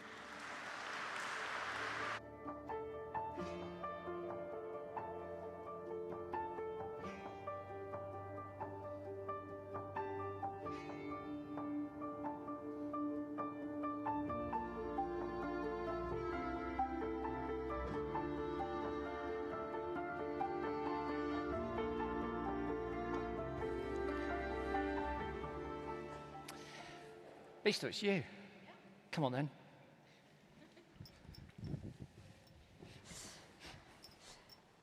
[SPEAKER 3] Beasto, it's you. Come on then.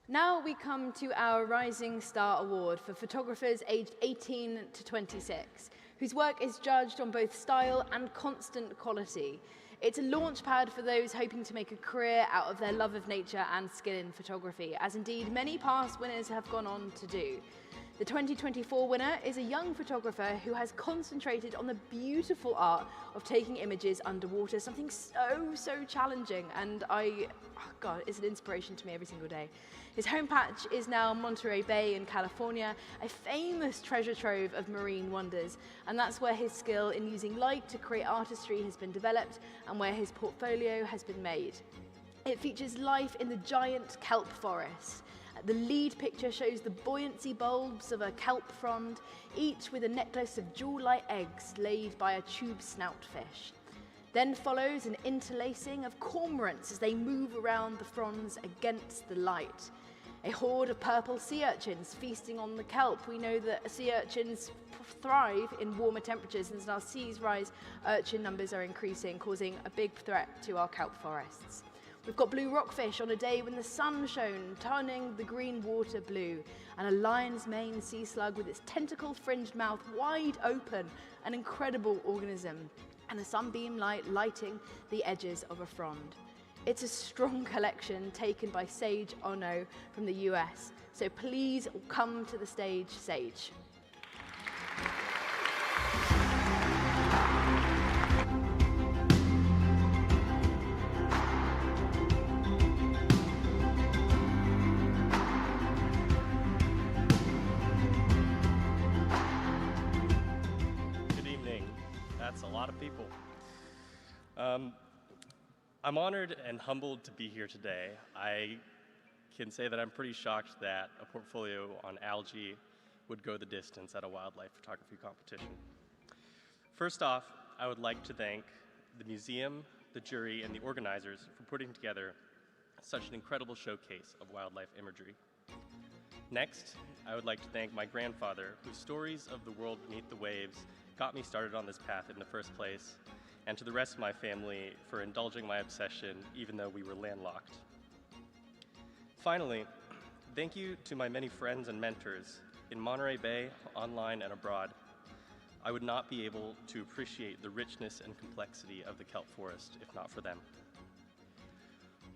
[SPEAKER 4] Now we come to our Rising Star Award for photographers aged 18 to 26, whose work is judged on both style and constant quality. It's a launch pad for those hoping to make a career out of their love of nature and skill in photography, as indeed many past winners have gone on to do. The 2024 winner is a young photographer who has concentrated on the beautiful art of taking images underwater, something so challenging, and God, it's an inspiration to me every single day. His home patch is now Monterey Bay in California, a famous treasure trove of marine wonders, and that's where his skill in using light to create artistry has been developed and where his portfolio has been made. It features life in the giant kelp forest. The lead picture shows the buoyancy bulbs of a kelp frond, each with a necklace of jewel-like eggs laid by a tube snout fish. Then follows an interlacing of cormorants as they move around the fronds against the light. A horde of purple sea urchins feasting on the kelp. We know that sea urchins thrive in warmer temperatures, and as our seas rise, urchin numbers are increasing, causing a big threat to our kelp forests. We've got blue rockfish on a day when the sun shone, turning the green water blue, and a lion's mane sea slug with its tentacle-fringed mouth wide open, an incredible organism, and a sunbeam light lighting the edges of a frond. It's a strong collection taken by Sage Ono from the US, so please come to the stage, Sage.
[SPEAKER 8] That's a lot of people. I'm honored and humbled to be here today. I can say that I'm pretty shocked that a portfolio on algae would go the distance at a wildlife photography competition. First off, I would like to thank the museum, the jury, and the organizers for putting together such an incredible showcase of wildlife imagery. Next, I would like to thank my grandfather, whose stories of the world beneath the waves got me started on this path in the first place, and to the rest of my family for indulging my obsession even though we were landlocked. Finally, thank you to my many friends and mentors in Monterey Bay, online and abroad. I would not be able to appreciate the richness and complexity of the kelp forest if not for them.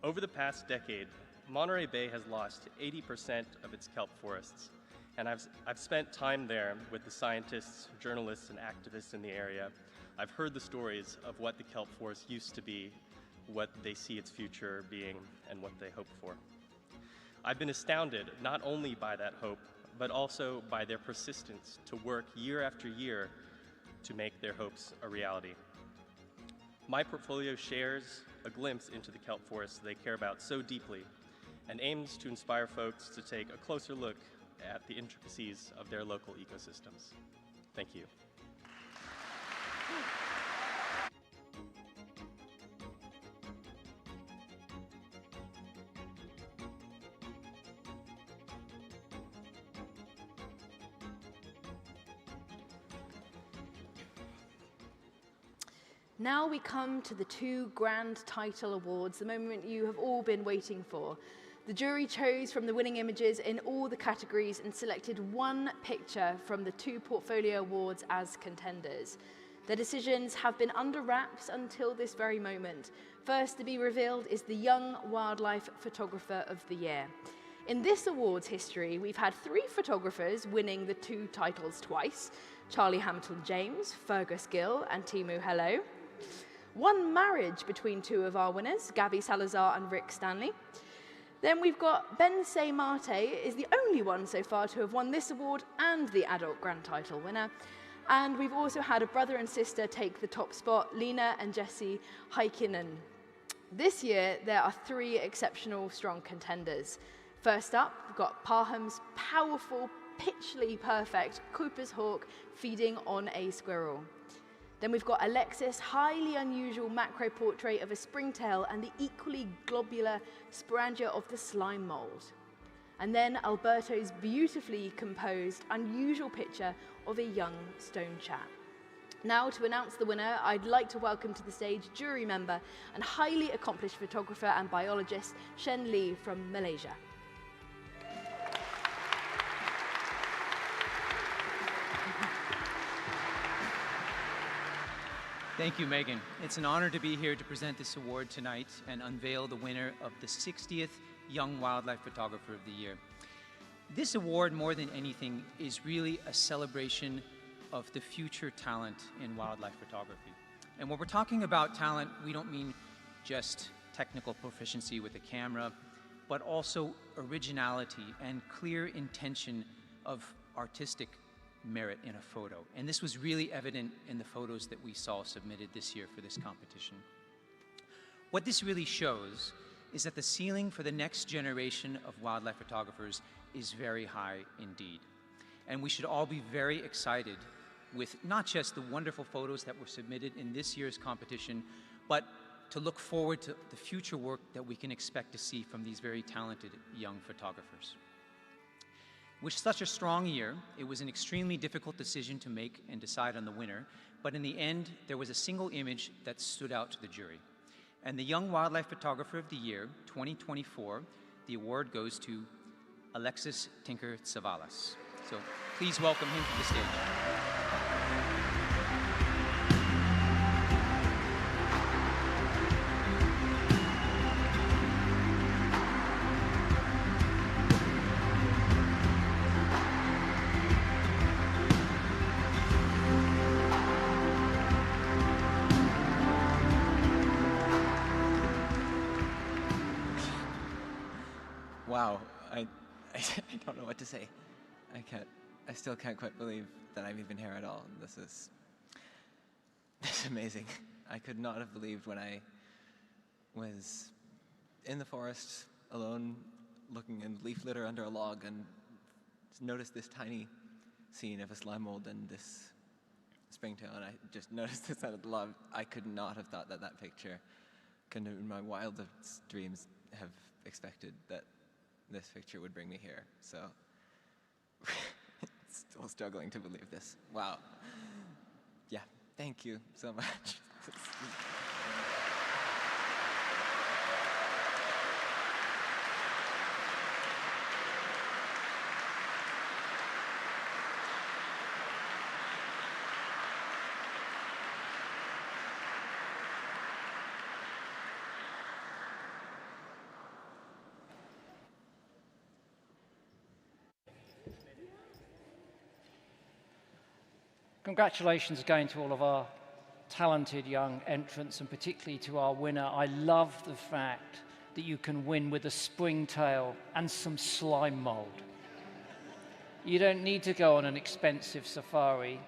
[SPEAKER 8] Over the past decade, Monterey Bay has lost 80% of its kelp forests, and I've spent time there with the scientists, journalists, and activists in the area. I've heard the stories of what the kelp forest used to be, what they see its future being, and what they hope for. I've been astounded not only by that hope, but also by their persistence to work year after year to make their hopes a reality. My portfolio shares a glimpse into the kelp forest they care about so deeply and aims to inspire folks to take a closer look at the intricacies of their local ecosystems. Thank you.
[SPEAKER 4] Now we come to the two grand title awards, the moment you have all been waiting for. The jury chose from the winning images in all the categories and selected one picture from the two portfolio awards as contenders. Their decisions have been under wraps until this very moment. First to be revealed is the Young Wildlife Photographer of the Year. In this awards history, we've had 3 photographers winning the 2 titles twice: Charlie Hamilton-James, Fergus Gill, and Timu Hello. One marriage between 2 of our winners, Gabby Salazar and Rick Stanley. Then we've got Ben Say Marte is the only one so far to have won this award and the adult grand title winner. And we've also had a brother and sister take the top spot, Lena and Jesse Heikkinen. This year, there are 3 exceptional strong contenders. First up, we've got Parham's powerful, pitchily perfect Cooper's hawk feeding on a squirrel. Then we've got Alexis' highly unusual macro portrait of a springtail and the equally globular sporangia of the slime mold. And then Alberto's beautifully composed, unusual picture of a young stone chap. Now, to announce the winner, I'd like to welcome to the stage jury member and highly accomplished photographer and biologist Shen Li from Malaysia.
[SPEAKER 9] Thank you, Megan. It's an honor to be here to present this award tonight and unveil the winner of the 60th Young Wildlife Photographer of the Year. This award, more than anything, is really a celebration of the future talent in wildlife photography. And when we're talking about talent, we don't mean just technical proficiency with a camera, but also originality and clear intention of artistic merit in a photo. And this was really evident in the photos that we saw submitted this year for this competition. What this really shows is that the ceiling for the next generation of wildlife photographers is very high indeed. And we should all be very excited with not just the wonderful photos that were submitted in this year's competition, but to look forward to the future work that we can expect to see from these very talented young photographers. With such a strong year, it was an extremely difficult decision to make and decide on the winner, but in the end, there was a single image that stood out to the jury. And the Young Wildlife Photographer of the Year, 2024, the award goes to Alexis Tinker Tsavalas. So please welcome him to the stage.
[SPEAKER 10] Wow, I don't know what to say. I still can't quite believe that I'm even here at all. This is amazing. I could not have believed when I was in the forest alone, looking in leaf litter under a log, and noticed this tiny scene of a slime mold and this springtail, and I just noticed this out of the log. I could not have thought that that picture could, in my wildest dreams, have expected that this picture would bring me here. So, still struggling to believe this. Wow. Yeah, thank you so much.
[SPEAKER 3] Congratulations again to all of our talented young entrants, and particularly to our winner. I love the fact that you can win with a springtail and some slime mold. You don't need to go on an expensive safari.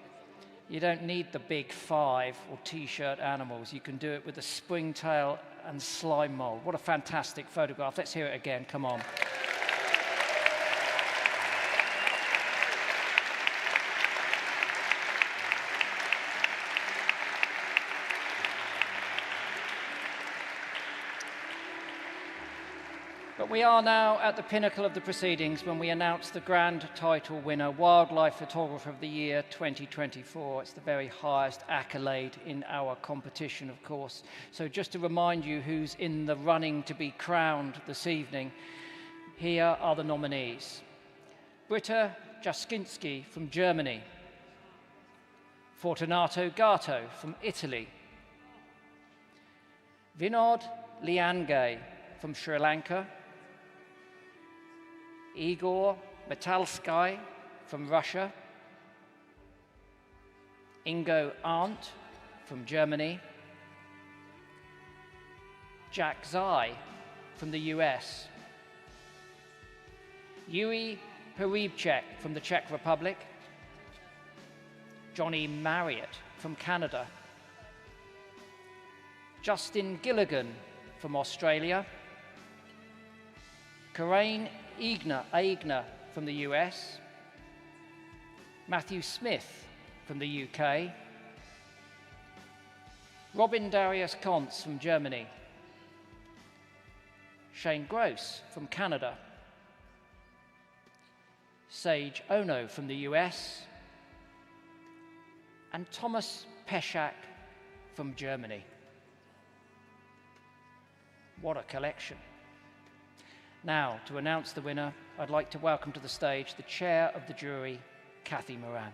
[SPEAKER 3] You don't need the big 5 or t-shirt animals. You can do it with a springtail and slime mold. What a fantastic photograph. Let's hear it again. Come on. But we are now at the pinnacle of the proceedings when we announce the grand title winner, Wildlife Photographer of the Year 2024. It's the very highest accolade in our competition, of course. So just to remind you who's in the running to be crowned this evening, here are the nominees. Britta Jaskinski from Germany. Fortunato Gatto from Italy. Vinod Liangay from Sri Lanka. Igor Metalsky from Russia, Ingo Arndt from Germany, Jack Zai from the US, Yuri Peribchek from the Czech Republic, Johnny Marriott from Canada, Justin Gilligan from Australia, Karain Aigner from the US, Matthew Smith from the UK, Robin Darius Kontz from Germany, Shane Gross from Canada, Sage Ono from the US, and Thomas Peschak from Germany. What a collection. Now, to announce the winner, I'd like to welcome to the stage the chair of the jury, Kathy Moran.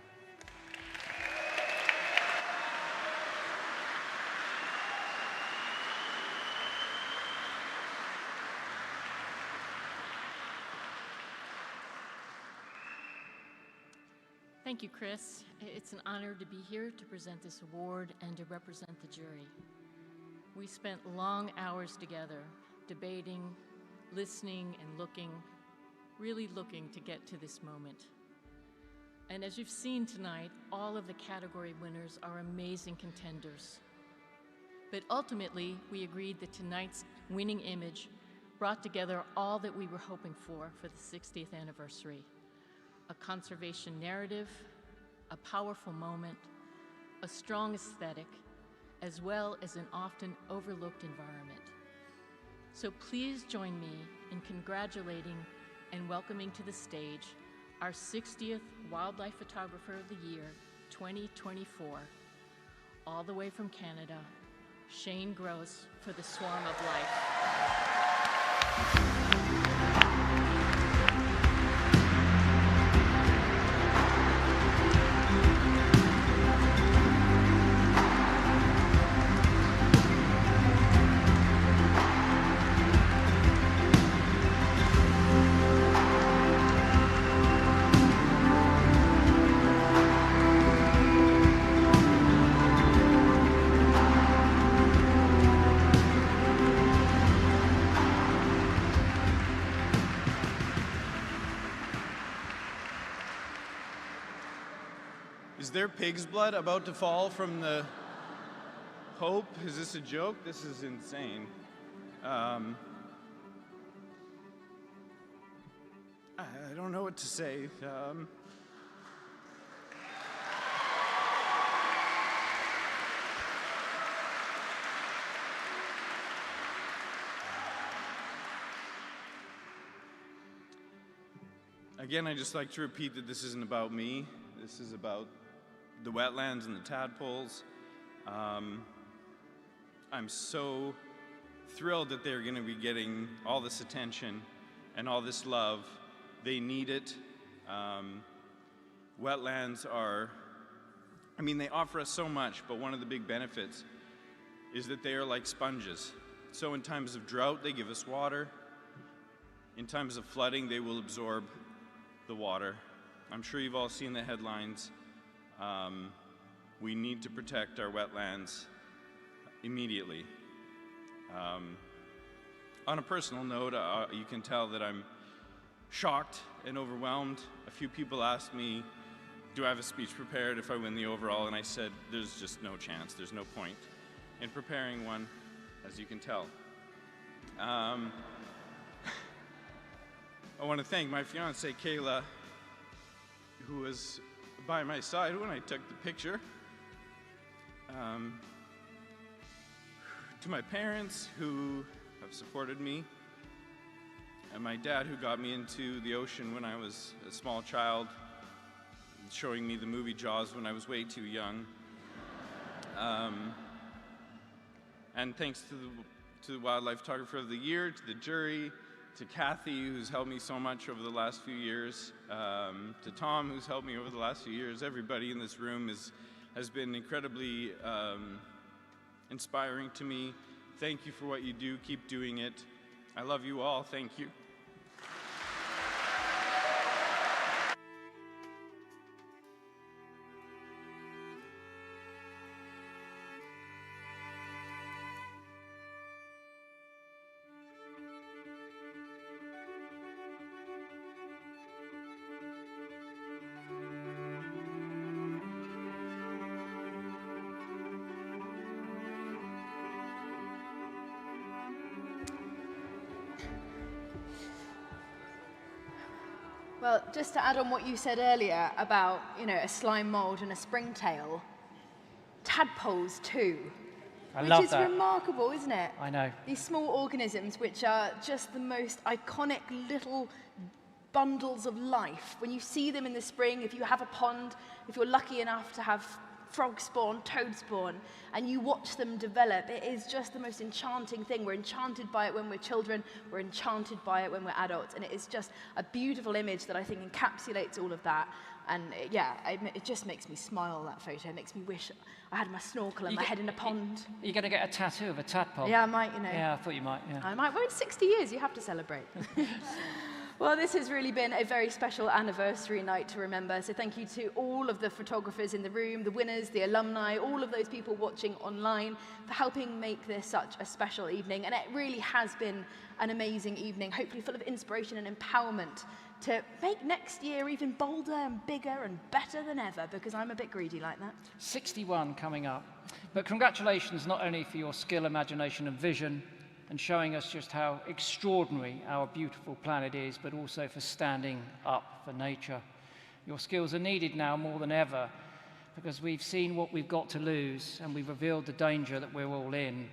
[SPEAKER 11] Thank you, Chris. It's an honor to be here to present this award and to represent the jury. We spent long hours together, debating, listening and looking, really looking to get to this moment. And as you've seen tonight, all of the category winners are amazing contenders. But ultimately, we agreed that tonight's winning image brought together all that we were hoping for the 60th anniversary. A conservation narrative, a powerful moment, a strong aesthetic, as well as an often overlooked environment. So please join me in congratulating and welcoming to the stage our 60th Wildlife Photographer of the Year, 2024, all the way from Canada, Shane Gross, for the Swarm of Life.
[SPEAKER 12] Is there pig's blood about to fall from the Hope? Is this a joke? This is insane. I don't know what to say. Again, I just like to repeat that this isn't about me. This is about the wetlands and the tadpoles. I'm so thrilled that they're going to be getting all this attention and all this love. They need it. Wetlands are, I mean, they offer us so much, but one of the big benefits is that they are like sponges. So in times of drought, they give us water. In times of flooding, they will absorb the water. I'm sure you've all seen the headlines. We need to protect our wetlands immediately. On a personal note, you can tell that I'm shocked and overwhelmed. A few people asked me, do I have a speech prepared if I win the overall? And I said, there's just no chance, there's no point in preparing one, as you can tell. I want to thank my fiancée, Kayla, who was by my side when I took the picture. To my parents who have supported me, and my dad who got me into the ocean when I was a small child, showing me the movie Jaws when I was way too young. And thanks to the Wildlife Photographer of the Year, to the jury, to Kathy, who's helped me so much over the last few years, to Tom, who's helped me over the last few years. Everybody in this room has been incredibly inspiring to me. Thank you for what you do. Keep doing it. I love you all. Thank you.
[SPEAKER 4] Well, just to add on what you said earlier about, a slime mold and a springtail, tadpoles too. Which is remarkable, isn't it?
[SPEAKER 3] I know.
[SPEAKER 4] These small organisms which are just the most iconic little bundles of life. When you see them in the spring, if you have a pond, if you're lucky enough to have frog spawn, toad spawn, and you watch them develop, it is just the most enchanting thing. We're enchanted by it when we're children, we're enchanted by it when we're adults, and it is just a beautiful image that I think encapsulates all of that. And it just makes me smile, that photo. It makes me wish I had my snorkel and my head in a pond.
[SPEAKER 3] You're going to get a tattoo of a tadpole?
[SPEAKER 4] Yeah, I might,
[SPEAKER 3] Yeah, I thought you might, yeah.
[SPEAKER 4] I might. Well, in 60 years, you have to celebrate. Well, this has really been a very special anniversary night to remember. So thank you to all of the photographers in the room, the winners, the alumni, all of those people watching online for helping make this such a special evening. And it really has been an amazing evening, hopefully full of inspiration and empowerment to make next year even bolder and bigger and better than ever, because I'm a bit greedy like that.
[SPEAKER 3] 61 coming up. But congratulations not only for your skill, imagination and vision, and showing us just how extraordinary our beautiful planet is, but also for standing up for nature. Your skills are needed now more than ever because we've seen what we've got to lose and we've revealed the danger that we're all in.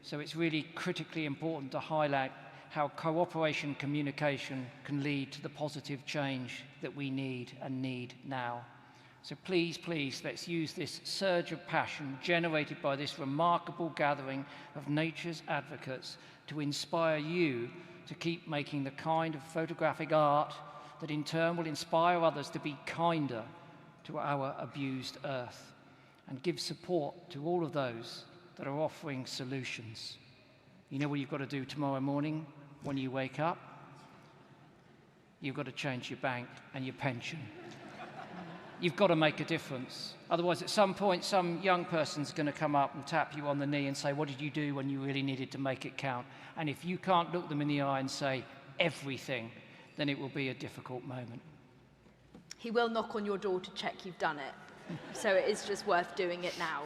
[SPEAKER 3] So it's really critically important to highlight how cooperation and communication can lead to the positive change that we need and need now. So please, please, let's use this surge of passion generated by this remarkable gathering of nature's advocates to inspire you to keep making the kind of photographic art that in turn will inspire others to be kinder to our abused Earth, and give support to all of those that are offering solutions. You know what you've got to do tomorrow morning when you wake up? You've got to change your bank and your pension. You've got to make a difference. Otherwise, at some point, some young person's going to come up and tap you on the knee and say, what did you do when you really needed to make it count? And if you can't look them in the eye and say everything, then it will be a difficult moment.
[SPEAKER 4] He will knock on your door to check you've done it. So it is just worth doing it now.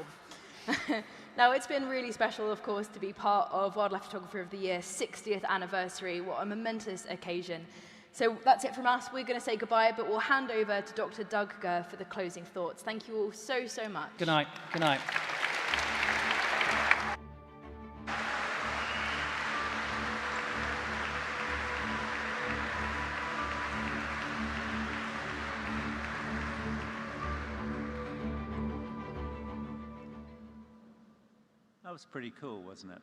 [SPEAKER 4] Now, it's been really special, of course, to be part of Wildlife Photographer of the Year 60th anniversary. What a momentous occasion. So that's it from us. We're going to say goodbye, but we'll hand over to Dr. Doug Gurr for the closing thoughts. Thank you all so, so much.
[SPEAKER 3] Good night. Good night.
[SPEAKER 13] That was pretty cool, wasn't it?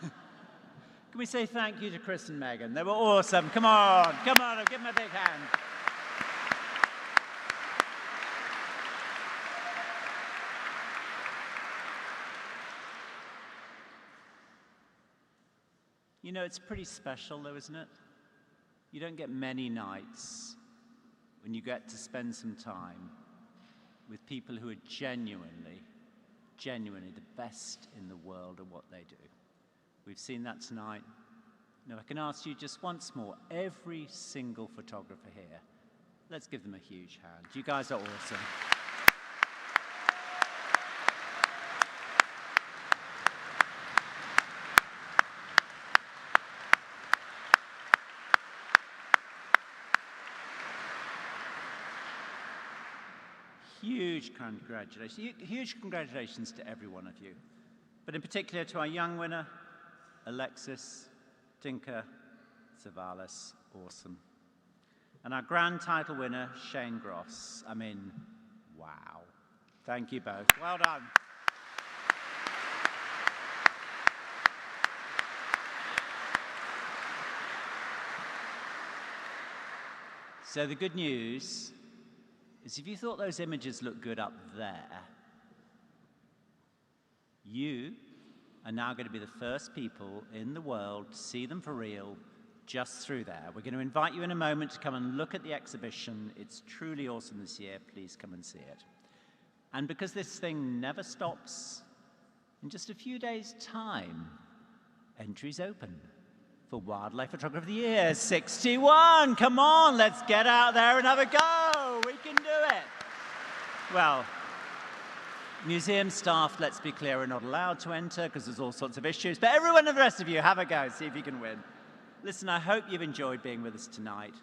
[SPEAKER 13] Can we say thank you to Chris and Megan? They were awesome. Come on, give them a big hand. You know, it's pretty special though, isn't it? You don't get many nights when you get to spend some time with people who are genuinely the best in the world at what they do. We've seen that tonight. Now I can ask you just once more, every single photographer here, let's give them a huge hand. You guys are awesome. Huge congratulations to every one of you, but in particular to our young winner, Alexis Tinker Savalas, awesome. And our grand title winner, Shane Gross. I mean, wow. Thank you both. Well done. So the good news is if you thought those images looked good up there, you are now going to be the first people in the world to see them for real just through there. We're going to invite you in a moment to come and look at the exhibition. It's truly awesome this year. Please come and see it. And because this thing never stops, in just a few days' time, entry's open for Wildlife Photographer of the Year 61. Come on, let's get out there and have a go. We can do it. Well, museum staff, let's be clear, are not allowed to enter because there's all sorts of issues. But everyone and the rest of you, have a go. See if you can win. Listen, I hope you've enjoyed being with us tonight.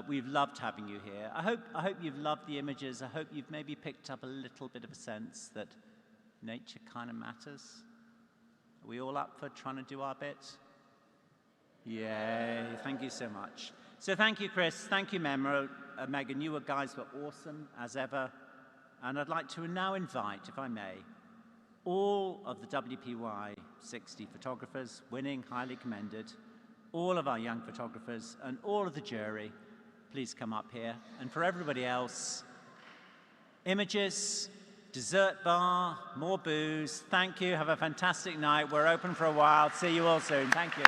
[SPEAKER 13] We've loved having you here. I hope you've loved the images. I hope you've maybe picked up a little bit of a sense that nature kind of matters. Are we all up for trying to do our bit? Yay, thank you so much. So thank you, Chris. Thank you, Megan. You guys were awesome, as ever. And I'd like to now invite, if I may, all of the WPY 60 photographers, winning, highly commended, all of our young photographers, and all of the jury, please come up here. And for everybody else, images, dessert bar, more booze. Thank you. Have a fantastic night. We're open for a while. See you all soon. Thank you.